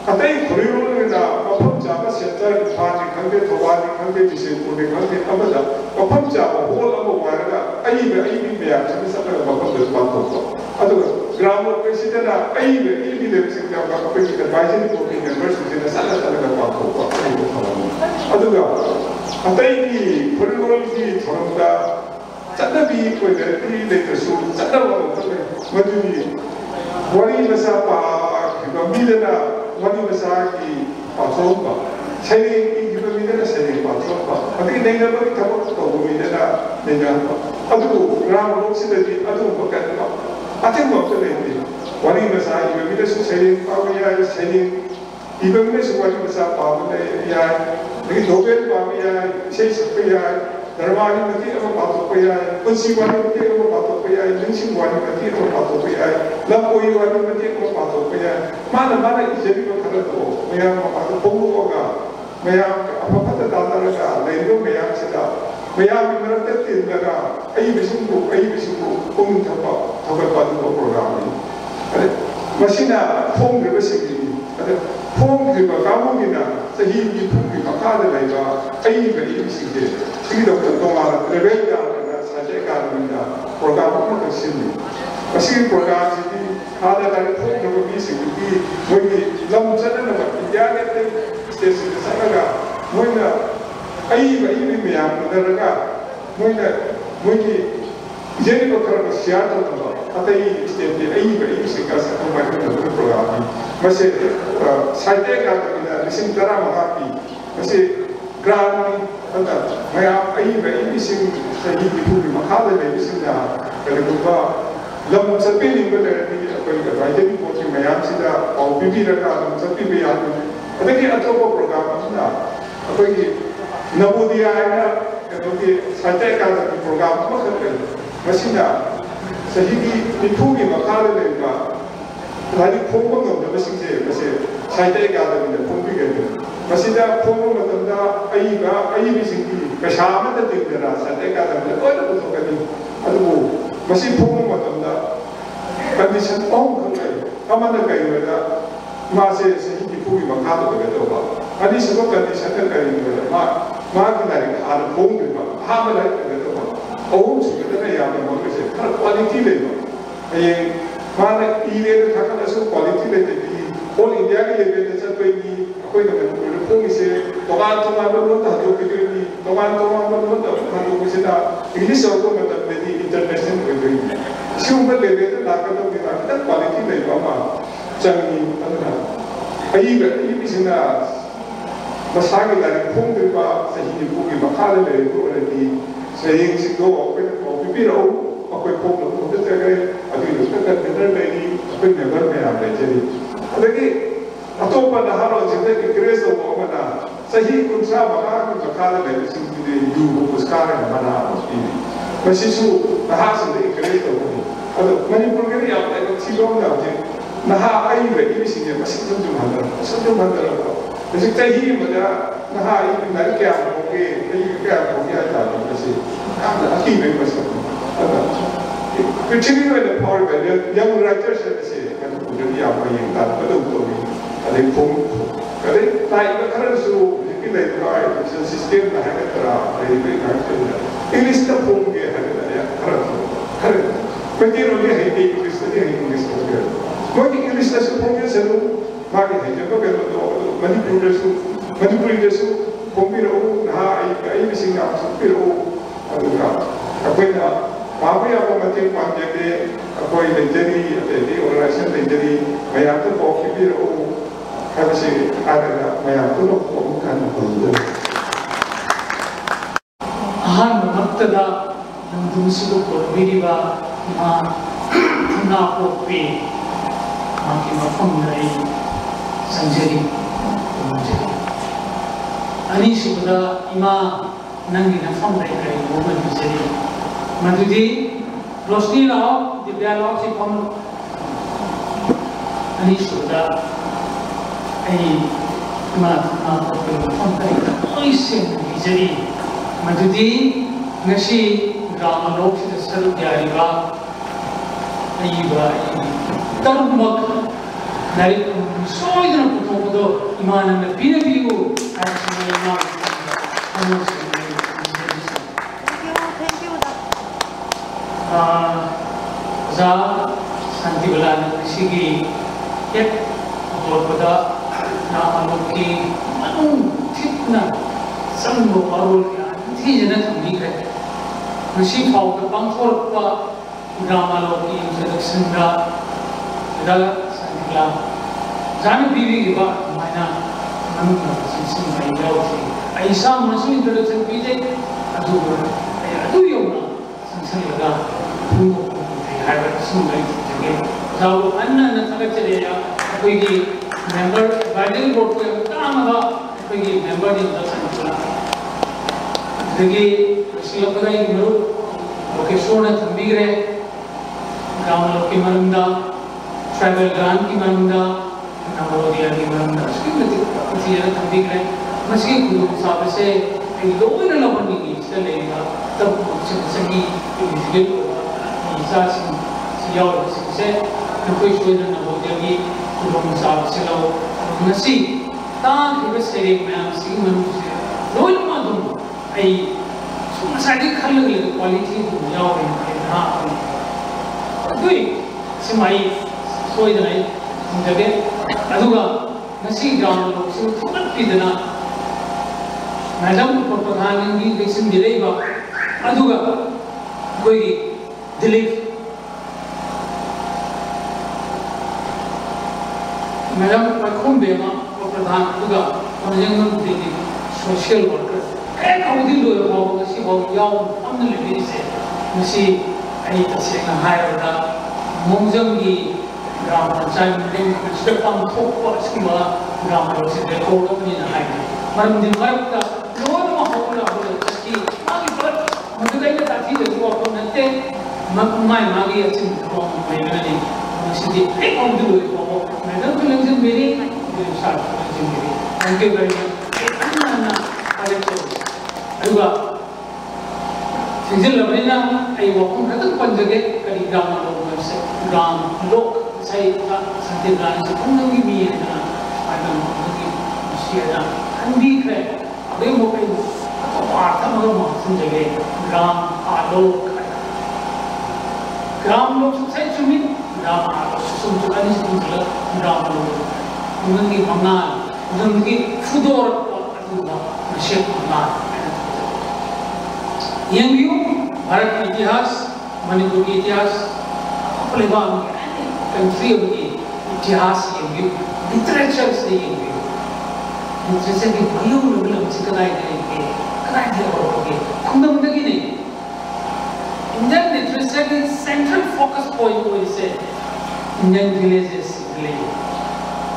아대기 거리로는나 펌자가 실제로 파지 관계 도와지 관계 지시 우리 관계 아버자 펌자가 호라고 말하가 아이비 매야 재밌었다고 바꿔서 바꿨어 아주 그라운드 시대나 아이비 lep식자가 바꾸니까 마이진이 보기는 벌써 살았다는 거 바꿨고 아주가 아대기 거리로는 저런다 짠다비 거에 프리데이터 수 짠다고 뭐든지 머리 마사파 그거 미래나 머리 마사기 파송바 세리 이거 미래나 세리 파송바 어떻게 내가 머리 타고 미래나 내가 아주 라고 혹시든지 아주 뭐까지 아무 것도 없는데 머리 마사 이거 미래 수 세리 파고야 세리 इबंग में सुवारी बसा पावन या लेकिन नोबेल पावी या इसे सकते या दरबारी मती अब बातों पे या कुछ वाली मती अब बातों पे या लिंचिंग वाली मती अब बातों पे या लंबोई वाली मती अब बातों पे या माना इसे भी बता दो मैं आप पोंगो होगा मैं आप पता दादा लगा लेकिन मैं आप सिदा मैं आप इमरत तेज लगा आई बिस्कुट पोंग थपा बातों प्रोग्राम में अरे मशीना फोंग रे बसिकी अरे फोंग रे काम में ना सही की फोंग का काद लेगा आई बड़ी बिस्कुट सिंह डॉक्टर तोमार लेवल का साजे का मिला प्रोग्राम में कसिनी मशीन प्रोग्राम जी खादा लाइक फोंग रे बिस्कुट की वही लम चलन में इंडिया के स्टेशन सनगा मोइना आई में याम दरगा मोइना मोइकी जेनी को कर शेयर तो अतई स्टेट के आई से का सकम में प्रोग्राम में मसे साइटे का लिसिंग तरा महा की मसे ग्राम अंदर मैं आप आई सिंह सही की पूरी मखाद में लिसिंग ना करेगा लम सपे निकल रही कोई राजनीति पोची मैं आप सीधा और बीबी रखा लम सपे भी आते हैं अभी अतों को प्रोग्राम ना कोई नवोदय आएगा क्योंकि साइटे का प्रोग्राम में करते मसीना सही की निफू की मखाल लेगा लाइक फोंगो नोट मसीजे मसे साइटे का आदमी फोंगी गए मसीदा फोंगो मतलब आई भी सिंगी कशाम में तो तेरा साइटे का आदमी कोई तो कुछ कभी अदबो मसी फोंगो मतलब कंडीशन ऑन कर गए हमारे कई वाला माँ से सही की पूरी मखाल तो गए तो बात अभी सुबह कंडीशन का कई वाला माँ की लाइक आर फोंग भी बात हाँ मैं लाइक गए तो बात और सुबह तो याद है मुझे हर क्वालिटी लेगा ये माने इले तो था ना सब क्वालिटी लेते थी ऑल इंडिया के लेवल पे सब कोई ना कोई से तोगान लोग था जो कि तोगान लोग था जो कि सीधा इंग्लिश और को मतलब मेरी इंटरनेशनल हो गई इसी ऊपर लेवल पे लाकर तो बिना तो क्वालिटी लेगा मां चंगी अंदर आई भी सीधा मसागे लाइक फोंग के बाद सही पूरी मखाले ले को रहती सही सिद्धो और भी रहो कोई फोक लोग तो जगह अभी उसका कंटेनर लेनी कोई नगर में आ गए चली लेकिन अतों पर नहारो जितने की ग्रेस हो मना सही कुंसा मका कुछ खाने में सिंधी यू उसका है मना उसकी मशीसु नहा से ग्रेस हो अतो मणिपुर के लिए आपने कुछ चीजों में आते नहा आई वे ये सिंह मशीसु जो मंदर जैसे चाहिए मजा नहा ये नर क्या होगे ये क्या हो गया था जैसे अकी में बस पृथ्वी में पावर का यंग राइटर से kan kemudian apa yang tak betul ni ada form kali naik ke kerana su kita itu ada sistem lah yang terang dari mereka English tak form dia ada ya kerana penting dia hindi English tu mungkin English tak form dia selalu bagi hanya kalau Manipuri su form dia nah ai mesti nak pero apa nak Mabui apa macam panjang dia, apa yang jadi, jadi organisasi menjadi, macam tu boleh biru, harus ada macam tu loh bukan betul. Han maktada yang dulu berbeda, nak kopi, makin macam dari sanjari. Ani sudah ima nangi nafam dari kaya momen menjadi. Madudi, Rosni lao, dialog si pam, ani sudah, ini mat pam kali, oisin jadi, Madudi, nasi drama log si dasar jadi ba, ini ba, teruk dari soal dengan putu iman yang lebih biu, harus mengenal, harus za santi belan sigi yet pada na anuki anu fitna sambo parul ya thi jana thami kai masi phau ka pangthor pa drama loki introduction da santi belan jani bibi ba mana nanu na sin mai yau thi aisa masi introduction pije adu yo na sansaga Tunggu, hari semua itu. Kalau anda nak cakap cakap, aku ini member advisory board के तांगा कोई member नहीं होता संचालन देखिए श्रीलंका का एक लोकेशन है थम्बीगरे ग्राम लोग की मरंदा ट्रैवल ग्रांट की मरंदा नवोदिया की मरंदा इसकी कुछ ये थम्बीगरे मस्की कुछ साथ से लोगों ने लपनी की इसलिए लेगा तब संगी विजिट इंसान सियाओ से कोई शोध न हो जाएगी कुछ साथ से लोग नसी ताकि बस एक में नसी मनुष्य लोग मालूम आई सुमसादी खल्ल के क्वालिटी दुनिया में हाँ कोई सिमाई सोई नहीं जगह अधूरा नसी ग्राम लोग से थोड़ा पीदना मैडम को प्रधान की वैक्सीन दिलेगा अधूरा कोई दिलीप मैडम प्रखुम बेमा को प्रधान अधूरा मनजंगम दिली सोशल वर्कर एक अवधि लो हो नसी हो याव हमने लेने से नसी आई तस्वीर हाय वाला मोंजंगी ग्राम पंचायत में कुछ काम थोक पर स्कीमा ग्राम लोग से देखो लोग नहीं ना हाय मरम दिन मरम का लोग वहाँ होना हो कि आगे पर मुझे कहीं ना ताकि जो वो अपन नते माय मागी अच्छी तो मैं नहीं मुझे एक अवधि लो हो मैडम तो लेकिन मेरी साथ मेरी थैंक यू वेरी मच ना अरे तो अरुआ सिंगल लवरीना आई वॉकिंग करते पंजगे करी ग्राम लोग से ग्राम लोग सही संते ग्राम से पंजगी भी है ना आदम पंजगी शिया अंधी है अबे मोके तो आर्था मगर महत्व जगह ग्राम आलोक ग्राम लोग सही चुमी ग्राम आलोक सुसुमचुकानी सुसुमचुला ग्राम लोग उनकी मंगाल उनकी फुदोर अदुगा नशेब मंगाल yang view भारत के इतिहास मणिपुर के इतिहास अपने बांग कंट्री के इतिहास yang view लिटरेचर से yang view लिटरेचर के भाइयों लोग लोग चिकनाई करेंगे कनाई दिया करोगे कुंडम तक ही नहीं इंडियन लिटरेचर के सेंट्रल फोकस पॉइंट वो इसे इंडियन विलेजेस विलेज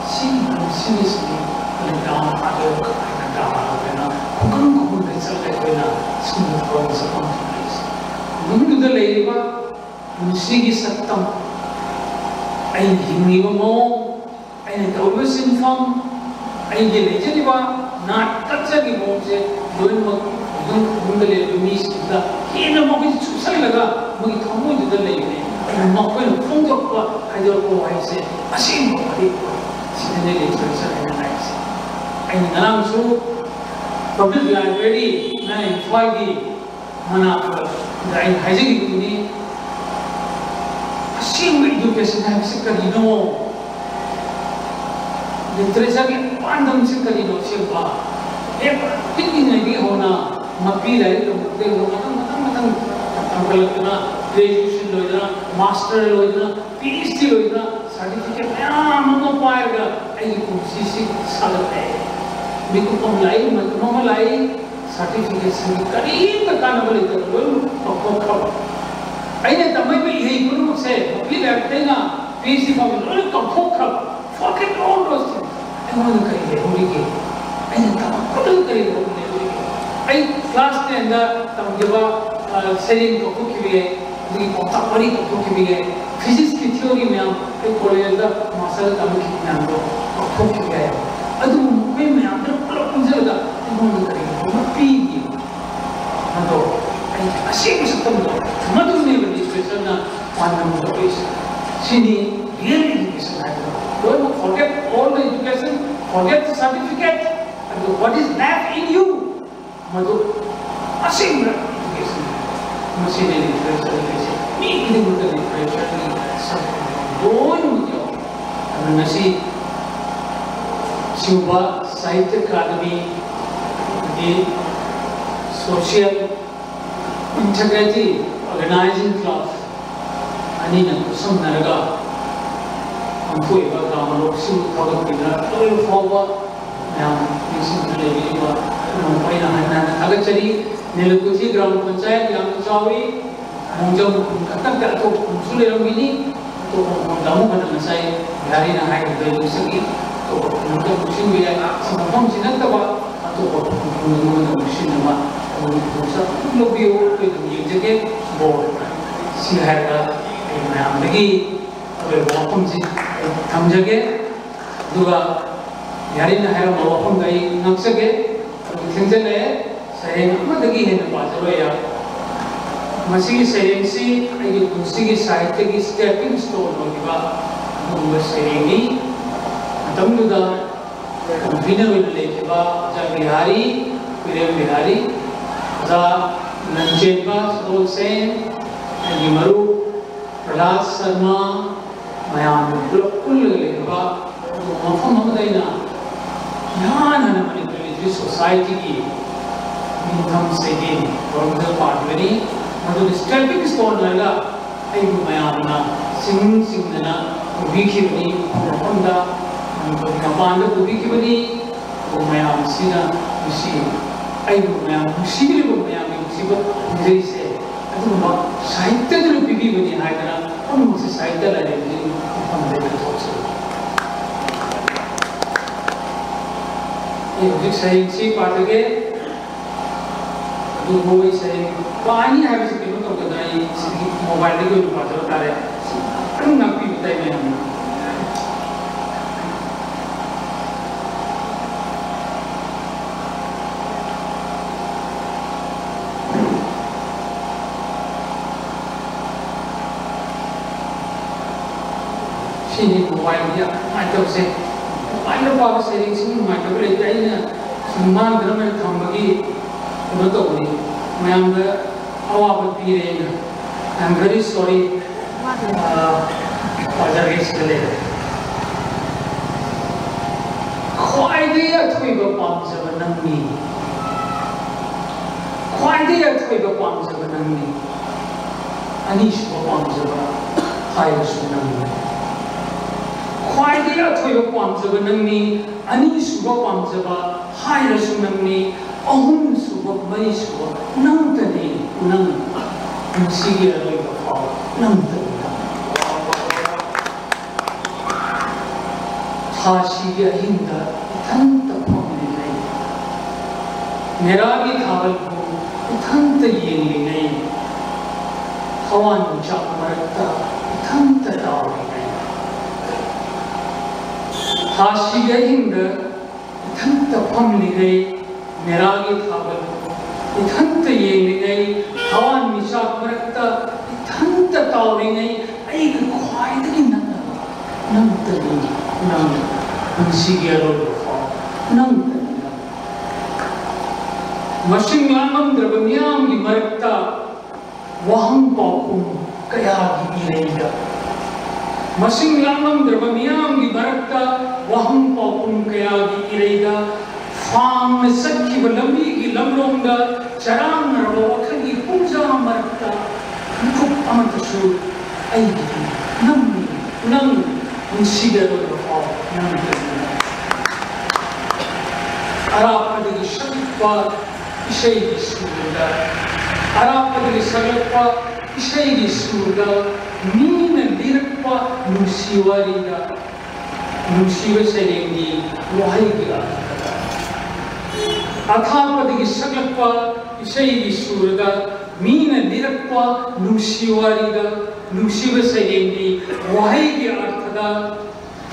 सीरियसली गांव आगे गांव आगे ना कुंडम कुंडम रिसर्च करके ना स्कूल कॉलेज से कॉन्फ्रेंस मुझे तो लेगा मुझे की सत्तम आई हिंदी को मो आई ने दौड़ सिंफम आई ये लेजरी बा ना कच्चा की मो से दोन मुंडले मिस कितना ये ना मो की चुसल लगा मुझे थमो इधर ले गए मो को फोन तो को आइडिया को आई से असीम बड़ी सीधे लिटरेचर है ना आई नाम सो पब्लिक लाइब्रेरी मैं इन्फॉल की मना दाइन हाइजिंग की दुनी असीम एजुकेशन है इसे करी नो लिटरेचर के पांडम से करी नो सिर्फ एक कितनी नहीं होना मपी लाइक लोग मतंग ना ग्रेजुएशन लो इधर मास्टर लो इधर पीएचडी लो इधर सर्टिफिकेट क्या मंगो पाएगा ऐसी कोशिश सालत है बिल्कुल कम लाई मतलब लाई सर्टिफिकेट से करीब तक आने वाले तो लोग कब ऐसे तमिल में यही गुरु से अपनी लगते ना पीएचडी का लोग कब fucking all those things ऐसे करेंगे होली के ऐसे तब खुद करेंगे होली ऐ क्लास के अंदर तब जब सेलिंग को कुछ भी है जिसकी पॉटापरी को कुछ भी है फिजिक्स की थ्योरी में हम एक कॉलेज का मास्टर का भी कितना हम लोग कुछ भी है अदु में हम लोग पूरा पंजर का इन्होंने करेंगे हम पीएंगे हम तो ऐसे कुछ तब मत उन्हें भी डिस्कशन ना पाना मुझे सीधी रियल एजुकेशन है don't forget all the education forget the certificate and what is left in you मधु असीम एजुकेशन मशीन लिटरेचर जैसे मीटिंग में लिटरेचर सब दोनों मुझे अगर नसी शिवा साहित्य अकादमी ये सोशल इंटीग्रिटी ऑर्गेनाइजिंग क्लब अनि न कुसुम नरगा हमको एक बार काम लोग सिंह थोड़ा किधर तो ये फॉरवर्ड मैं किसी ने ले लिया मुंबई ना है ना अगर चली नीलकुची ग्राम panchayat yang Jawi mungkin kata tak tu sulit orang ini tu kamu kata saya hari nak hai dari segi ꯑꯇꯣꯞꯄ ꯅꯨꯡꯁꯤꯟꯕ ꯌꯥꯏ ꯃꯐꯝꯁꯤ ꯅꯠꯇꯕ ꯑꯇꯣꯞꯄ ꯃꯐꯝ ꯅꯨꯡꯁꯤꯟꯅꯕ ꯈꯨꯗꯣꯡꯆꯥ ꯑꯗꯨꯝ ꯂꯧꯕꯤꯌꯨ ꯑꯩꯈꯣꯏ ꯑꯗꯨꯝ ꯌꯦꯡꯖꯒꯦ ꯕꯣꯔ ꯁꯤ ꯍꯥꯏꯔꯒ ꯑꯩ ꯃꯌꯥꯝꯗꯒꯤ ꯑꯔꯣꯏꯕ ꯋꯥꯐꯝꯁꯤ ꯊꯝꯖꯒꯦ ꯑꯗꯨꯒ ꯌꯥꯔꯤꯅ ꯍꯥꯏꯔꯝꯕ ꯋꯥꯐꯝꯗ ꯑꯩ ꯉꯥꯛꯆꯒꯦ ꯑꯗꯨꯒ ꯊꯦꯡꯖꯜꯂꯛꯑꯦ ꯁꯩꯔꯦꯡ ꯑꯃꯗꯒꯤ ꯍꯦꯟꯅ ꯄꯥꯖꯔꯣꯏ ꯃꯁꯤꯒꯤ ꯁꯩꯔꯦꯡꯁꯤ ꯑꯩꯒꯤ ꯄꯨꯟꯁꯤꯒꯤ ꯁꯥꯍꯤꯇ꯭ꯌꯒꯤ ꯁ꯭ꯇꯦꯄꯤꯡ ꯁ꯭ꯇꯣꯟ ꯑꯣꯏꯈꯤꯕ ꯑꯗꯨꯒꯨꯝꯕ ꯁꯩꯔꯦꯡꯅꯤ ꯃꯇꯝꯗꯨꯗ ꯀꯟꯚꯤꯅꯔ ꯑꯣꯏꯅ ꯂꯩꯈꯤꯕ ꯑꯣꯖꯥ ꯕꯤꯍꯥꯔꯤ ꯀꯨꯏꯔꯦꯝ ꯕꯤꯍꯥꯔꯤ ꯑꯣꯖꯥ ꯂꯟꯆꯦꯟꯕ ꯁꯒꯣꯜꯁꯦꯟ ꯑꯩꯒꯤ ꯃꯔꯨꯞ ꯄ꯭ꯔꯍ꯭ꯂꯥꯗ ꯁꯔꯃ ꯃꯌꯥꯝꯅ ꯄꯨꯂꯞ ꯄꯨꯜꯂꯒ ꯂꯩꯈꯤꯕ ꯃꯐꯝ ꯑꯃꯗ ꯑꯩꯅ ꯏꯍꯥꯟ ꯍꯥꯟꯅ ꯃꯅꯤꯄꯨꯔ ꯂꯤꯇꯔꯦꯆꯔ ꯁꯣꯁꯥꯏꯇꯤꯒꯤ ꯅꯤꯡꯊꯝ ꯁꯩꯔꯦꯡ ꯊꯧꯔꯝꯗ ꯄꯥꯟꯕꯅꯤ ꯃꯗꯨꯗ ꯁ꯭ꯇꯦꯄꯤꯡ ꯁ꯭ꯇꯣꯟ ꯍꯥꯏꯔꯒ ꯑꯩꯕꯨ ꯃꯌꯥꯝꯅ ꯆꯤꯡꯗꯅ ꯄꯨꯕꯤꯈꯤꯕꯅꯤ ꯃꯐꯝꯗ ꯃꯅꯤꯄꯨꯔꯒꯤ ꯃꯄꯥꯟꯗ ꯄꯨꯕꯤꯈꯤꯕꯅꯤ ꯑꯗꯨ ꯃꯌꯥꯝꯁꯤꯅ ꯉꯁꯤ ꯑꯩꯕꯨ ꯃꯌꯥꯝ ꯅꯨꯡꯁꯤꯕꯤꯔꯤꯕ ꯃꯌꯥꯝꯒꯤ ꯅꯨꯡꯁꯤꯕ ꯐꯣꯡꯖꯔꯤꯁꯦ ꯑꯗꯨꯒꯨꯝꯕ ꯁꯥꯍꯤꯇ꯭ꯌꯗꯨꯅ ꯄꯤꯕꯤꯕꯅꯤ ꯍꯥꯏꯗꯅ ꯄꯨꯝꯅꯃꯛꯁꯦ ꯁꯥꯍꯤꯇ꯭ꯌ ꯂꯥꯏꯔꯦꯝꯕꯤ ꯃꯐꯝꯗ ꯀꯠꯊꯣꯛꯆꯔꯤ ꯑꯩ ꯍꯧꯖꯤꯛ ꯁꯩꯔꯦꯡꯁꯤ ꯄꯥꯖꯒꯦ ꯑꯗꯨꯕꯨ ꯑꯩ ꯁꯩꯔꯦꯡ ꯄꯥꯅꯤ ꯍꯥꯏꯕꯁꯤ ꯀꯩꯅꯣ ꯇꯧꯗꯅ ꯑꯩ ꯁꯤꯒꯤ ꯃꯣꯕꯥꯏꯜꯗꯒꯤ ꯑꯣꯏꯅ ꯄꯥꯖꯕ ꯇꯥꯔꯦ ꯑꯗꯨꯝ ꯉꯥꯛꯄꯤꯕ ꯇꯥꯏ ꯃꯌꯥꯝꯅ sini mobile dia macam se mobile apa sering sini macam boleh jadi na semua dalam thambagi betul ni mayam da awak berpikir na I'm very sorry wajar sekali khoi dia thui ba pam sebenang ni khoi dia thui ba pam sebenang ni anish ba pam sebenang hai sebenang ni ख्वाइदे अथोइब पामजबा नंगनी अनि सुबा पामजबा हाइरसु नंगनी अहुम सुबा मरी सुबा नंगतनी नंग सिगी अरोइब फाव नंगतनी थाशिगी अहिंदा इथंत फमली नहीं मेरागी थावल को इथंत येंगली नहीं हवान चाक मरता इथंत दावली नहीं थाशिगे हिंद इथंत फमली गई मेरागी थावल इथंत येंगली गई हवान मिशाक मरता इथंत तावली गई एक ख्वाइदगी नंगतनी नंग सिगी अरोइब फाव नंगतनी मशिंग लांगमद्रब मियामगी मरता वहम पाकुम कयागी इरेगा मशिंग लांगमद्रब मियामगी मरता वहम पाकुम कयागी इरेगा फाम सखी बलंबी की लमरोंगा चरांग रबो वखगी पुंजा मरता मुकुप अमतसु ऐगी नंगी नंग सिगरो फाव नंगतनी अरापदगी शक्पा इशैगी सूरगा अरापदगी सगलपा इशैगी सूरगा मीन लिरपा नुसिवारीगा नुसिवे सैरेंगी वहाईगी अथापदगी सगलपा इशैगी सूरगा मीन लिरपा नुसिवारीगा नुसिवे सैरेंगी वहाईगी अर्थदा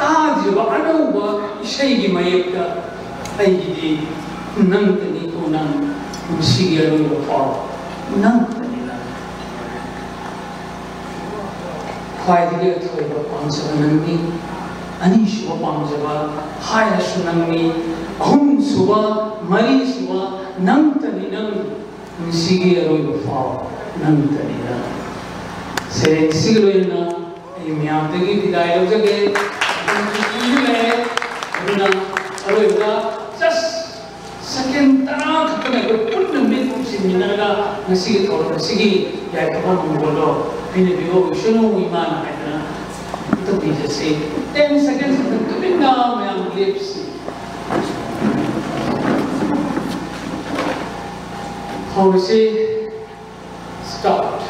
ताजिबा अनौबा इशैगी मयेक्का ऐगी नंगतनी को नंग सिगी अरोइब फाव नंगतनी ख्वाइदगी अथोइब पामजबा नंगनी अनीसुबा पामजबा हाइरसु नंगनी अहुम सुबा मरी सुबा नंगतनी नंग सिगी अरोइब फाव नंगतनी सेरेंग सिगलोइना आई म्यामदगी विदाय लौजगे अरोइबा जस्ट सेकेंड तरा खतने को पुण्य में सिमिनागा नसीगी थोड़ा नसीगी या कौन बोलो इन्हें बिगो विष्णु ईमान है ना तो बीजे से 10 seconds तक तो बिना मैं am lips how we say start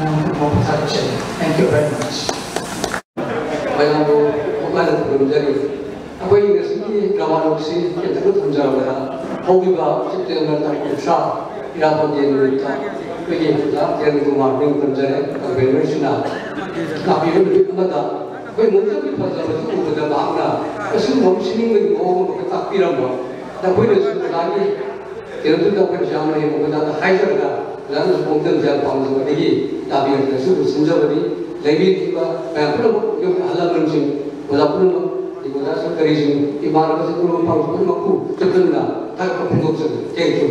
Thank you very much. Bayangkan bukan berjari. Apa yang resmi lawan opsi yang terus menjalankan. Hobiba September tahun besar. Irapan yang mereka pergi kita yang rumah yang berjaya berbersina. Tapi lebih kepada kau mungkin di pasar itu sudah bahana. Kesun opsi ini mau kita piramah. Dan kau itu lagi kita tu tak berjalan yang kita hire dah. Lalu mungkin jalan panggung lagi. Tapi yang tersebut senjata lebih tiba, yang perlu yang halal mencing, walaupun di kota sekarang ini, ibarat sekolah panggung aku terkenal, tak kepungkur saja. Thank you.